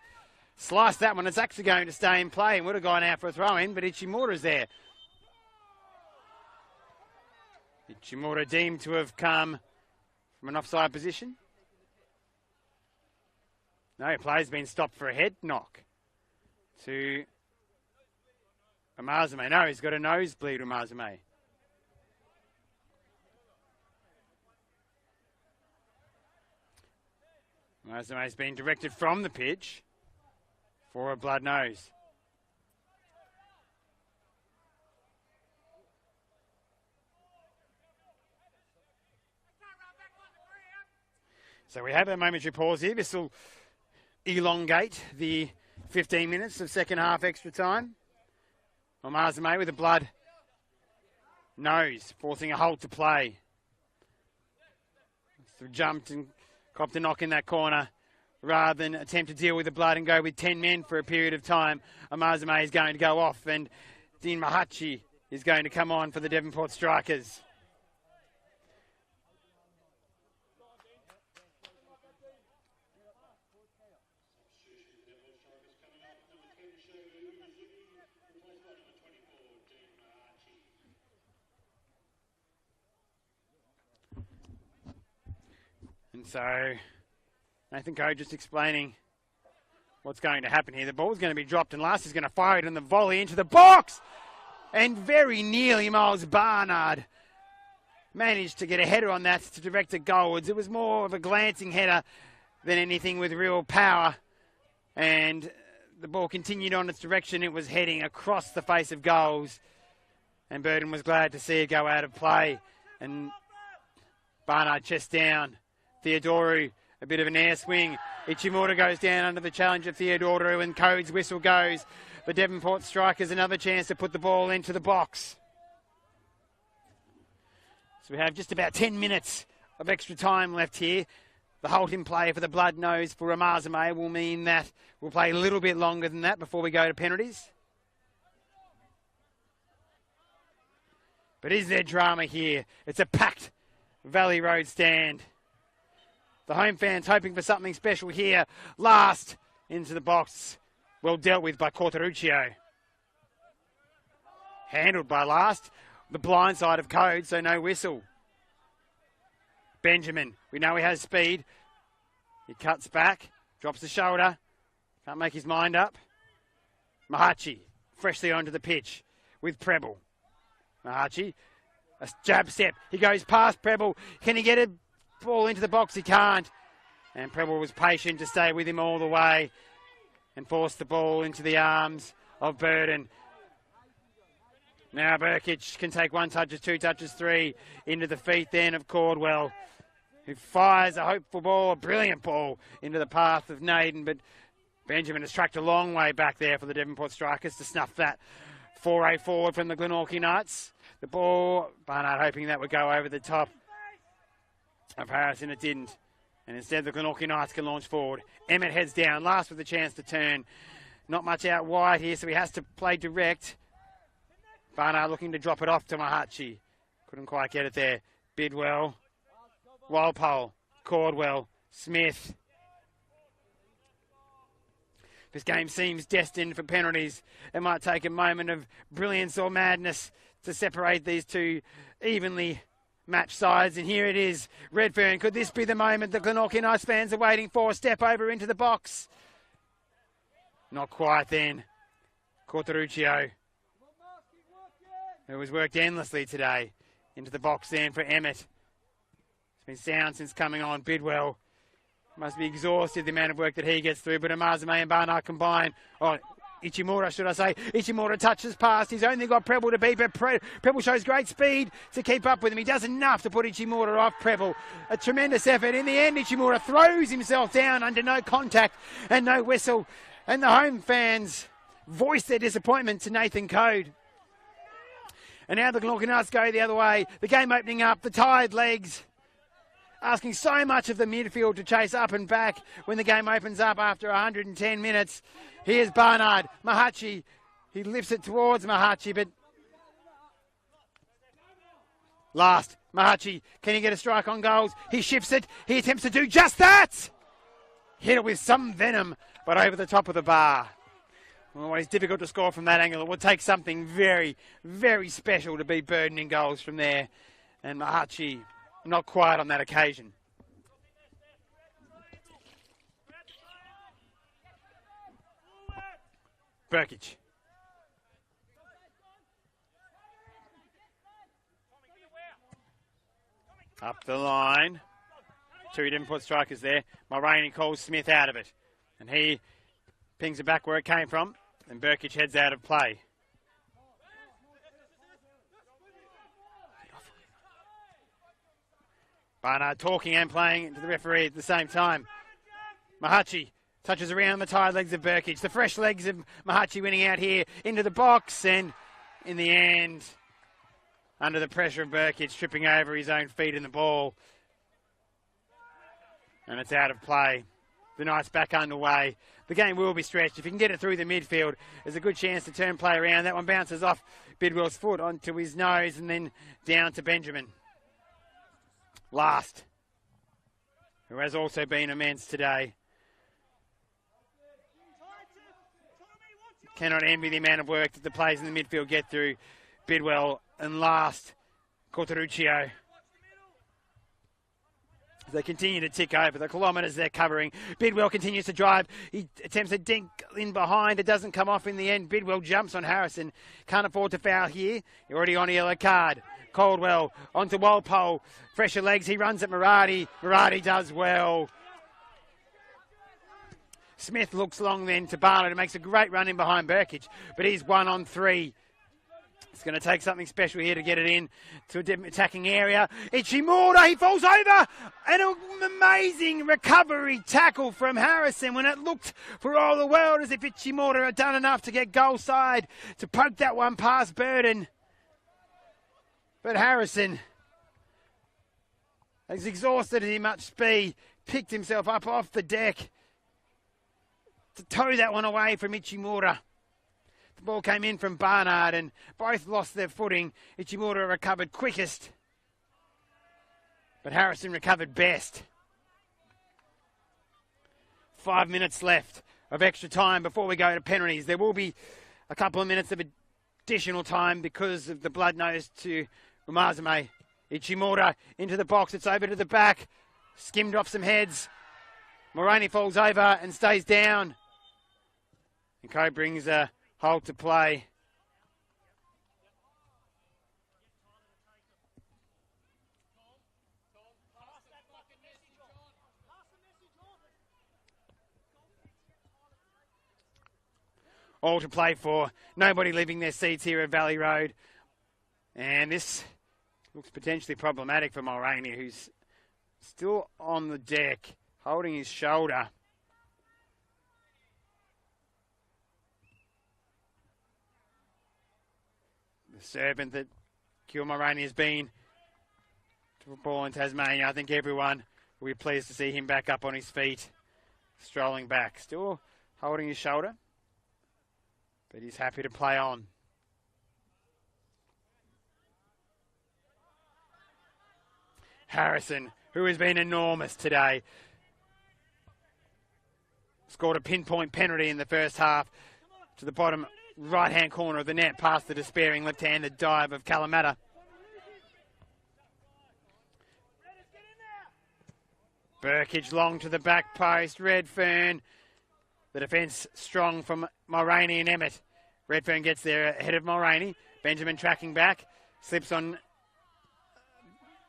sliced that one. It's actually going to stay in play and would have gone out for a throw-in, but Ichimura's there. Ichimura deemed to have come from an offside position. No, play's been stopped for a head knock to Amazame. No, he's got a nosebleed, Amazame. Amazame's been directed from the pitch for a blood nose. So we have a momentary pause here. This will elongate the 15 minutes of second half extra time. Amazame with a blood nose, forcing a hold to play. So jumped and copped a knock in that corner rather than attempt to deal with the blood and go with 10 men for a period of time. Amazame is going to go off and Dean Mahachi is going to come on for the Devonport Strikers. And so Nathan Coe just explaining what's going to happen here. The ball's going to be dropped and Last is going to fire it in the volley into the box. And very nearly Miles Barnard managed to get a header on that to direct it goalwards. It was more of a glancing header than anything with real power. And the ball continued on its direction. It was heading across the face of goals. And Burton was glad to see it go out of play. And Barnard chest down. Theodoru, a bit of an air swing. Ichimura goes down under the challenge of Theodoru and Code's whistle goes. The Devonport Strikers another chance to put the ball into the box. So we have just about 10 minutes of extra time left here. The halt in play for the blood nose for Amazame will mean that we'll play a little bit longer than that before we go to penalties. But is there drama here? It's a packed Valley Road stand. The home fans hoping for something special here. Last into the box. Well dealt with by Corteruccio. Handled by last. The blind side of code, so no whistle. Benjamin, we know he has speed. He cuts back, drops the shoulder. Can't make his mind up. Mahachi, freshly onto the pitch with Preble. Mahachi, a jab step. He goes past Preble. Can he get a ball into the box? He can't. And Preble was patient to stay with him all the way and force the ball into the arms of Burden. Now Burkic can take 1 touches, 2 touches, 3 into the feet then of Caldwell, who fires a hopeful ball, a brilliant ball into the path of Naden, but Benjamin has tracked a long way back there for the Devonport Strikers to snuff that foray forward from the Glenorchy Knights. The ball, Barnard hoping that would go over the top of Harrison. It didn't. And instead the Glenorchy Knights can launch forward. Emmett heads down, last with a chance to turn. Not much out wide here, so he has to play direct. Barnard looking to drop it off to Mahachi. Couldn't quite get it there. Bidwell, Walpole, Caldwell, Smith. This game seems destined for penalties. It might take a moment of brilliance or madness to separate these two evenly matched sides. And here it is. Redfern, could this be the moment the Glenorchy Knights fans are waiting for? Step over into the box. Not quite then. Corteruccio, who has worked endlessly today, into the box then for Emmett. It's been sound since coming on. Bidwell must be exhausted, the amount of work that he gets through, but Amazame and Barnard combine. Oh, Ichimura, should I say. Ichimura touches past. He's only got Preble to beat, but Preble shows great speed to keep up with him. He does enough to put Ichimura off Preble. A tremendous effort. In the end, Ichimura throws himself down under no contact and no whistle. And the home fans voice their disappointment to Nathan Code. And now the Glenorchy Knights go the other way. The game opening up, the tired legs, asking so much of the midfield to chase up and back when the game opens up after 110 minutes. Here's Barnard. Mahachi, he lifts it towards Mahachi, but last. Mahachi, can he get a strike on goals? He shifts it. He attempts to do just that. Hit it with some venom, but over the top of the bar. Always difficult to score from that angle. It would take something very, very special to beat Burden in goals from there. And Mahachi, not quite on that occasion. Burkic. Up the line. 2 Devonport strikers there. Mulroney calls Smith out of it. And he pings it back where it came from. And Burkic heads out of play. Barnard talking and playing to the referee at the same time. Mahachi touches around the tired legs of Burkic. The fresh legs of Mahachi winning out here into the box. And in the end, under the pressure of Burkic, tripping over his own feet in the ball. And it's out of play. The Knights back underway. The game will be stretched. If you can get it through the midfield, there's a good chance to turn play around. That one bounces off Bidwell's foot onto his nose and then down to Benjamin. Last, who has also been immense today. Cannot envy the amount of work that the players in the midfield get through. Bidwell and last, Corteruccio. They continue to tick over the kilometres they're covering. Bidwell continues to drive. He attempts a dink in behind. It doesn't come off in the end. Bidwell jumps on Harrison. Can't afford to foul here. You're already on a yellow card. Caldwell onto Walpole. Fresher legs. He runs at Murati. Murati does well. Smith looks long then to Barnard, who makes a great run in behind Burkic, but he's 1-on-3. It's going to take something special here to get it in to an attacking area. Ichimura, he falls over. An amazing recovery tackle from Harrison when it looked for all the world as if Ichimura had done enough to get goal side to poke that one past Burden. But Harrison has exhausted in much speed, picked himself up off the deck to tow that one away from Ichimura. The ball came in from Barnard and both lost their footing. Ichimura recovered quickest, but Harrison recovered best. 5 minutes left of extra time before we go to penalties. There will be a couple of minutes of additional time because of the blood nose to Umazame. Ichimura into the box. It's over to the back. Skimmed off some heads. Mulroney falls over and stays down. And Co brings a hold to play. All to play for. Nobody leaving their seats here at Valley Road. And this looks potentially problematic for Mulroney, who's still on the deck, holding his shoulder. The servant that Gil Mulroney has been to football in Tasmania. I think everyone will be pleased to see him back up on his feet, strolling back. Still holding his shoulder, but he's happy to play on. Harrison, who has been enormous today, scored a pinpoint penalty in the first half to the bottom right-hand corner of the net past the despairing left-handed dive of Kalamata. Burkage long to the back post. Redfern. The defence strong from Mulroney and Emmett. Redfern gets there ahead of Mulroney. Benjamin tracking back. Slips on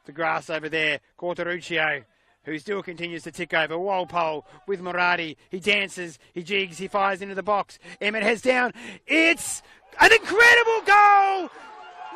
the grass over there. Corteruccio, who still continues to tick over. Walpole with Murati. He dances, he jigs, he fires into the box. Emmett heads down. It's an incredible goal!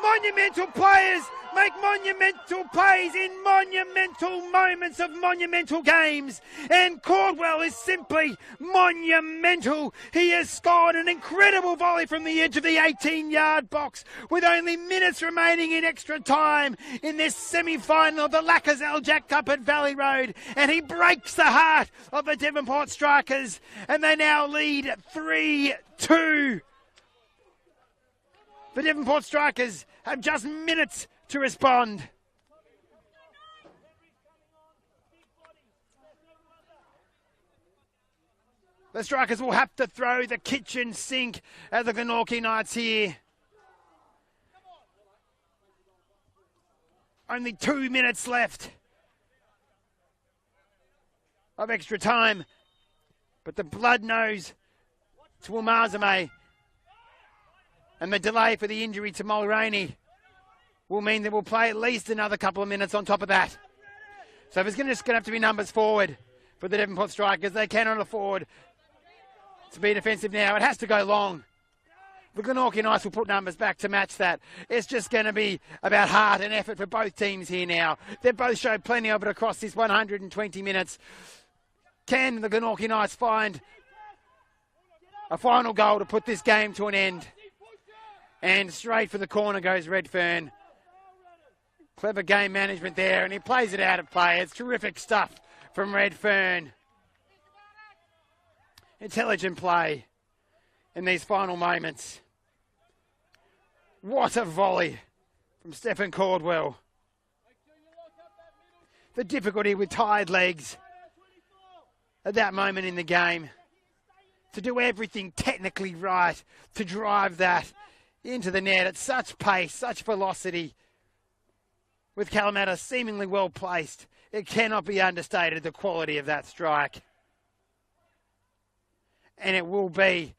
Monumental players make monumental plays in monumental moments of monumental games. And Caldwell is simply monumental. He has scored an incredible volley from the edge of the 18-yard box with only minutes remaining in extra time in this semi-final of the Lakoseljac Cup at Valley Road. And he breaks the heart of the Devonport Strikers. And they now lead 3-2. The Devonport Strikers have just minutes to respond. The Strikers will have to throw the kitchen sink at the Glenorchy Knights here. Only 2 minutes left of extra time. But the blood nose to Umazame and the delay for the injury to Mulroney will mean that we'll play at least another couple of minutes on top of that. So there's just going to have to be numbers forward for the Devonport Strikers. They cannot afford to be defensive now. It has to go long. The Glenorchy Knights will put numbers back to match that. It's just going to be about heart and effort for both teams here now. They've both showed plenty of it across this 120 minutes. Can the Glenorchy Knights find a final goal to put this game to an end? And straight for the corner goes Redfern. Clever game management there, and he plays it out of play. It's terrific stuff from Redfern. Intelligent play in these final moments. What a volley from Stephen Caldwell. The difficulty with tired legs at that moment in the game. To do everything technically right, to drive that into the net at such pace, such velocity, with Kalamata seemingly well placed. It cannot be understated, the quality of that strike. And it will be,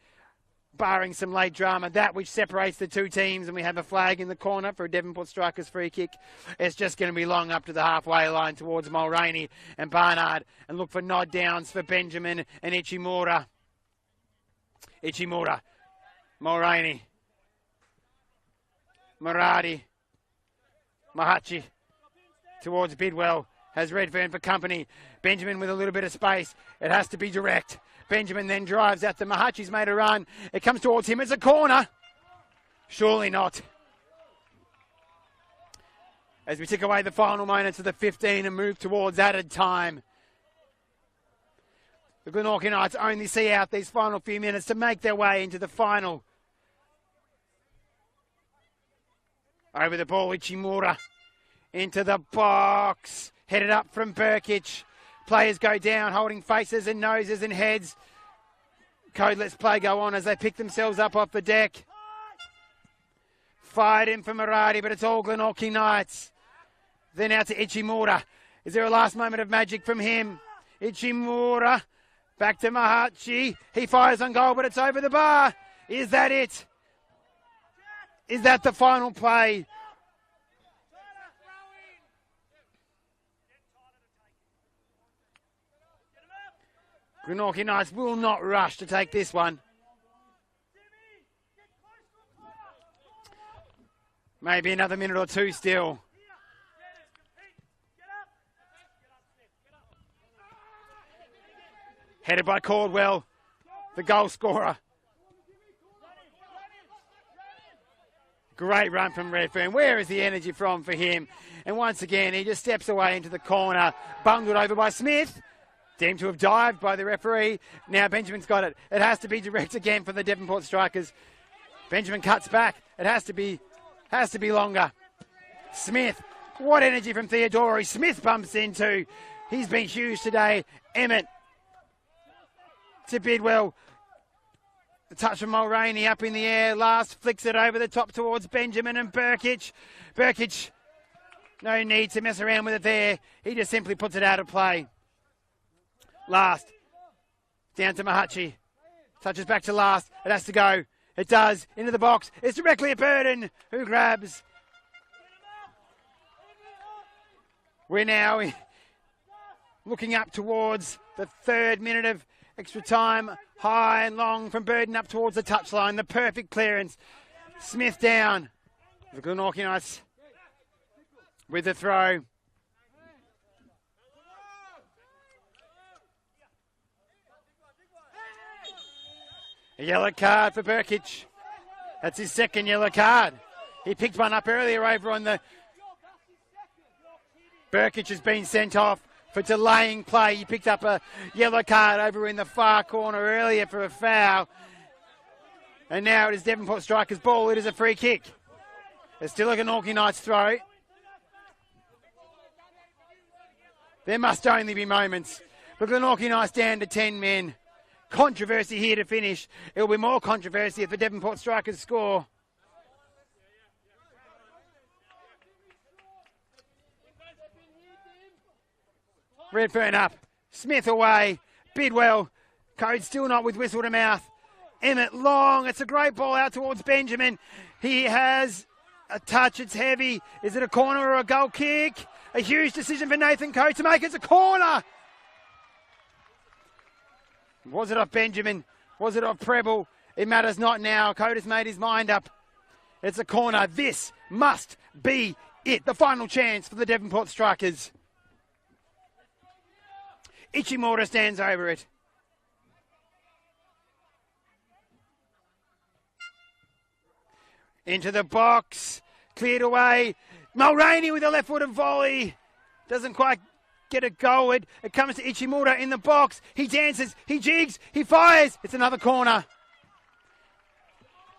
barring some late drama, that which separates the two teams, and we have a flag in the corner for a Devonport Strikers free kick. It's just going to be long up to the halfway line towards Mulroney and Barnard, and look for nod downs for Benjamin and Ichimura. Ichimura, Mulroney, Murati, Mahachi towards Bidwell, has Redfern for company. Benjamin with a little bit of space. It has to be direct. Benjamin then drives at the Mahachi's made a run. It comes towards him as a corner. Surely not. As we tick away the final moments of the 15 and move towards added time. The Glenorchy Knights only see out these final few minutes to make their way into the final. Over the ball, Ichimura into the box. Headed up from Burkage. Players go down, holding faces and noses and heads. Code Let's Play go on as they pick themselves up off the deck. Fired in for Maradi, but it's all Glenorchy Knights. Then out to Ichimura. Is there a last moment of magic from him? Ichimura. Back to Mahachi. He fires on goal, but it's over the bar. Is that it? Is that the final play? Glenorchy Knights will not rush to take this one. Maybe another minute or two still. Headed by Caldwell, the goal scorer. Great run from Redfern. Where is the energy from for him? And once again, he just steps away into the corner. Bungled over by Smith. Deemed to have dived by the referee. Now Benjamin's got it. It has to be direct again for the Devonport Strikers. Benjamin cuts back. It has to be longer. Smith. What energy from Theodori. Smith bumps into. He's been huge today. Emmett to Bidwell. The touch from Mulroney up in the air. Last flicks it over the top towards Benjamin and Burkic. Burkic, no need to mess around with it there. He just simply puts it out of play. Last. Down to Mahachi. Touches back to Last. It has to go. It does. Into the box. It's directly at Burden, who grabs. We're now looking up towards the 3rd minute of extra time. High and long from Burden up towards the touchline. The perfect clearance. Smith down. The Glenorchy Knights with the throw. A yellow card for Burkic. That's his 2nd yellow card. He picked one up earlier over on the... Burkic has been sent off for delaying play. He picked up a yellow card over in the far corner earlier for a foul. And now it is Devonport Strikers' ball. It is a free kick. It's still a Glenorchy Knights throw. There must only be moments. But Glenorchy Knights down to 10 men. Controversy here to finish. It will be more controversy if the Devonport Strikers score. Redfern up. Smith away. Bidwell. Code still not with whistle to mouth. Emmett long. It's a great ball out towards Benjamin. He has a touch. It's heavy. Is it a corner or a goal kick? A huge decision for Nathan Code to make. It's a corner. Was it off Benjamin? Was it off Preble? It matters not now. Code has made his mind up. It's a corner. This must be it. The final chance for the Devonport Strikers. Ichimura stands over it. Into the box. Cleared away. Mulroney with a left-footed volley. Doesn't quite get it going. It comes to Ichimura in the box. He dances. He jigs. He fires. It's another corner.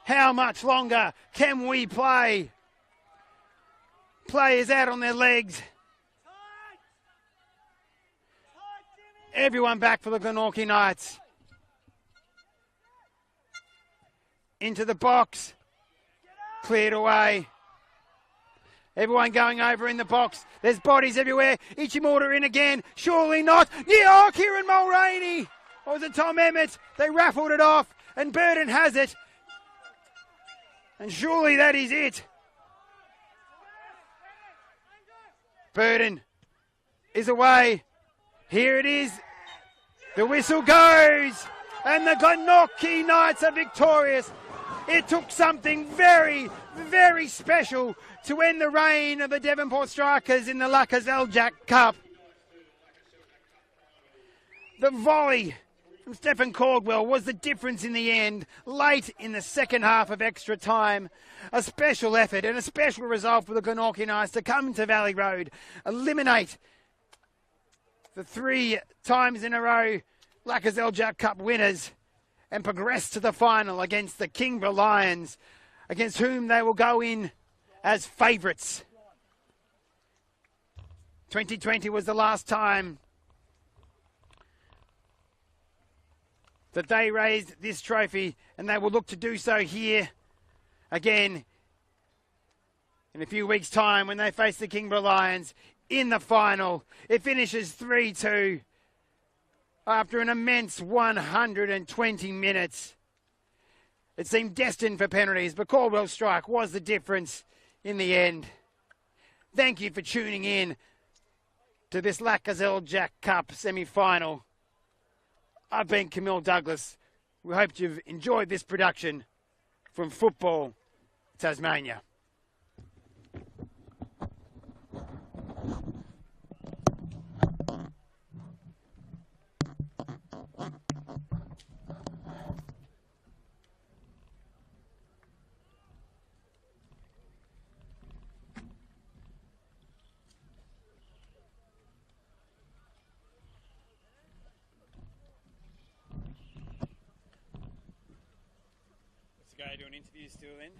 How much longer can we play? Players out on their legs. Everyone back for the Glenorchy Knights. Into the box. Cleared away. Everyone going over in the box. There's bodies everywhere. Ichimura in again. Surely not. Yeah, oh, Kieran Mulroney. Or was it Tom Emmett? They raffled it off. And Burden has it. And surely that is it. Burden is away. Here it is. The whistle goes. And the Glenorchy Knights are victorious. It took something very, very special to end the reign of the Devonport Strikers in the Lakoseljac Cup. The volley from Stephen Caldwell was the difference in the end, late in the second half of extra time. A special effort and a special result for the Glenorchy Knights to come to Valley Road, eliminate the 3 times in a row Lakoseljac Cup winners, and progress to the final against the Kingborough Lions, against whom they will go in as favourites. 2020 was the last time that they raised this trophy, and they will look to do so here again in a few weeks' time when they face the Kingborough Lions in the final. It finishes 3-2 after an immense 120 minutes. It seemed destined for penalties, but Caldwell's strike was the difference in the end. Thank you for tuning in to this Lakoseljac Cup semi-final. I've been Camille Douglas. We hope you've enjoyed this production from Football Tasmania. Let's go do an interview still then.